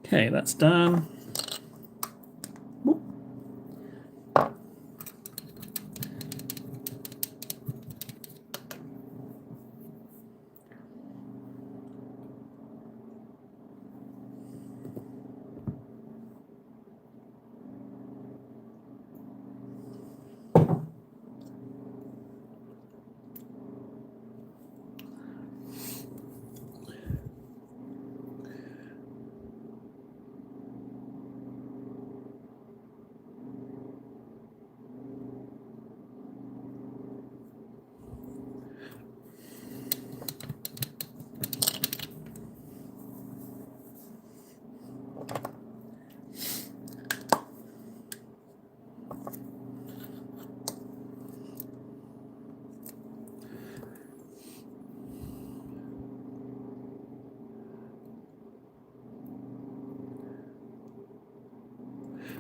Okay, that's done.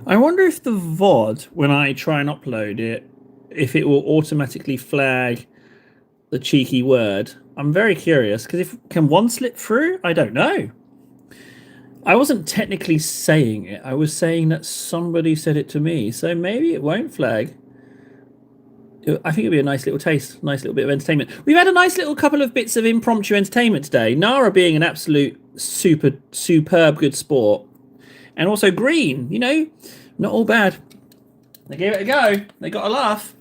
I wonder if the VOD, when I try and upload it, if it will automatically flag the cheeky word. I'm very curious, because if can one slip through? I don't know. I wasn't technically saying it. I was saying that somebody said it to me, so maybe it won't flag. I think it'd be a nice little taste, nice little bit of entertainment. We've had a nice little couple of bits of impromptu entertainment today. Nara being an absolute superb good sport. And also Green, you know, not all bad. They gave it a go. They got a laugh.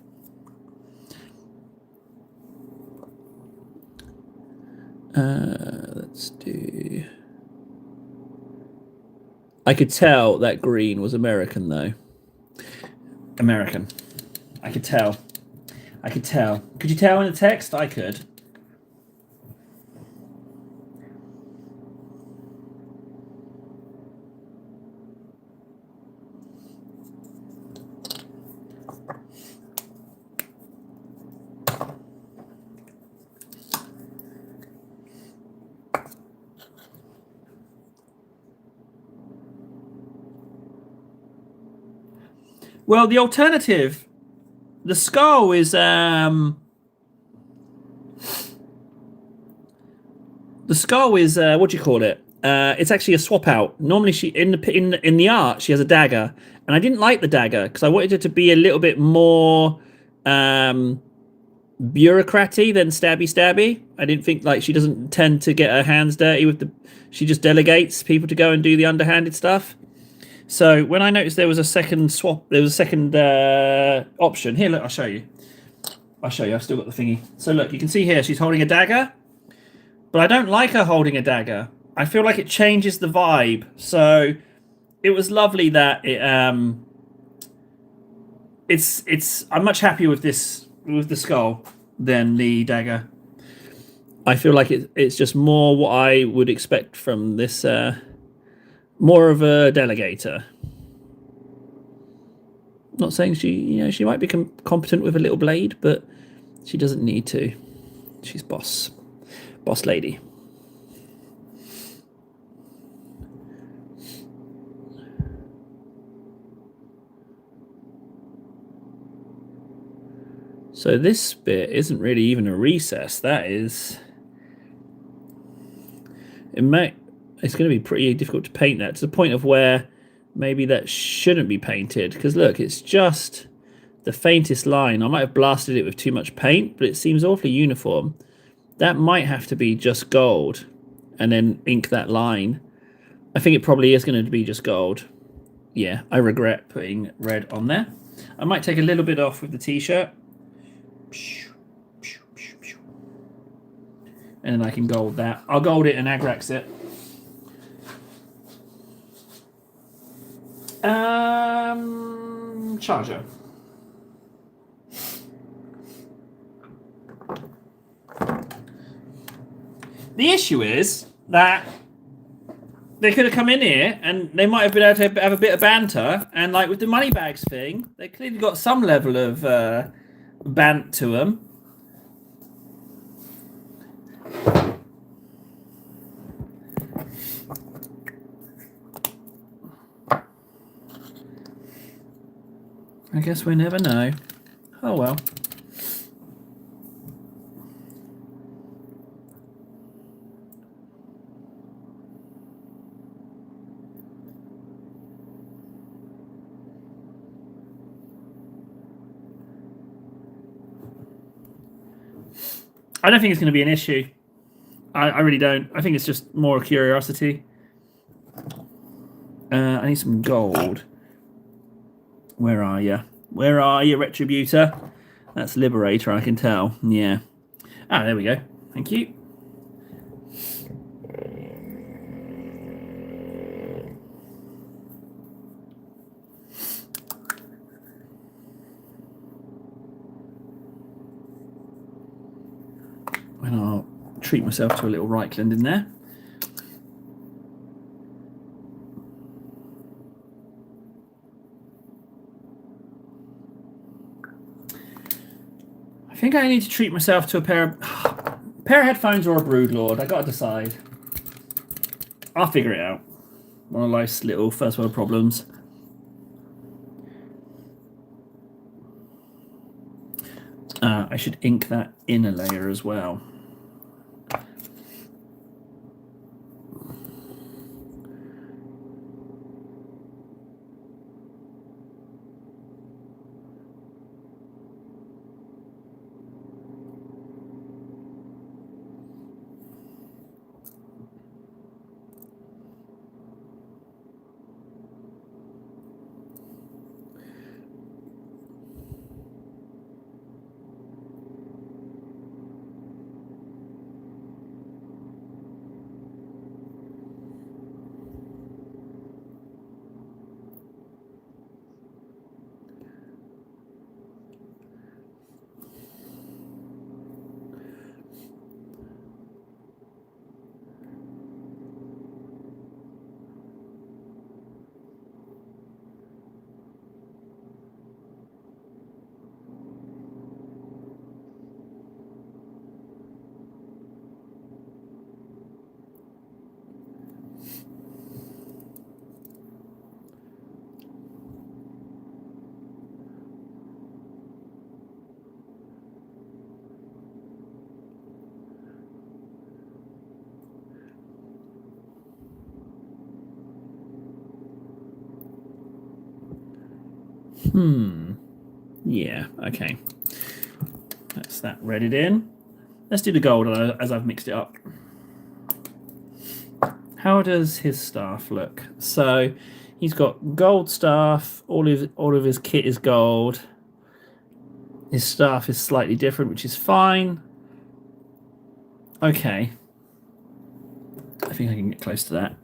Let's do... I could tell that Green was American, though. American. I could tell. I could tell. Could you tell in the text? I could. Well, the alternative, the skull is the skull is what do you call it? It's actually a swap out. Normally, she in the art she has a dagger, and I didn't like the dagger because I wanted it to be a little bit more bureaucraty than stabby. I didn't think like she doesn't tend to get her hands dirty with the. She just delegates people to go and do the underhanded stuff. So when I noticed there was a second swap, there was a second option. Here, look, I'll show you. I've still got the thingy. So look, you can see here she's holding a dagger, but I don't like her holding a dagger. I feel like it changes the vibe. So it was lovely that it's I'm much happier with this with the skull than the dagger. I feel like it's just more what I would expect from this. More of a delegator. Not saying she might be competent with a little blade, but she doesn't need to. She's boss lady. So this bit isn't really even a recess. That is It's going to be pretty difficult to paint that to the point of where maybe that shouldn't be painted, because look, it's just the faintest line. I might have blasted it with too much paint, but it seems awfully uniform. That might have to be just gold and then ink that line. I think it probably is going to be just gold. Yeah, I regret putting red on there. I might take a little bit off with the t-shirt. And then I can gold that. I'll gold it and Agrax it. Charger. The issue is that they could have come in here and they might have been able to have a bit of banter. And like with the money bags thing, they clearly got some level of bant to them. I guess we never know. Oh well. I don't think it's going to be an issue. I really don't. I think it's just more a curiosity. I need some gold. Where are you? Where are you, Retributor? That's Liberator, I can tell. Yeah. Ah, there we go. Thank you. And I'll treat myself to a little Reichland in there. I think I need to treat myself to a pair of headphones or a Broodlord. I gotta decide. I'll figure it out. One of life's little first world problems. I should ink that inner layer as well. Yeah, okay. That's that readied in. Let's do the gold as I've mixed it up. How does his staff look? So he's got gold staff. All of his kit is gold. His staff is slightly different, which is fine. Okay. I think I can get close to that.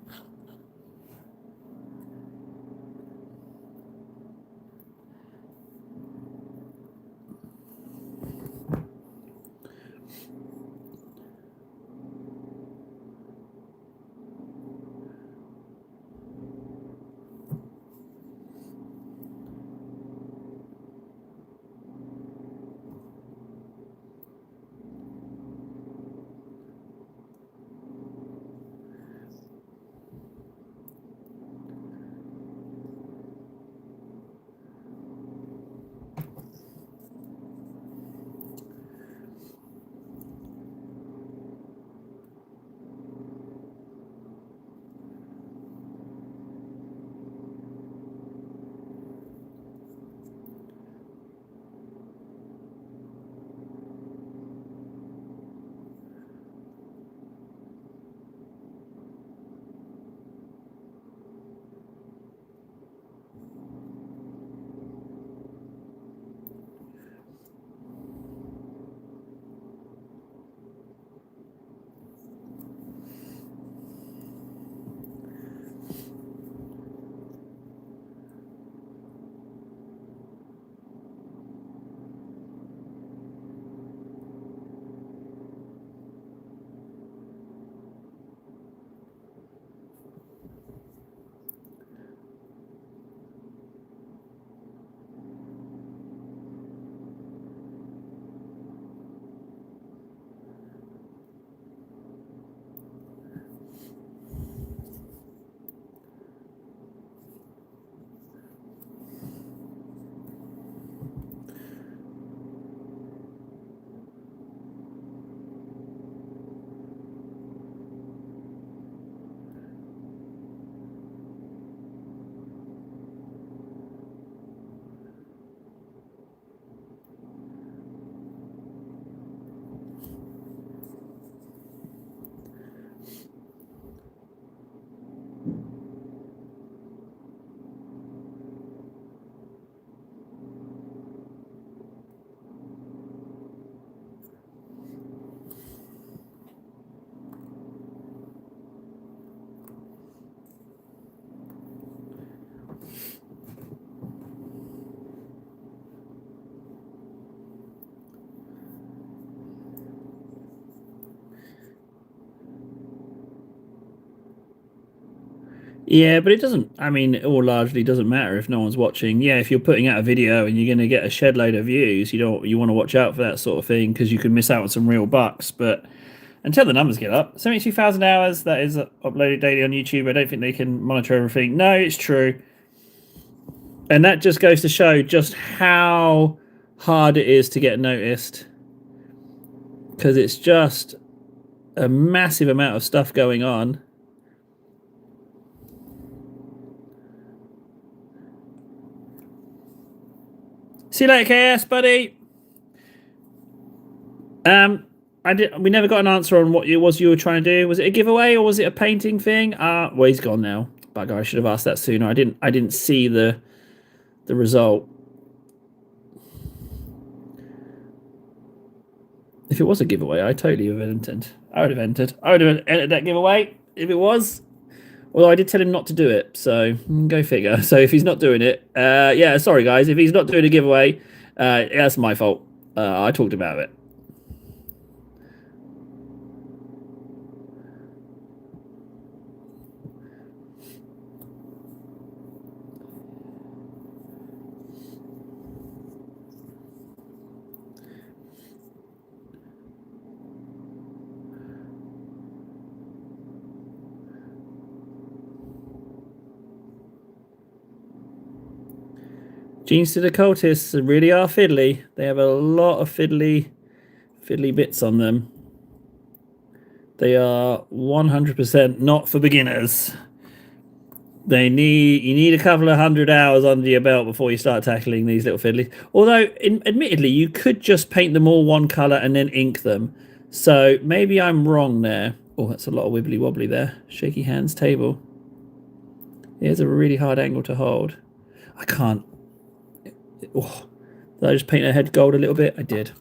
Yeah, but it doesn't. I mean, it all largely doesn't matter if no one's watching. Yeah, if you're putting out a video and you're going to get a shed load of views, you want to watch out for that sort of thing because you can miss out on some real bucks. But until the numbers get up, 72,000 hours that is uploaded daily on YouTube. I don't think they can monitor everything. No, it's true, and that just goes to show just how hard it is to get noticed because it's just a massive amount of stuff going on. See you later, KS, buddy. We never got an answer on what it was you were trying to do. Was it a giveaway or was it a painting thing? Well, he's gone now. Bugger, I should have asked that sooner. I didn't see the result. If it was a giveaway, I totally would have entered. I would have entered that giveaway if it was. Although I did tell him not to do it, so go figure. So if he's not doing it, yeah, sorry guys. If he's not doing a giveaway, that's my fault. I talked about it. Genes to the cultists really are fiddly. They have a lot of fiddly bits on them. They are 100% not for beginners. You need a couple of 100 hours under your belt before you start tackling these little fiddlies. Although, admittedly, you could just paint them all one colour and then ink them. So maybe I'm wrong there. Oh, that's a lot of wibbly wobbly there. Shaky hands table. Here's a really hard angle to hold. I can't. Oh, did I just paint her head gold a little bit? I did.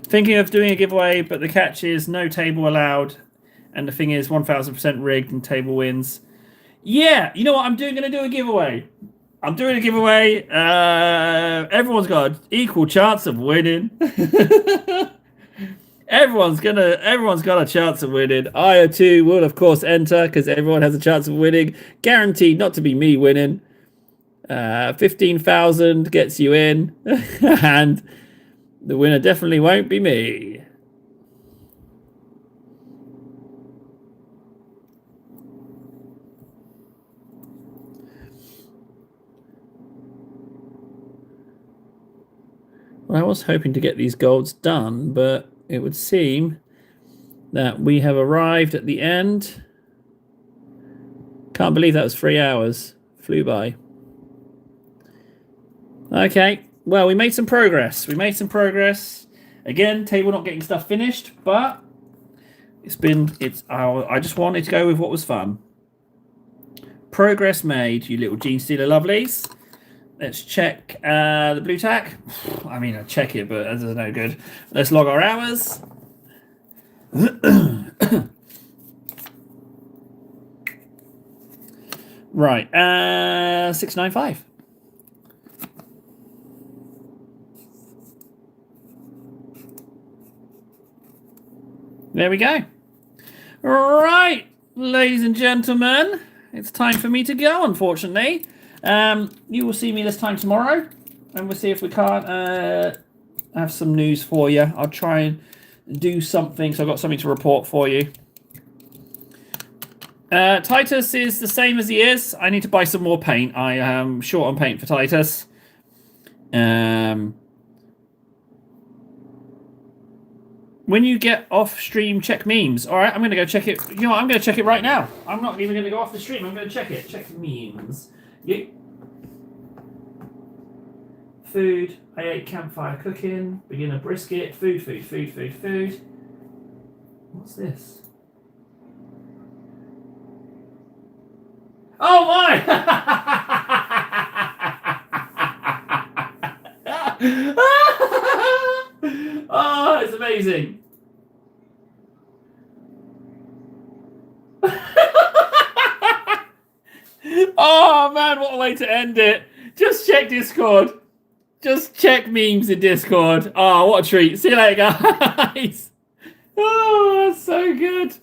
Thinking of doing a giveaway, but the catch is no table allowed. And the thing is 1000% rigged and table wins. Yeah, you know what? I'm going to do a giveaway. I'm doing a giveaway. Everyone's got an equal chance of winning. Everyone's got a chance of winning. I too will of course enter because everyone has a chance of winning. Guaranteed not to be me winning. 15,000 gets you in, and the winner definitely won't be me. Well, I was hoping to get these golds done, but it would seem that we have arrived at the end. Can't believe that was 3 hours. Flew by. Okay, well, we made some progress. Again, table not getting stuff finished, but I just wanted to go with what was fun. Progress made, you little gene stealer lovelies. Let's check the blue tack. I mean, I check it, but that's no good. Let's log our hours. Right, 695. There we go. Right, ladies and gentlemen, it's time for me to go, unfortunately. You will see me this time tomorrow, and we'll see if we can't have some news for you. I'll try and do something, so I've got something to report for you. Titus is the same as he is. I need to buy some more paint. I am short on paint for Titus. When you get off stream, check memes. All right, I'm going to go check it. You know what? I'm going to check it right now. I'm not even going to go off the stream. I'm going to check it. Check memes. Yeah. Food. I ate campfire cooking. Beginner brisket. Food. What's this? Oh my! Oh, it's amazing. Oh man, what a way to end it. Just check Discord. Just check memes in Discord. Oh, what a treat. See you later, guys. Oh, that's so good.